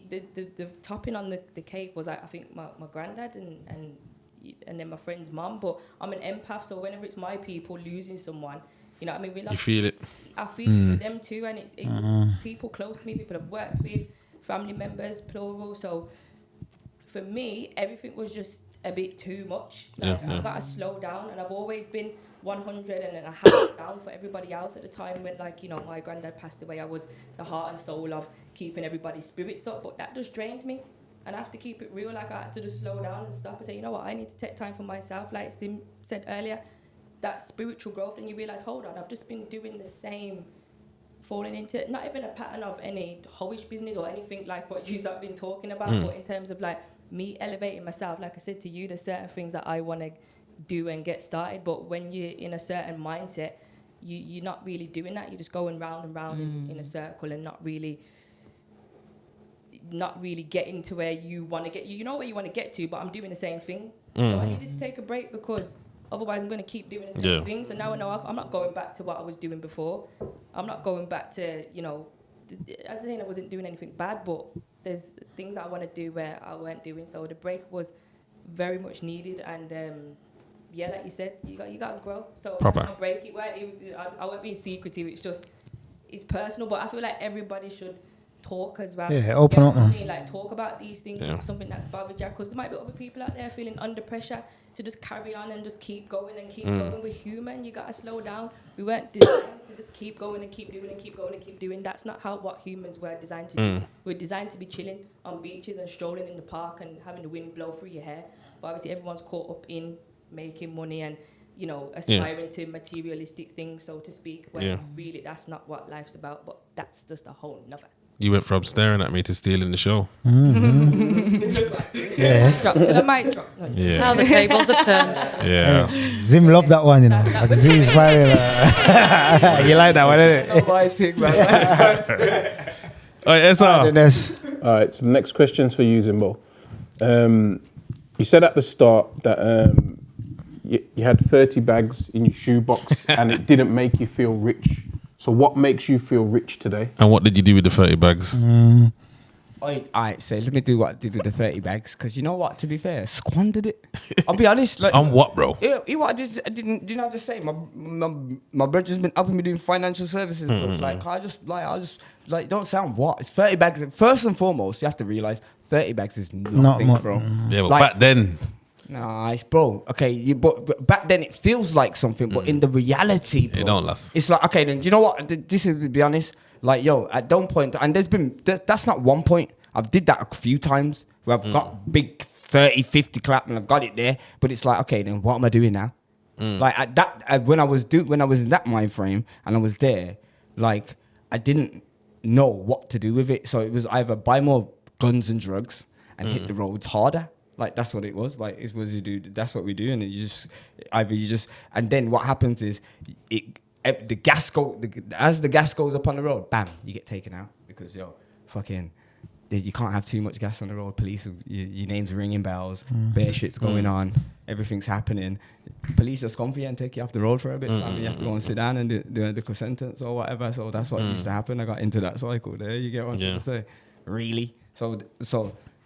the topping on the cake was like I think my granddad and then my friend's mum. But I'm an empath, so whenever it's my people losing someone, you know what I mean? You feel it. I feel it for them too, and it's people close to me, people I've worked with, family members, plural. So for me, everything was just a bit too much. Like, I've got to slow down, and I've always been 100 and then I had it down for everybody else at the time when, like, you know, my granddad passed away. I was the heart and soul of keeping everybody's spirits up, but that just drained me. And I have to keep it real. Like, I had to just slow down and stop and say, you know what, I need to take time for myself. Like Sim said earlier, that spiritual growth, and you realise, hold on, I've just been doing the same, falling into not even a pattern of any hoish business or anything like what you've been talking about, but in terms of like me elevating myself. Like I said to you, there's certain things that I want to do and get started, but when you're in a certain mindset, you're not really doing that. You're just going round and round in a circle and not really getting to where you want to get. You know where you want to get to, but I'm doing the same thing. So I needed to take a break because otherwise I'm going to keep doing the same thing. So now I know I'm not going back to what I was doing before. I'm not going back to, you know, I think I wasn't doing anything bad, but there's things that I want to do where I weren't doing. So the break was very much needed, and like you said, you got to grow. So Proper. I'll break it. I won't be secretive. It's personal, but I feel like everybody should talk as well. Yeah, open up. I mean, like talk about these things, something that's bothered you, because there might be other people out there feeling under pressure to just carry on and just keep going and keep going. We're human. You gotta slow down. We weren't designed to just keep going and keep doing and keep going and keep doing. That's not what humans were designed to do. We're designed to be chilling on beaches and strolling in the park and having the wind blow through your hair. But obviously everyone's caught up in making money and, you know, aspiring to materialistic things, so to speak, when really that's not what life's about. But that's just a whole nother. You went from staring at me to stealing the show. Yeah. The mic drop. Yeah. How the tables have turned. Yeah. Zim loved that one, you know. Like Zim's very. You like that one, innit? My thing, man. All right, Esther. All right, so the next question's for you, Zimbo. You said at the start that you had 30 bags in your shoebox and it didn't make you feel rich. So what makes you feel rich today? And what did you do with the 30 bags? All right, so let me do what I did with the 30 bags, because you know what, to be fair, squandered it. I'll be honest. Like, On what, bro? What I didn't, do you know what I just say? My brother's been helping me doing financial services. Like, I just, don't sound what? It's 30 bags. First and foremost, you have to realise 30 bags is nothing, bro. Yeah, but like, back then. Nice, bro. Okay, but back then it feels like something, but in the reality, bro, It don't last. It's like, okay, then do you know what? This is, to be honest, like, yo, at one point, and that's not one point. I've did that a few times where I've got big 30, 50 clap and I've got it there, but it's like, okay, then what am I doing now? Like at that, when I was in that mind frame and I was there, like, I didn't know what to do with it. So it was either buy more guns and drugs and hit the roads harder. Like, that's what it was. Like, it was, you do, that's what we do. And and then what happens is as the gas goes up on the road, bam, you get taken out because, yo, fucking, you can't have too much gas on the road. Police, your name's ringing bells, bare shit's going on, everything's happening. Police just come for you and take you off the road for a bit. You have to go and sit down and do a sentence or whatever. So that's what used to happen. I got into that cycle there. You get what I'm trying to say? Really? So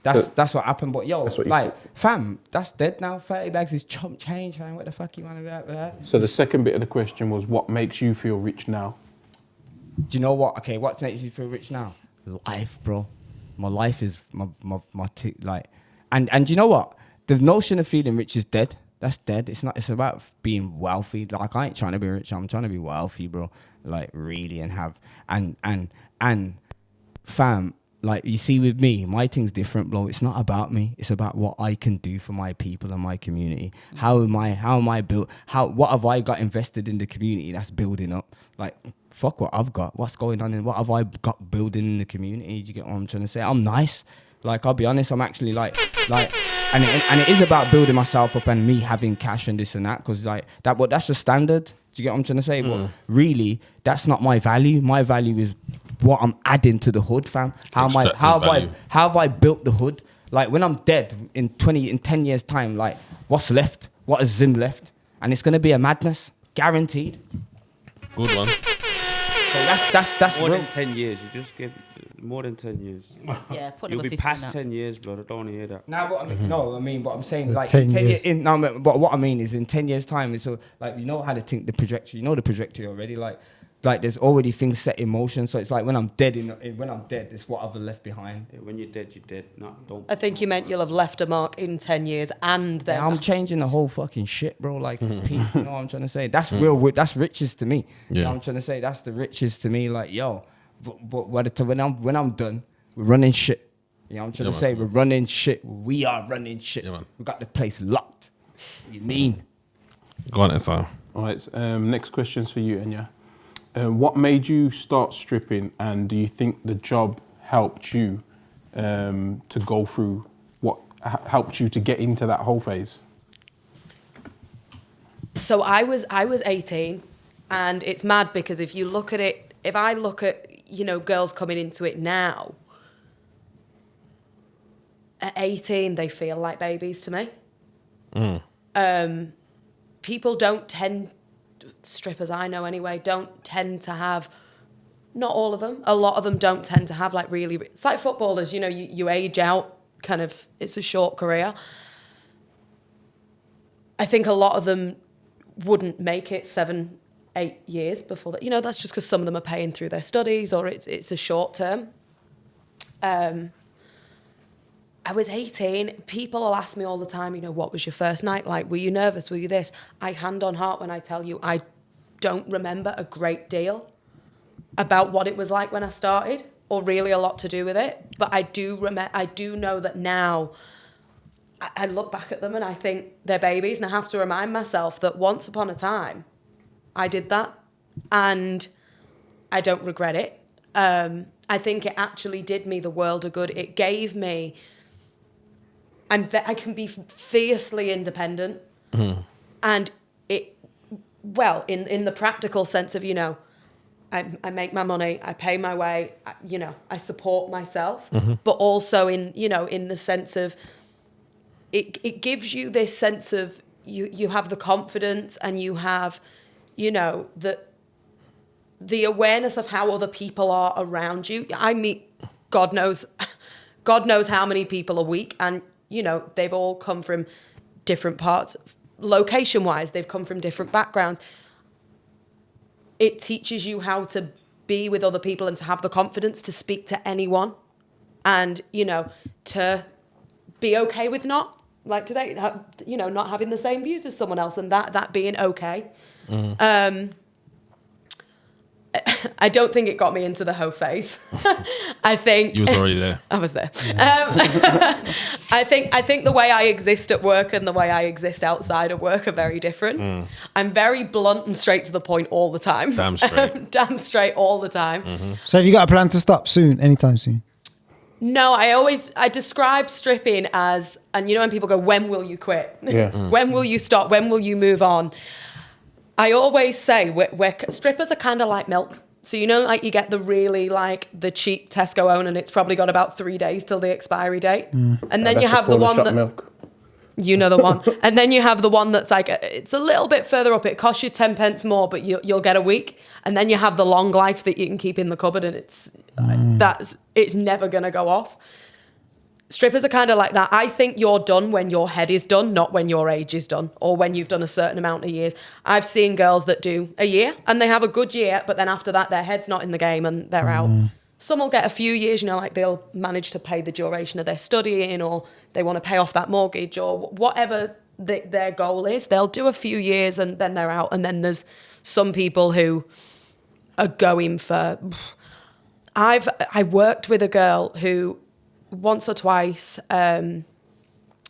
that's what happened. But yo, like, fam, that's dead now. 30 bags is chump change, man. What the fuck you want to be at that? So the second bit of the question was, what makes you feel rich now? Do you know what? Okay, what makes you feel rich now? Life, bro. My life is and do you know what? The notion of feeling rich is dead. That's dead. It's not. It's about being wealthy. Like, I ain't trying to be rich. I'm trying to be wealthy, bro. Like, really, and have and fam. Like, you see, with me, my thing's different, bro. It's not about me. It's about what I can do for my people and my community. How am I built? What have I got invested in the community that's building up? Like, fuck what I've got. What's going on and what have I got building in the community? Do you get what I'm trying to say? I'm nice. Like, I'll be honest, I'm actually like, and it is about building myself up and me having cash and this and that, because like that's the standard. Do you get what I'm trying to say? But really, that's not my value. My value is what I'm adding to the hood, fam. How have I built the hood? Like, when I'm dead in 10 years time, like, what's left? What has Zim left? And it's gonna be a madness, guaranteed. Good one. So that's more real. than 10 years. You just give more than 10 years. Yeah, put You'll number be 15 past now. 10 years, blood. I don't want to hear that. Nah, but I'm saying like 10 in 10 years. years. But what I mean is in 10 years time, it's so like, you know how to think the trajectory. You know the trajectory already. Like there's already things set in motion. So it's like when I'm dead, it's what I've left behind. Yeah, when you're dead, you're dead. Don't. I think you meant you'll have left a mark in 10 years and then... Yeah, I'm changing the whole fucking shit, bro. Like, people, you know what I'm trying to say? That's real. That's riches to me. You know what I'm trying to say? That's the riches to me. Like, yo, but when I'm done, we're running shit. You know what I'm trying to say? We're running shit. We are running shit. Yeah, man. We got the place locked. What you mean? Go on, Sam. All right. Next question's for you, Enya. What made you start stripping, and do you think the job helped you to go through what helped you to get into that whole phase? So I was 18, and it's mad because if you look at it, if I look at, you know, girls coming into it now, at 18 they feel like babies to me. People don't tend, strippers I know anyway, don't tend to have, not all of them, a lot of them don't tend to have like really, it's like footballers, you know, you age out, kind of, it's a short career. I think a lot of them wouldn't make it 7-8 years before that. You know, that's just because some of them are paying through their studies, or it's a short term. I was 18. People will ask me all the time, you know, what was your first night like? Were you nervous? Were you this? I hand on heart when I tell you I don't remember a great deal about what it was like when I started, or really a lot to do with it. But I do know that now I look back at them and I think they're babies, and I have to remind myself that once upon a time I did that, and I don't regret it. I think it actually did me the world of good. It gave me, I can be fiercely independent, and it, well, in the practical sense of, you know, I make my money, I pay my way, you know, I support myself, but also in, you know, in the sense of it gives you this sense of you have the confidence, and you have, you know, the awareness of how other people are around you. I meet, God knows how many people a week, and, you know, they've all come from different parts, location-wise, they've come from different backgrounds. It teaches you how to be with other people and to have the confidence to speak to anyone, and, you know, to be okay with not, like today, you know, not having the same views as someone else, and that being okay. I don't think it got me into the hoe phase. I think You was already there. I was there. I think the way I exist at work and the way I exist outside of work are very different. I'm very blunt and straight to the point all the time. Damn straight. Damn straight all the time. So have you got a plan to stop soon, anytime soon? No, I describe stripping as, and you know when people go, when will you quit? Yeah. When will you stop? When will you move on? I always say strippers are kind of like milk. So, you know, like you get the really, like, the cheap Tesco own, and it's probably got about 3 days till the expiry date. And then you have the one that's... milk. You know the one. And then you have the one that's like, it's a little bit further up. It costs you 10 pence more, but you'll get a week. And then you have the long life that you can keep in the cupboard, and it's never going to go off. Strippers are kind of like that. I think you're done when your head is done, not when your age is done, or when you've done a certain amount of years. I've seen girls that do a year and they have a good year, but then after that, their head's not in the game and they're out. Some will get a few years, you know, like they'll manage to pay the duration of their studying, or they want to pay off that mortgage, or whatever their goal is. They'll do a few years and then they're out. And then there's some people who are going for... I worked with a girl who... once or twice,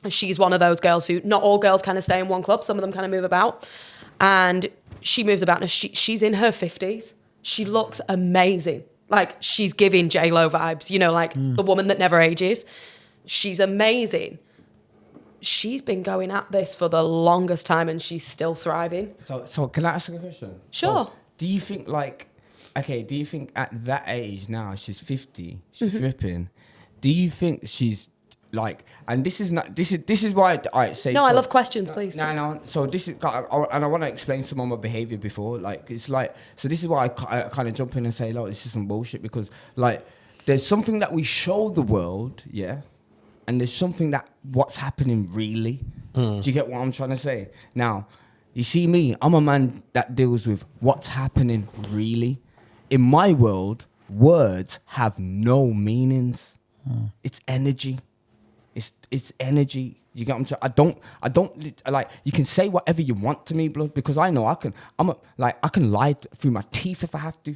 she's one of those girls who, not all girls kind of stay in one club, some of them kind of move about, and she moves about, and she's in her 50s. She looks amazing, like she's giving J-Lo vibes, you know, like the woman that never ages. she's amazing. She's been going at this for the longest time and she's still thriving. So can I ask you a question? Sure. So, do you think at that age now, she's 50, she's dripping, do you think she's like, and this is why I say... No, I love questions, please. No. So this is, and I want to explain some of my behavior before. Like, it's like, so this is why I kind of jump in and say, look, this is some bullshit, because like, there's something that we show the world, yeah? And there's something that what's happening really. Do you get what I'm trying to say? Now, you see me, I'm a man that deals with what's happening really. In my world, words have no meanings. It's energy. It's energy. You get what I'm saying? I don't like, you can say whatever you want to me, blood, because I know I can lie through my teeth if I have to.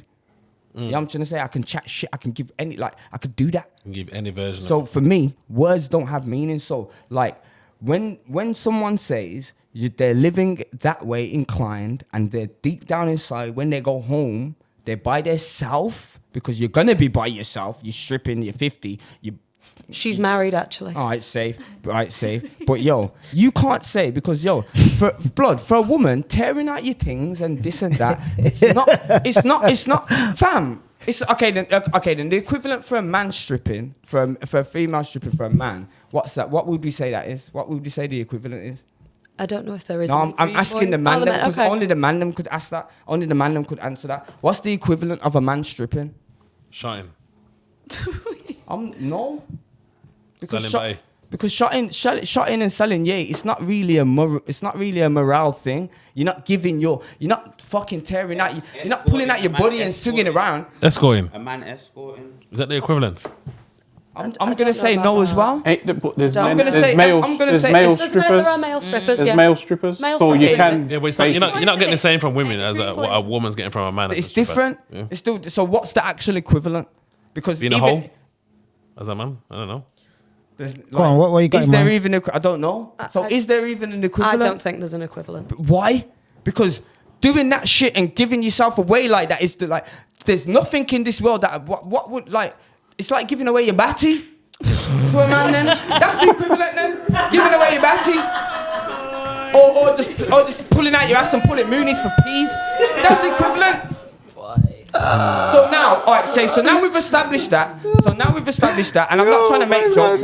You know what I'm trying to say? I can chat shit. I can give any, like, I could do that. You can give any version. So for me, words don't have meaning. So like, when someone says they're living that way inclined, and they're deep down inside, when they go home, they're by themselves, because you're gonna be by yourself. You're stripping. You're 50. She's married, actually. All right, safe. But yo, you can't say, because yo, for a woman tearing out your things and this and that, it's not, fam. It's okay then. The equivalent for a man stripping, for a female stripping for a man, what's that? What would we say that is? What would we say the equivalent is? I don't know if there is. No, I'm asking the man, because only the man them could ask that. Only the man them could answer that. What's the equivalent of a man stripping? Shine. No. Because shotting and selling, it's not really a morale thing. You're not fucking tearing out. You're not pulling out your body and swinging around. Escorting. A man escorting. Is that the equivalent? I'm gonna say no as well. There's I'm male strippers. There are male strippers. There's male strippers. So you can. Yeah, but you're not getting the same from women as what a woman's getting from a man. It's different. Yeah. It's still. So what's the actual equivalent? Because being a hoe as a man, I don't know. Go on, what you got is in there mind? even I don't know. So is there even an equivalent? I don't think there's an equivalent. Why? Because doing that shit and giving yourself away like that is there's nothing in this world that what would like. It's like giving away your batty to a man. Then that's the equivalent. Then giving away your batty, or just pulling out your ass and pulling moonies for peas. That's the equivalent. So now, all right, so now we've established that. And I'm not trying to make jokes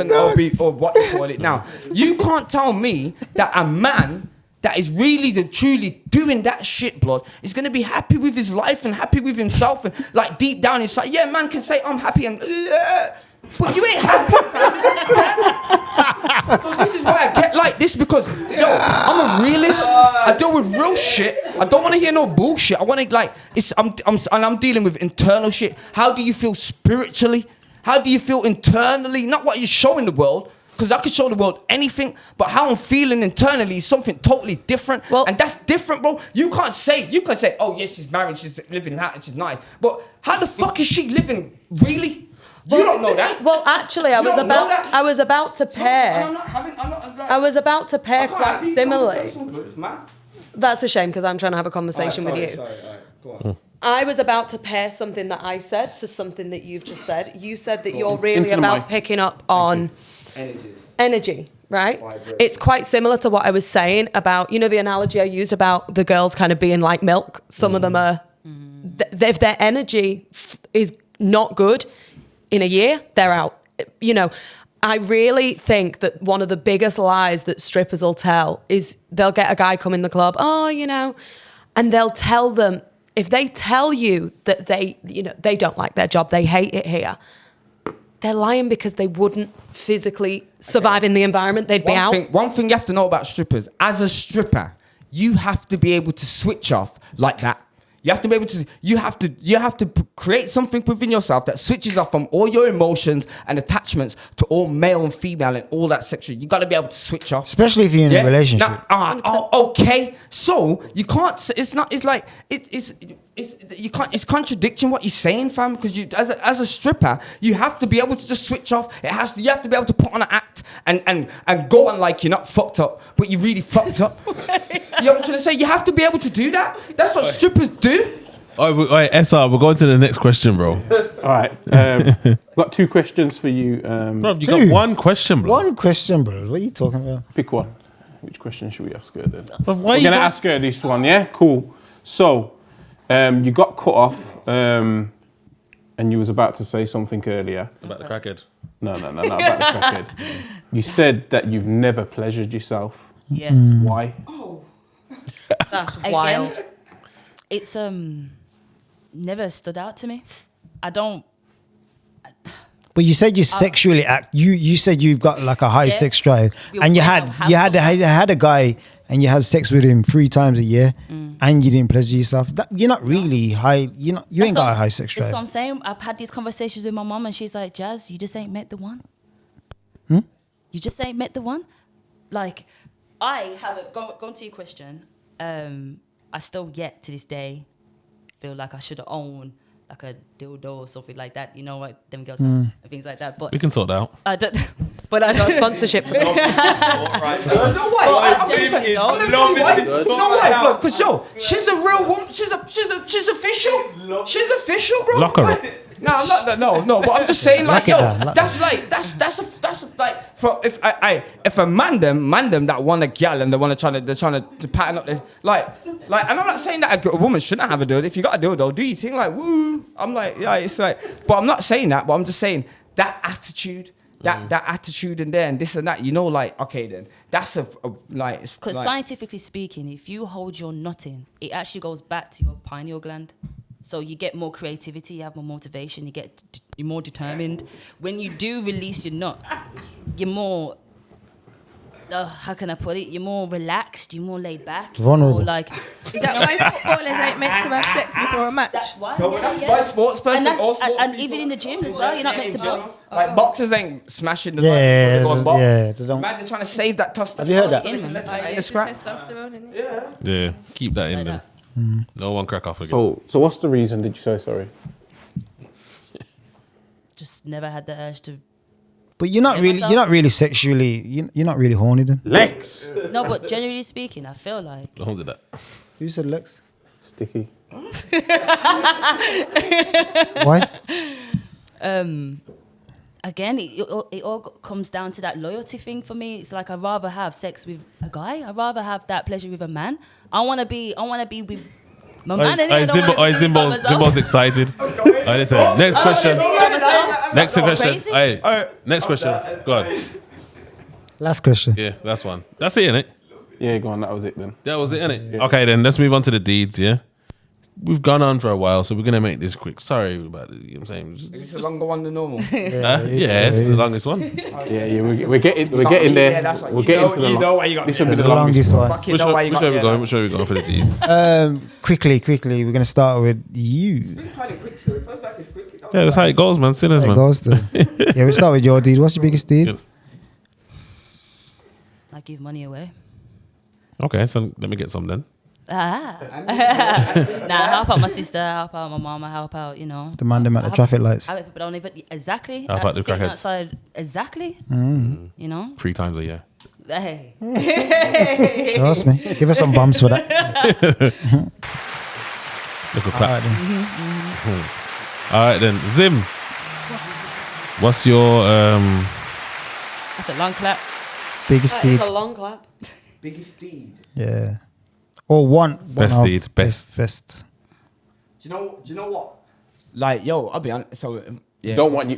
or what you call it. Now, you can't tell me that a man that is really truly doing that shit, blood, is gonna be happy with his life and happy with himself and like deep down inside, yeah, man can say I'm happy and. But you ain't happy. So this is why I get like this, because yo, I'm a realist. I deal with real shit. I don't want to hear no bullshit. I want to like I'm dealing with internal shit. How do you feel spiritually? How do you feel internally? Not what you're showing the world, because I can show the world anything, but how I'm feeling internally is something totally different. Well, and that's different, bro. You can say, oh yeah, she's married, she's living that, and she's nice. But how the fuck is she living really? You don't know that. Well, actually, I was about to pair. I was about to pair quite similarly. That's a shame, because I'm trying to have a conversation with you. Go on. I was about to pair something that I said to something that you've just said. You said that you're really about picking up on energy, right? It's quite similar to what I was saying about, the analogy I used about the girls kind of being like milk. Some of them are, if their energy is not good, in a year, they're out. I really think that one of the biggest lies that strippers will tell is they'll get a guy come in the club, and they'll tell them, if they tell you that they don't like their job, they hate it here, they're lying, because they wouldn't physically survive in the environment. They'd be out. One thing you have to know about strippers, as a stripper, you have to be able to switch off like that. You have to be able to. You have to create something within yourself that switches off from all your emotions and attachments to all male and female and all that sexual. You got to be able to switch off, especially if you're in a relationship. Okay. So you can't. It's not. It's like it's. You can't. It's contradicting what you're saying, fam. Because you, as a stripper, you have to be able to just switch off. You have to be able to put on an act and go on like you're not fucked up, but you're really fucked up. You know what I'm trying to say? You have to be able to do that. That's what strippers do. All right, SR, we're going to the next question, bro. All right. Got 2 questions for you. Bro, you got 1 question, bro. 1 question, bro. What are you talking about? Pick one. Which question should we ask her then? But why We're going to ask her this one, yeah? Cool. So, you got cut off and you was about to say something earlier. About the crackhead. No, not about the crackhead. You said that you've never pleasured yourself. Yeah. Why? That's Again, wild. It's never stood out to me. I don't. But you said you sexually act. You said you've got like a high sex drive, You and you have had a guy, and you had sex with him 3 times a year, and you didn't pleasure yourself. You're not really high. You ain't got a high sex drive. That's what I'm saying. I've had these conversations with my mom, and she's like, "Jazz, you just ain't met the one. You just ain't met the one." Like, I haven't gone to your question. I still yet to this day feel like I should have owned like a dildo or something like that. You know what them girls have and things like that. But We can sort that out. I don't. But I got sponsorship for that. No way. Because yo, she's a real woman. She's official. She's official, bro. Lock her up. No, I'm not. No. But I'm just saying, like, Lock it yo, down, lock that's like for if a man them that want a gal and they're trying to pattern up this like, and I'm not saying that a woman shouldn't have a dildo. If you got a dildo, do you think like woo? I'm like, yeah, it's like, but I'm not saying that. But I'm just saying that attitude. That attitude and there and this and that, you know, like, okay then, that's like... Because scientifically speaking, if you hold your nut in, it actually goes back to your pineal gland. So you get more creativity, you have more motivation, you're more determined. When you do release your nut, you're more... how can I put it? You're more relaxed, you're more laid back. Vulnerable. More like... Is that why footballers ain't meant to have sex before a match? That's why. No, but that's why sports person, all sports and people even in the gym as well, you're not meant to bust. Like boxers ain't smashing the Yeah, box. they don't. Man, they're trying to save that testosterone. Have you heard that? In the scrap. Yeah, keep that in then. No one crack off again. So what's the reason did you say sorry? Just never had the urge to... But you're not really sexually. You're not really horny then. Lex. No, but generally speaking, I feel like... Don't do that. Who said Lex? Sticky. Why? Again, it all comes down to that loyalty thing for me. It's like I'd rather have sex with a guy. I'd rather have that pleasure with a man. I want to be with my man. Zimbo's excited. Listen, next question. Next question. Next question. Go on. Last question. Yeah, that's one. That's it, innit? Yeah, go on. That was it then. That was it, innit? Yeah. Okay, then let's move on to the deeds, yeah? We've gone on for a while, so we're going to make this quick. Sorry about it, you know what I'm saying? Is this a longer one than normal? Yeah, it's the longest one. Yeah, we're getting there. Yeah, that's right. We're getting to the you know why you got this will be the longest one. Which way we going for the deeds? Quickly, we're going to start with you. Yeah, that's how it goes, man. Sinners, man. Yeah, we'll start with your deed. What's your biggest deed? Good. I give money away. Okay, so let me get some then. Help out my sister, help out my mama, help out, you know. Demand them at the traffic lights. People don't even exactly. Help out the crackheads. Outside, exactly. You know. 3 times a year. Hey. Trust me. Give us some bumps for that. Little clap. All right then, Zim. What's your That's a long clap. Biggest deed. It's a long clap. Biggest deed. Yeah. Or one best deed? Best. Do you know what? Like, yo, I'll be honest. So, yeah. We don't want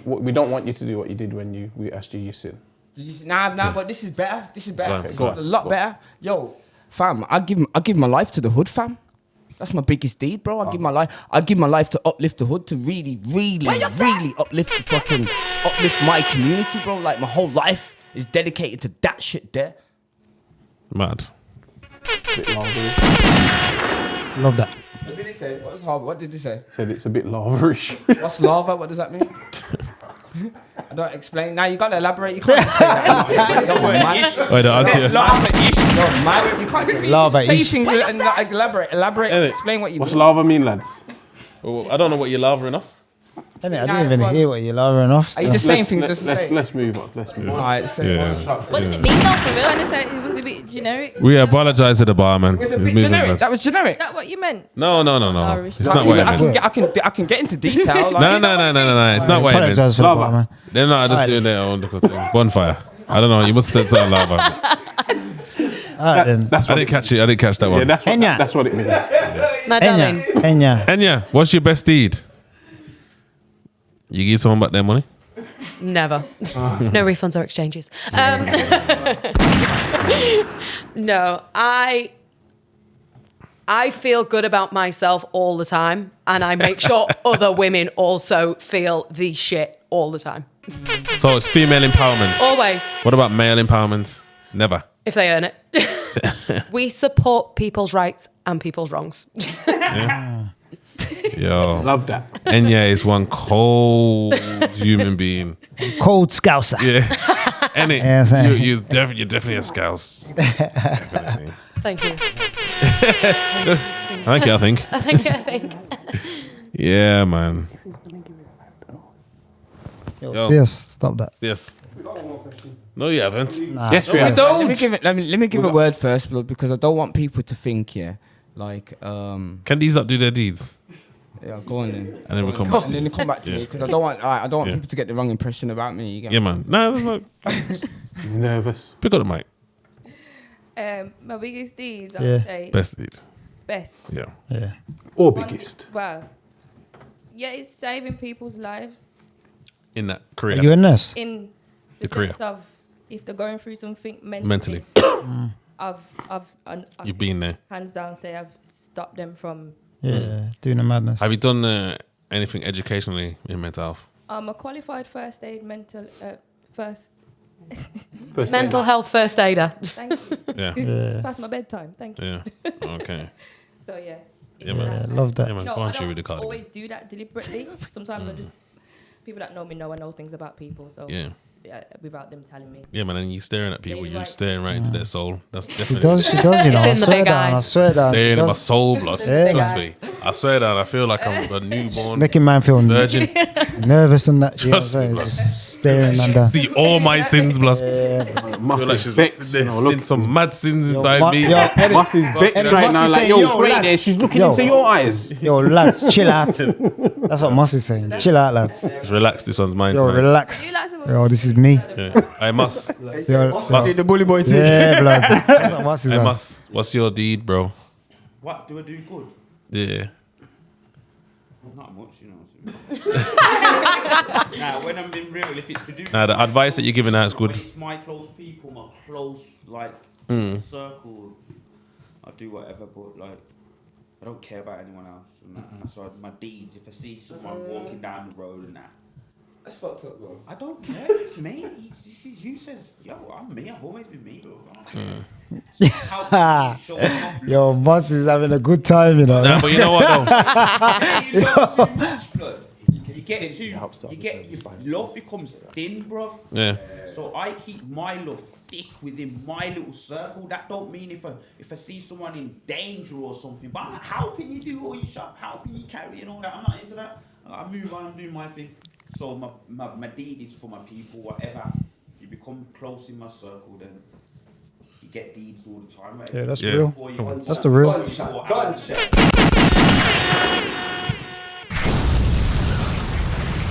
you to do what you did when we asked you your sin. Did you say, nah, but this is better. This is better. Okay, go on. A lot better. Yo, fam, I give my life to the hood, fam. That's my biggest deed, bro. I give my life to uplift the hood, to really uplift my community, bro. Like, my whole life is dedicated to that shit there. Mad. Love that. What did he say? What did he say? He said it's a bit laverish. What's lava? What does that mean? I don't explain. Now you gotta elaborate. You can't say that. Wait, the answer. You can't Lava say ish. things and not elaborate. Explain what you What's mean. lava mean, lads? I don't know what you're lavering off. I didn't even hear what you're loving off. Are you just saying things just to say? Let's move on. Let's move on. Alright, What does it mean though for real? Trying to say it was a bit generic. We apologize to the barman. Was it a He's bit moving generic? mad. That was generic. Is that what you meant? No. Irish. It's not what I meant. I can get into detail. Like, No. It's not what I meant. Apologize for the bar, man. They're not just doing their own little thing. Bonfire. I don't know. You must have said something like that. All right, then. That's I what didn't catch it. I didn't catch that one. Yeah, Enya. that's what it means. My darling. Enya. Enya, what's your best deed? You give someone back their money? Never. No refunds or exchanges. No, I feel good about myself all the time, and I make sure other women also feel the shit all the time. So it's female empowerment. Always, What about male empowerment? Never. if they earn it. We support people's rights and people's wrongs. Yo. Love that. Enya is one cold human being. Cold Scouser. Yeah. Any, Yeah, same. you're definitely a scouse. Definitely. Thank you. Thank you, I think. I think. Yeah, man. Yo, yes, stop that. Yes. No, you haven't. Nah. Yes, we I have. don't. Let me give a word first, blood, because I don't want people to think, like, Can these not do their deeds? yeah, go on then. And then we come back. And then they come back to me because I don't want people to get the wrong impression about me. You get Yeah, man. No, look. He's nervous. Pick up the mic. My biggest deeds, I Yeah. would say Best deed. best. Yeah. Yeah. Or biggest. Well, yeah, it's saving people's lives In that Are career. you a nurse? in The the career. sense of if they're going through something Mentally. I've You've been there. hands down say I've stopped them from. Yeah, doing the madness. Have you done anything educationally in mental health? I'm a qualified first aid First Mental health first aider. Thank you. Yeah. Yeah, Past my bedtime. Thank you. Yeah. Okay. So yeah. Yeah, man. yeah, love that. Yeah, man. No, Go I on, shoot with the don't card. always do that deliberately. Sometimes I just people that know me know I know things about people. So Yeah. without them telling me. Yeah, man. And you staring at people, Say you're right. staring right into their soul. That's She definitely does, you know. It's I in the swear big down, I eyes. swear down. staring She in my does. soul, blood. Yeah. Trust me. I swear down. I feel like I'm a newborn Making man feel virgin. nervous and that. You know what I'm Trust me, saying? blood. Just staring man down. See all my sins, blood. Yeah. I feel like Massive she's Bex. You know, look. some mad sins Yo, inside me. Massive Bex Eddie, right what's now. he Like, saying? yo, Yo, wait lads. there. She's looking Yo. into your eyes. Yo, lads, chill out. That's what Moss is saying. Chill out, lads. Just relax. This one's mine Yo, tonight. relax. You like some Yo, this is me. Yeah. I must. Yo, the bully boy thing. yeah, blood. That's what Moss is I on. must. What's your deed, bro? What do I do good? Yeah. Not much, you know. Nah, when I'm being real, if it's to do. Nah, the advice that you're giving out is good. When it's my close people, my close circle, I do whatever, but like I don't care about anyone else. And that. So my deeds, if I see someone walking down the road and that, That's fucked up, bro. I don't care. It's me. This is you says, yo, I'm me. I've always been me, bro. How show off, Yo, Moss is having a good time, you know. Nah, but you know what though? you love too much, blood. You get too. You get your love becomes thin, bro. Yeah. So I keep my love thick within my little circle. That don't mean if I see someone in danger or something, but I'm helping you do all your shop, helping you carry and all that. I'm not into that. I move on, I'm doing my thing. So my deed is for my people. Whatever you become close in my circle, then you get deeds all the time. Right? Yeah, that's Yeah. real. Before you- That's the real.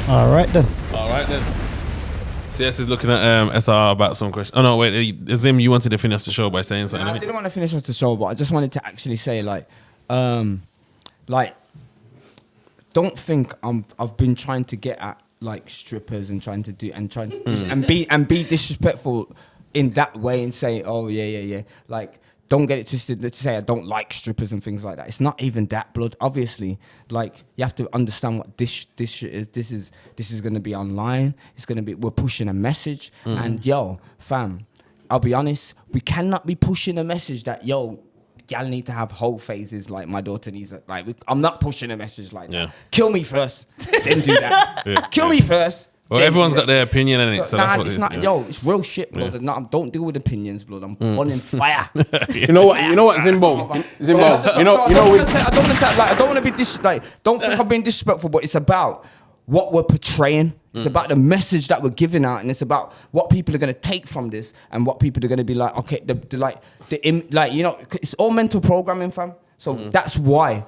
All right then. All right then. CS is looking at SR about some question. Oh no, wait, Zim, you wanted to finish the show by saying something. I didn't want to finish off the show, but I just wanted to actually say, don't think I've been trying to get at like strippers and trying to be disrespectful in that way and say, oh yeah. Like, don't get it twisted to say I don't like strippers and things like that. It's not even that, blood. Obviously, like you have to understand what this shit is. This is gonna be online. We're pushing a message, and yo, fam, I'll be honest, we cannot be pushing a message that yo, y'all need to have whole phases like my daughter needs. I'm not pushing a message like that. Kill me first, then do that. Kill me first. Well, everyone's got their opinion in it, so that's what it is. Not, yo, it's real shit, blood. Yeah. Don't deal with opinions, blood. I'm on in fire. You know what, Zimbo? Zimbo, you know, I don't want to be don't think I'm being disrespectful, but it's about what we're portraying. It's about the message that we're giving out, and it's about what people are going to take from this, and what people are going to be like. Okay, it's all mental programming, fam. So that's why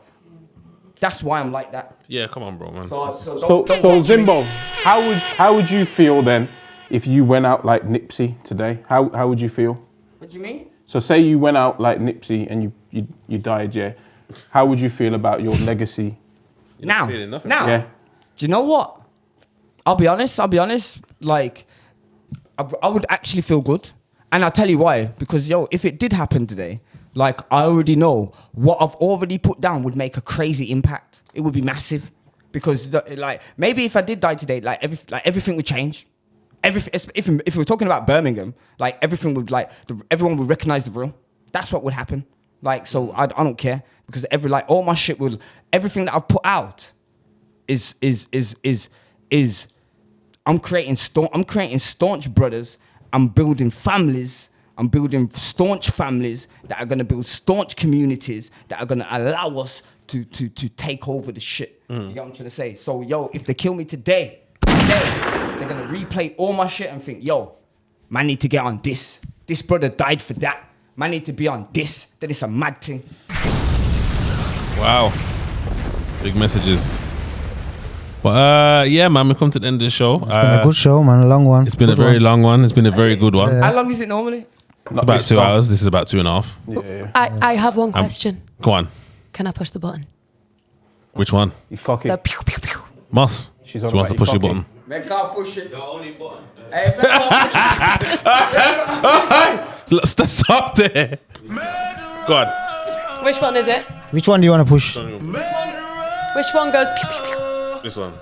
I'm like that. Yeah, come on, bro, man. So Zimbo, how would you feel then if you went out like Nipsey today? How would you feel? What do you mean? So say you went out like Nipsey and you died, yeah. How would you feel about your legacy? Now. Yeah. Do you know what? I'll be honest. Like, I would actually feel good, and I'll tell you why. Because if it did happen today, like I already know what I've already put down would make a crazy impact. It would be massive, because maybe if I did die today, everything would change. If we're talking about Birmingham, like everything would everyone would recognize the real. That's what would happen. Like, so I don't care, because all my shit everything that I've put out is I'm creating staunch brothers. I'm building families. I'm building staunch families that are gonna build staunch communities that are gonna allow us to take over the shit. You get what I'm trying to say? So if they kill me today, they're gonna replay all my shit and think, man need to get on this. This brother died for that. Man need to be on this. Then it's a mad thing. Wow. Big messages. But yeah, man, we come to the end of the show. It's been a good show, man. A long one. It's been a very long one. It's been a very good one. How long is it normally? It's about 2 hours. This is about 2.5. Yeah. I have one question. Go on. Can I push the button? Which one? He's cocky. The pew, pew, pew. Moss. She wants to push your button. Man can't push it. Your only button. Hey, man can't push it. Let's stop there. Go on. Which one is it? Which one do you want to push? Which one goes pew, pew, pew? This one.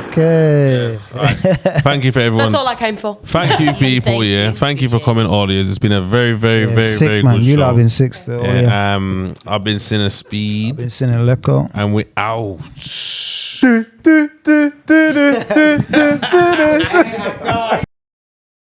Okay. Yes. Right. Thank you for everyone. That's all I came for. Thank you, people. Thank you for coming all years. It's been a very, very, very, sick, very man. good You show. lot have been sick still. Yeah. I've been seeing a Speed. I've been seeing a Leko. And we out.